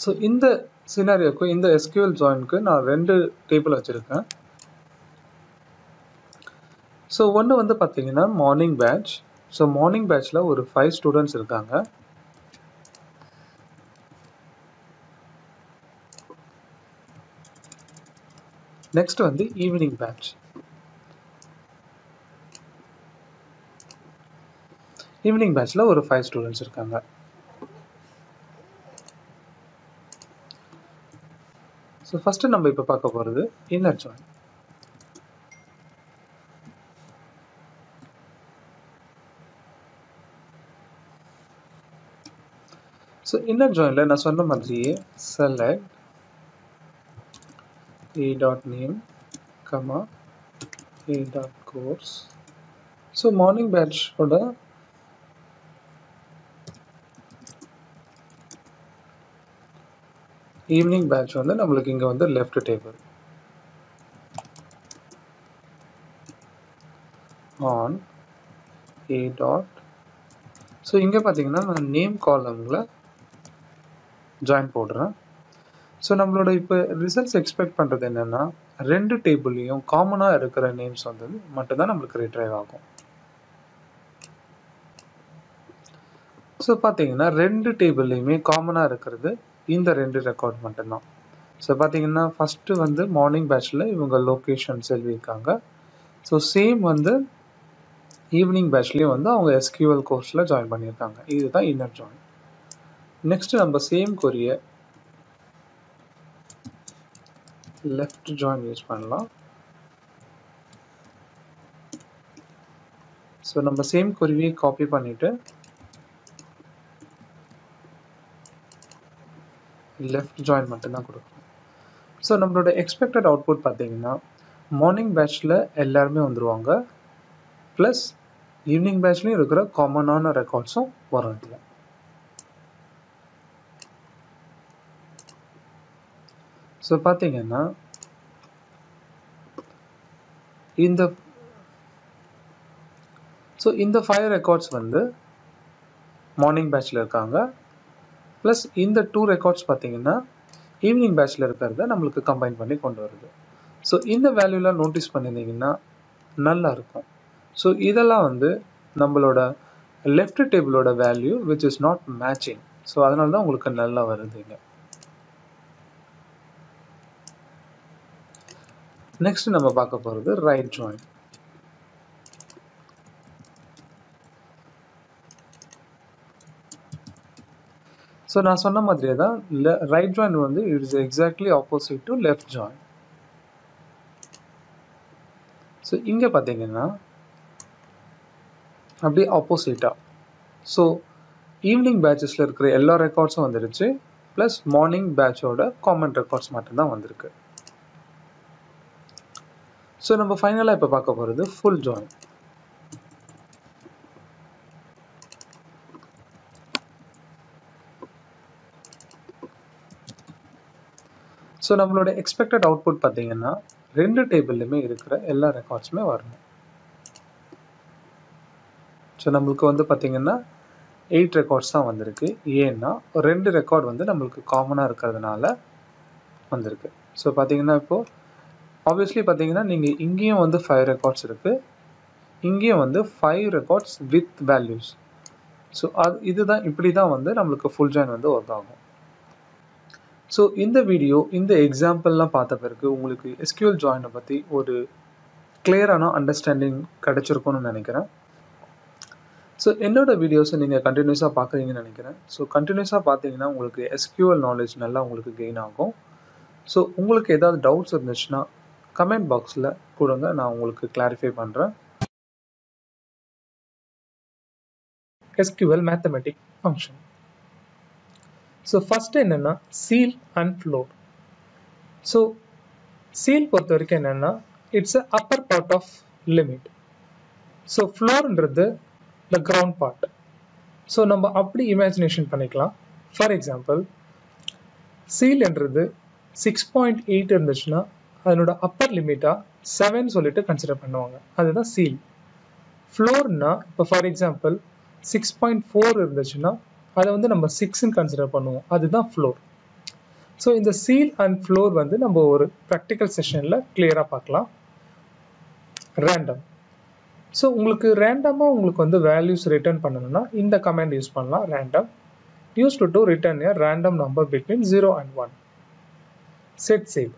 A: ஸோ இந்த சினாரியோக்கு இந்த எஸ்கியூஎல் ஜாயினுக்கு நான் ரெண்டு டேபிள் வச்சுருக்கேன். ஸோ ஒன்று வந்து பார்த்தீங்கன்னா மார்னிங் பேட்ச். ஸோ மார்னிங் பேட்ச்சில் ஒரு 5 ஸ்டூடெண்ட்ஸ் இருக்காங்க. நெக்ஸ்ட் வந்து ஈவினிங் பேட்ச். ஈவினிங் பேட்ச்ல ஒரு 5 ஸ்டூடெண்ட்ஸ் இருக்காங்க. ஸோ ஃபர்ஸ்ட் நம்ம இப்போ பார்க்க போகிறது இன்னர் ஜாயின். ஸோ இன்னர் ஜாயின்ல நான் சொன்ன மாதிரியே select a.name, a.course. So morning batch ஓட ஈவினிங் பேட்ச் வந்து நம்மளுக்கு இங்கே வந்து left table on a dot. So இங்கே பார்த்தீங்கன்னா நான் நேம் காலமில் ஜாயின் போடுறேன். ஸோ நம்மளோட இப்போ ரிசல்ட்ஸ் எக்ஸ்பெக்ட் பண்ணுறது என்னென்னா ரெண்டு டேபிள்லையும் காமனாக இருக்கிற நேம்ஸ் வந்து மட்டும்தான் நம்மளுக்கு ரிட்ரைவ் ஆகும். ஸோ பார்த்தீங்கன்னா ரெண்டு டேபிள்லையுமே காமனாக இருக்கிறது இந்த ரெண்டு ரெக்கார்ட் மட்டும்தான். ஸோ பார்த்தீங்கன்னா ஃபஸ்ட்டு வந்து மார்னிங் பேட்ச்சில் இவங்க லொக்கேஷன்ஸ் எழுதியிருக்காங்க. ஸோ சேம் வந்து ஈவினிங் பேட்ச்லேயும் வந்து அவங்க எஸ்கியூஎல் கோர்ஸில் ஜாயின் பண்ணியிருக்காங்க. இதுதான் இன்னர் ஜாயின். நெக்ஸ்ட் நம்ம சேம் கொரியை லெஃப்ட் ஜாயின் யூஸ் பண்ணலாம். ஸோ நம்ம சேம் கொரியை காப்பி பண்ணிட்டு லெஃப்ட் ஜாயின் மட்டும்தான் கொடுக்கணும். ஸோ நம்மளோட எக்ஸ்பெக்டட் அவுட்புட் பார்த்தீங்கன்னா மார்னிங் பேட்ச்சில் எல்லாருமே வந்துடுவாங்க, ப்ளஸ் ஈவினிங் பேட்ச்லையும் இருக்கிற காமனான ரெக்கார்ட்ஸும் வரும். இதில் ஸோ பார்த்தீங்கன்னா இந்த 5 ரெக்கார்ட்ஸ் வந்து மார்னிங் பேட்ச்சில் இருக்காங்க, ப்ளஸ் இந்த 2 ரெக்கார்ட்ஸ் பார்த்தீங்கன்னா ஈவினிங் பேட்ச்சில் இருக்கிறத நம்மளுக்கு கம்பைன் பண்ணி கொண்டு வருது. ஸோ இந்த வேல்யூலாம் நோட்டீஸ் பண்ணியிருந்தீங்கன்னா நல்லா இருக்கும். ஸோ இதெல்லாம் வந்து நம்மளோட லெஃப்ட் டேபிளோட value which is not matching. So அதனால தான் உங்களுக்கு நல்லா வருதுங்க. நெக்ஸ்ட் நம்ம பார்க்க போகிறது ரைட் ஜாயின். ஸோ நான் சொன்ன மாதிரியே தான் ரைட் ஜாயின் வந்து it is exactly opposite to left join. So இங்கே பார்த்தீங்கன்னா அப்படியே ஆப்போசிட்டாக. ஸோ ஈவினிங் பேட்சஸில் இருக்கிற எல்லா ரெக்கார்ட்ஸும் வந்துருச்சு, ப்ளஸ் மார்னிங் பேட்சோட காமன் ரெக்கார்ட்ஸ் மட்டும்தான் வந்திருக்கு. ஸோ நம்ம ஃபைனலாக இப்போ பார்க்க போகிறது ஃபுல் ஜாயின். ஸோ நம்மளோட எக்ஸ்பெக்டட் அவுட்புட் பார்த்தீங்கன்னா 2 டேபிள்லையுமே இருக்கிற எல்லா ரெக்கார்ட்ஸுமே வரணும். ஸோ நம்மளுக்கு வந்து பார்த்தீங்கன்னா 8 ரெக்கார்ட்ஸ் தான் வந்திருக்கு. ஏன்னா 2 ரெக்கார்ட் வந்து நம்மளுக்கு காமனாக இருக்கிறதுனால வந்திருக்கு. ஸோ பார்த்தீங்கன்னா இப்போது ஆப்வியஸ்லி பார்த்தீங்கன்னா நீங்கள் இங்கேயும் வந்து 5 ரெக்கார்ட்ஸ் இருக்குது, இங்கேயும் வந்து 5 ரெக்கார்ட்ஸ் வித் வேல்யூஸ். ஸோ இதுதான் இப்படி தான் வந்து நம்மளுக்கு ஃபுல் ஜாயின் வந்து ஒர்க் ஆகும். ஸோ இந்த வீடியோ இந்த எக்ஸாம்பிள்லாம் பார்த்த பிறகு உங்களுக்கு எஸ்கியூஎல் ஜாயினை பற்றி ஒரு கிளியரான அண்டர்ஸ்டாண்டிங் கிடைச்சிருக்கும்னு நினைக்கிறேன். ஸோ என்னோட வீடியோஸை நீங்கள் கண்டினியூஸாக பார்க்குறீங்கன்னு நினைக்கிறேன். ஸோ கண்டினியூஸாக பார்த்தீங்கன்னா உங்களுக்கு எஸ்கியூஎல் நாலேஜ் நல்லா உங்களுக்கு கெயின் ஆகும். ஸோ உங்களுக்கு ஏதாவது டவுட்ஸ் இருந்துச்சுன்னா கமெண்ட் பாக்ஸில் கொடுங்க, நான் உங்களுக்கு கிளாரிஃபை பண்ணுறேன். SQL mathematic function. So first என்னென்னா ceil and floor. So ceil பொறுத்த வரைக்கும் என்னென்னா it's a upper part of limit. So ஃப்ளோர்ன்றது த கிரவுண்ட் பார்ட். ஸோ நம்ம அப்படி இமேஜினேஷன் பண்ணிக்கலாம். ஃபார் எக்ஸாம்பிள் சீல்ன்றது 6.8 இருந்துச்சுன்னா அதனோட அப்பர் லிமிட்டாக 7 சொல்லிட்டு கன்சிடர் பண்ணுவாங்க, அதுதான் சீல். ஃப்ளோர்னா இப்போ ஃபார் எக்ஸாம்பிள் 6.4 இருந்துச்சுன்னா அதை வந்து நம்ம 6ன்னு கன்சிடர் பண்ணுவோம், அதுதான் ஃப்ளோர். ஸோ இந்த சீல் அண்ட் ஃப்ளோர் வந்து நம்ம ஒரு ப்ராக்டிக்கல் செஷனில் கிளியராக பார்க்கலாம். ரேண்டம். ஸோ உங்களுக்கு ரேண்டமாக உங்களுக்கு வந்து வேல்யூஸ் ரிட்டர்ன் பண்ணணும்னா இந்த கமாண்ட் யூஸ் பண்ணலாம், random. used to return a random number between 0 and 1. Set seed.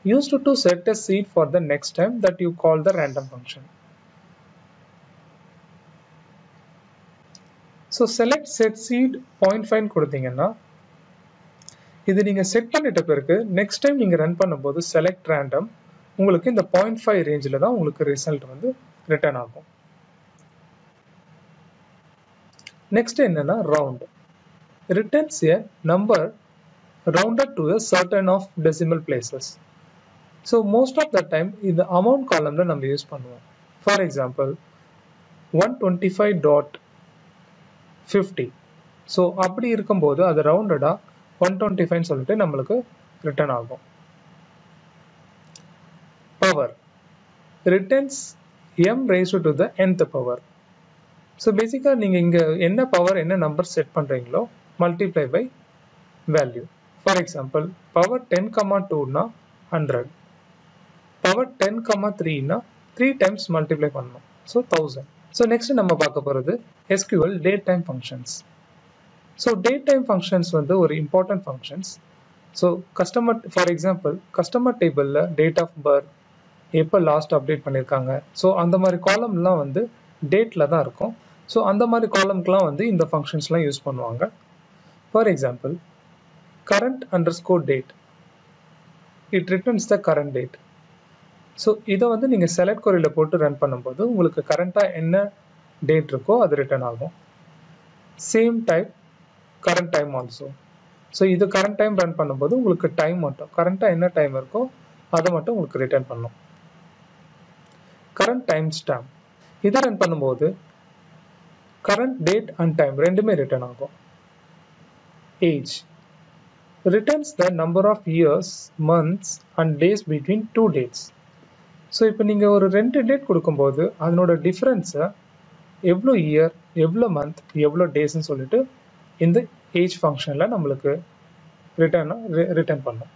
A: Used to set a seed for the next time that you call the random function. So select set seed point find கொடுத்தீங்கன்னா இது நீங்க செட் பண்ணிட்ட பிறகு நெக்ஸ்ட் டைம் நீங்க ரன் பண்ணும்போது செலக்ட் ரேண்டம் உங்களுக்கு இந்த 0.5 ரேஞ்சில் தான் உங்களுக்கு ரிசல்ட் வந்து ரிட்டர்ன் ஆகும். நெக்ஸ்ட் என்னன்னா round. returns a number rounded to a certain of decimal places. So most of the time இந்த amount column நம்ம யூஸ் பண்ணுவோம். For example 125.50. ஸோ அப்படி இருக்கும்போது அது ரவுண்டடா 125 சொல்லிட்டு நம்மளுக்கு ரிட்டர்ன் ஆகும். Power returns m raised to the nth power. So பேசிக்காக நீங்கள் இங்கே என்ன பவர் என்ன நம்பர் செட் பண்ணுறீங்களோ multiply by value. For example power 10,2 னா 100, power 10,3 னா 3 times multiply பண்ணணும், so 1000. So next நம்ம பார்க்க போகிறது SQL date time functions. So date time functions வந்து ஒரு important functions. So customer for example customer tableல date of birth எப்போ லாஸ்ட் அப்டேட் பண்ணியிருக்காங்க, ஸோ அந்த மாதிரி காலம்லாம் வந்து டேட்டில் தான் இருக்கும். ஸோ அந்த மாதிரி காலம்க்குலாம் வந்து இந்த ஃபங்க்ஷன்ஸ்லாம் யூஸ் பண்ணுவாங்க. For example current underscore date, it returns the current date. So இதை வந்து நீங்கள் செலக்ட் கொரியில் போட்டு ரன் பண்ணும்போது உங்களுக்கு கரண்ட்டாக என்ன டேட் இருக்கோ அது ரிட்டர்ன் ஆகும். Same type current time also. So இது கரண்ட் டைம் ரன் பண்ணும்போது உங்களுக்கு டைம் மட்டும் கரண்ட்டாக என்ன டைம் இருக்கோ அதை மட்டும் உங்களுக்கு ரிட்டர்ன் பண்ணும். கரண்ட் டைம் ஸ்டாம்ப் இதை ரன் பண்ணும்போது கரண்ட் டேட் அண்ட் டைம் ரெண்டுமே ரிட்டர்ன் ஆகும். Age returns the number of years, months and days between two dates. So இப்போ நீங்கள் ஒரு 2 டேட் கொடுக்கும்போது அதனோட டிஃப்ரென்ஸை எவ்வளோ இயர் எவ்வளோ மந்த் எவ்வளோ டேஸ்ன்னு சொல்லிட்டு இந்த ஏஜ் ஃபங்க்ஷனில் நம்மளுக்கு ரிட்டர்ன் பண்ணும்.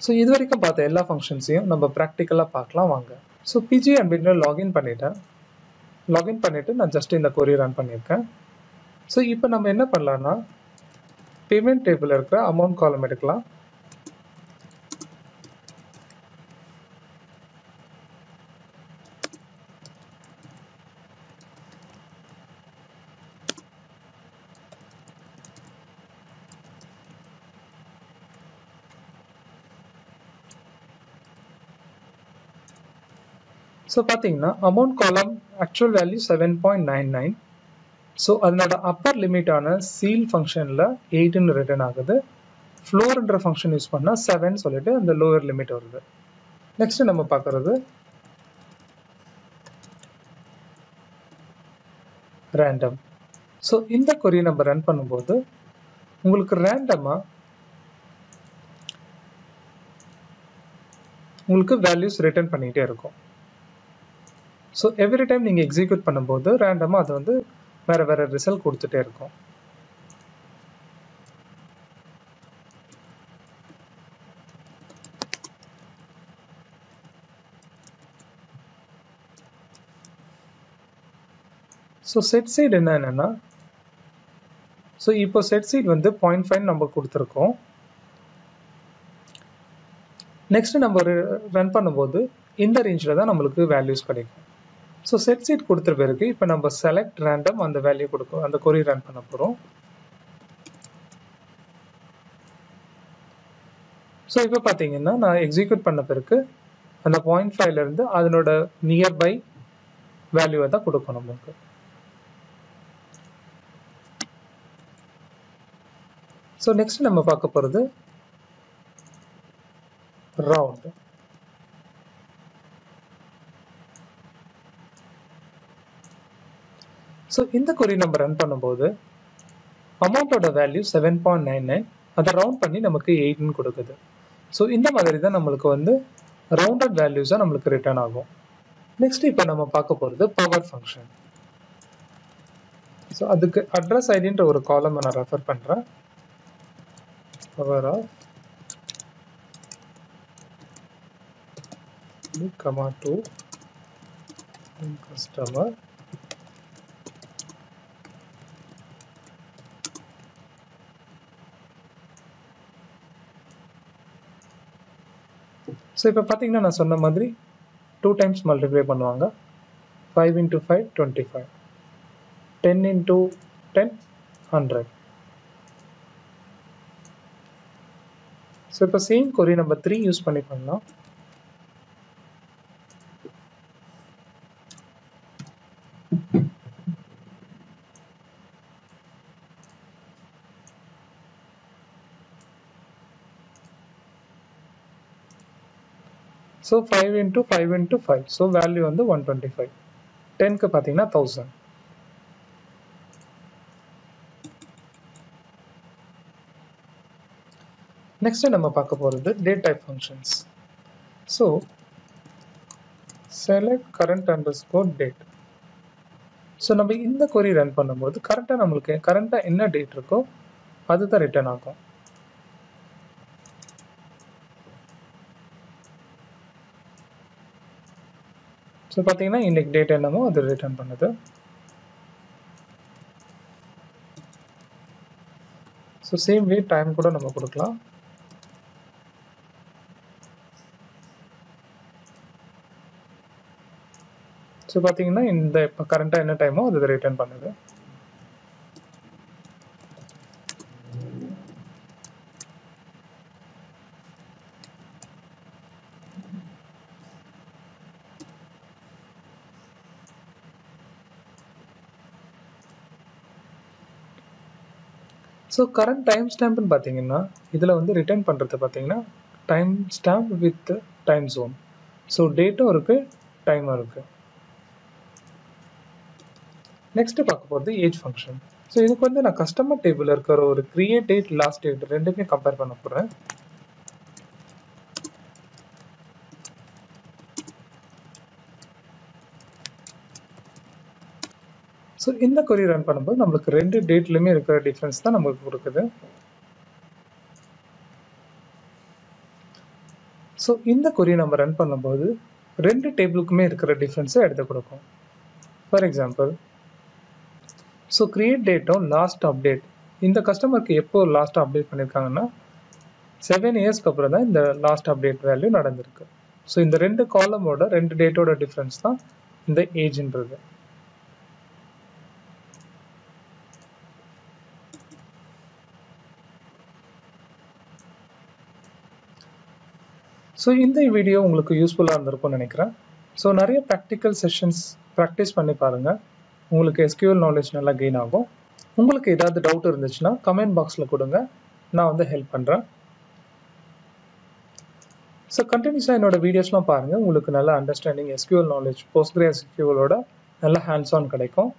A: ஸோ இது வரைக்கும் பார்த்த எல்லா ஃபங்க்ஷன்ஸையும் நம்ம ப்ராக்டிக்கலாக பார்க்கலாம் வாங்க. ஸோ பிஜி அட்மின்ல லாகின் பண்ணிட்டேன். லாகின் பண்ணிவிட்டு நான் ஜஸ்ட் இந்த கொரி ரன் பண்ணியிருக்கேன். ஸோ இப்போ நம்ம என்ன பண்ணலான்னா பேமெண்ட் டேபிள் இருக்கிற அமௌண்ட் காலம் எடுக்கலாம். ஸோ பார்த்தீங்கன்னா அமௌண்ட் காலம் ஆக்சுவல் வேல்யூ 7.99. ஸோ அதனோட அப்பர் லிமிட்டான சீல் ஃபங்க்ஷனில் 8ன்னு ரிட்டர்ன் ஆகுது. ஃப்ளோர்ன்ற ஃபங்க்ஷன் யூஸ் பண்ணால் 7 சொல்லிட்டு அந்த லோவர் லிமிட் வருது. நெக்ஸ்ட் நம்ம பார்க்குறது ரேண்டம். ஸோ இந்த கொரி நம்ம ரன் பண்ணும்போது உங்களுக்கு ரேண்டமாக உங்களுக்கு வேல்யூஸ் ரிட்டர்ன் பண்ணிகிட்டே இருக்கும். ஸோ எவ்ரி டைம் நீங்கள் எக்ஸிக்யூட் பண்ணும்போது ரேண்டமாக அது வந்து வேறு வேறு ரிசல்ட் கொடுத்துட்டே இருக்கும். ஸோ செட் சைடு என்னன்னா ஸோ இப்போ செட் சைடு வந்து 0.5 நம்ம கொடுத்துருக்கோம். நெக்ஸ்ட் நம்ம ரன் பண்ணும்போது இந்த ரேஞ்சில் தான் நம்மளுக்கு வேல்யூஸ் கிடைக்கும். ஸோ செட் சைட் கொடுத்த பிறகு இப்போ நம்ம செலக்ட் ரேண்டம் அந்த வேல்யூ கொடுக்கும், அந்த கொரி ரன் பண்ண போகிறோம். ஸோ இப்போ பார்த்தீங்கன்னா நான் எக்ஸிக்யூட் பண்ண பிறகு அந்த 0.5லேருந்து அதனோட நியர்பை வேல்யூவை தான் கொடுக்கணும் நமக்கு. ஸோ நெக்ஸ்ட் நம்ம பார்க்க போகிறது ரவுண்ட். ஸோ இந்த கொரி நம்ம ரன் பண்ணும்போது அமௌண்ட்டோட வேல்யூ 7.99, அதை ரவுண்ட் பண்ணி நமக்கு 8ன்னு கொடுக்குது. ஸோ இந்த மாதிரி தான் நம்மளுக்கு வந்து ரவுண்டட் வேல்யூஸாக நம்மளுக்கு ரிட்டர்ன் ஆகும். நெக்ஸ்ட் இப்போ நம்ம பார்க்க போகிறது பவர் ஃபங்க்ஷன். ஸோ அதுக்கு அட்ரஸ் ஐடின்ற ஒரு காலம் நான் ரெஃபர் பண்ணுறேன். Power of comma to customer so இப்போ பார்த்தீங்கன்னா நான் சொன்ன மாதிரி 2 டைம்ஸ் மல்டிப்ளை பண்ணுவாங்க. 5 into 5 25, 10 into 10 100. ஸோ இப்போ சேம் கொரி நம்பர் 3 யூஸ் பண்ணி பண்ணலாம். So 5 into 5 into 5, so value வந்து 125. 10க்கு பார்த்தீங்கன்னா 1000. நெக்ஸ்ட் நம்ம பார்க்க போகிறது date type functions. So select current underscore date. So நம்ம இந்த கொரி ரன் பண்ணும்போது கரெக்டாக நம்மளுக்கு கரண்ட்டாக என்ன டேட் இருக்கோ அதுதான் ரிட்டர்ன் ஆகும். ஸோ பார்த்தீங்கன்னா இன்னைக்கு டேட் என்னமோ அது ரிட்டர்ன் பண்ணுது. ஸோ சேம் வே டைம் கூட நம்ம கொடுக்கலாம். ஸோ பார்த்தீங்கன்னா இந்த இப்போ கரண்ட்டாக என்ன டைமோ அது ரிட்டர்ன் பண்ணுது. ஸோ கரண்ட் டைம் ஸ்டாம்ப்னு பார்த்தீங்கன்னா இதில் வந்து ரிட்டர்ன் பண்ணுறது பார்த்தீங்கன்னா time stamp with time zone. So டேட்டும் இருக்குது, டைமும் இருக்குது. நெக்ஸ்ட் பார்க்க போகிறது ஏஜ் ஃபங்க்ஷன். ஸோ இதுக்கு வந்து நான் கஸ்டமர் டேபிள் இருக்கிற ஒரு கிரியேட் டேட் லாஸ்ட் டேட் ரெண்டுமே கம்பேர் பண்ண போகிறேன். ஸோ இந்த கொரி ரன் பண்ணும்போது நம்மளுக்கு ரெண்டு டேட்லையுமே இருக்கிற டிஃப்ரென்ஸ் தான் நமக்கு கொடுக்குது. ஸோ இந்த கொரி நம்ம ரன் பண்ணும்போது ரெண்டு டேபிளுக்குமே இருக்கிற டிஃப்ரென்ஸை எடுத்து கொடுக்கும். ஃபார் எக்ஸாம்பிள் ஸோ கிரியேட் டேட்டும் லாஸ்ட் அப்டேட் இந்த கஸ்டமருக்கு எப்போ லாஸ்ட் அப்டேட் பண்ணியிருக்காங்கன்னா 7 இயர்ஸ்க்கு அப்புறம் தான் இந்த லாஸ்ட் அப்டேட் வேல்யூ நடந்திருக்கு. ஸோ இந்த ரெண்டு காலமோட ரெண்டு டேட்டோட டிஃப்ரென்ஸ் தான் இந்த ஏஜ்ன்றது. ஸோ இந்த வீடியோ உங்களுக்கு யூஸ்ஃபுல்லாக இருந்திருக்கும்னு நினைக்கிறேன். ஸோ நிறைய ப்ராக்டிக்கல் செஷன்ஸ் ப்ராக்டிஸ் பண்ணி பாருங்கள், உங்களுக்கு SQL நாலேஜ் நல்லா கெயின் ஆகும். உங்களுக்கு ஏதாவது டவுட் இருந்துச்சுன்னா கமெண்ட் பாக்ஸில் கொடுங்க, நான் வந்து ஹெல்ப் பண்ணுறேன். ஸோ கண்டினியூஸாக என்னோட வீடியோஸ்லாம் பாருங்கள், உங்களுக்கு நல்ல அண்டர்ஸ்டாண்டிங் SQL நாலேஜ் PostgreSQLோட நல்ல ஹேண்ட்ஸ் ஆன் கிடைக்கும்.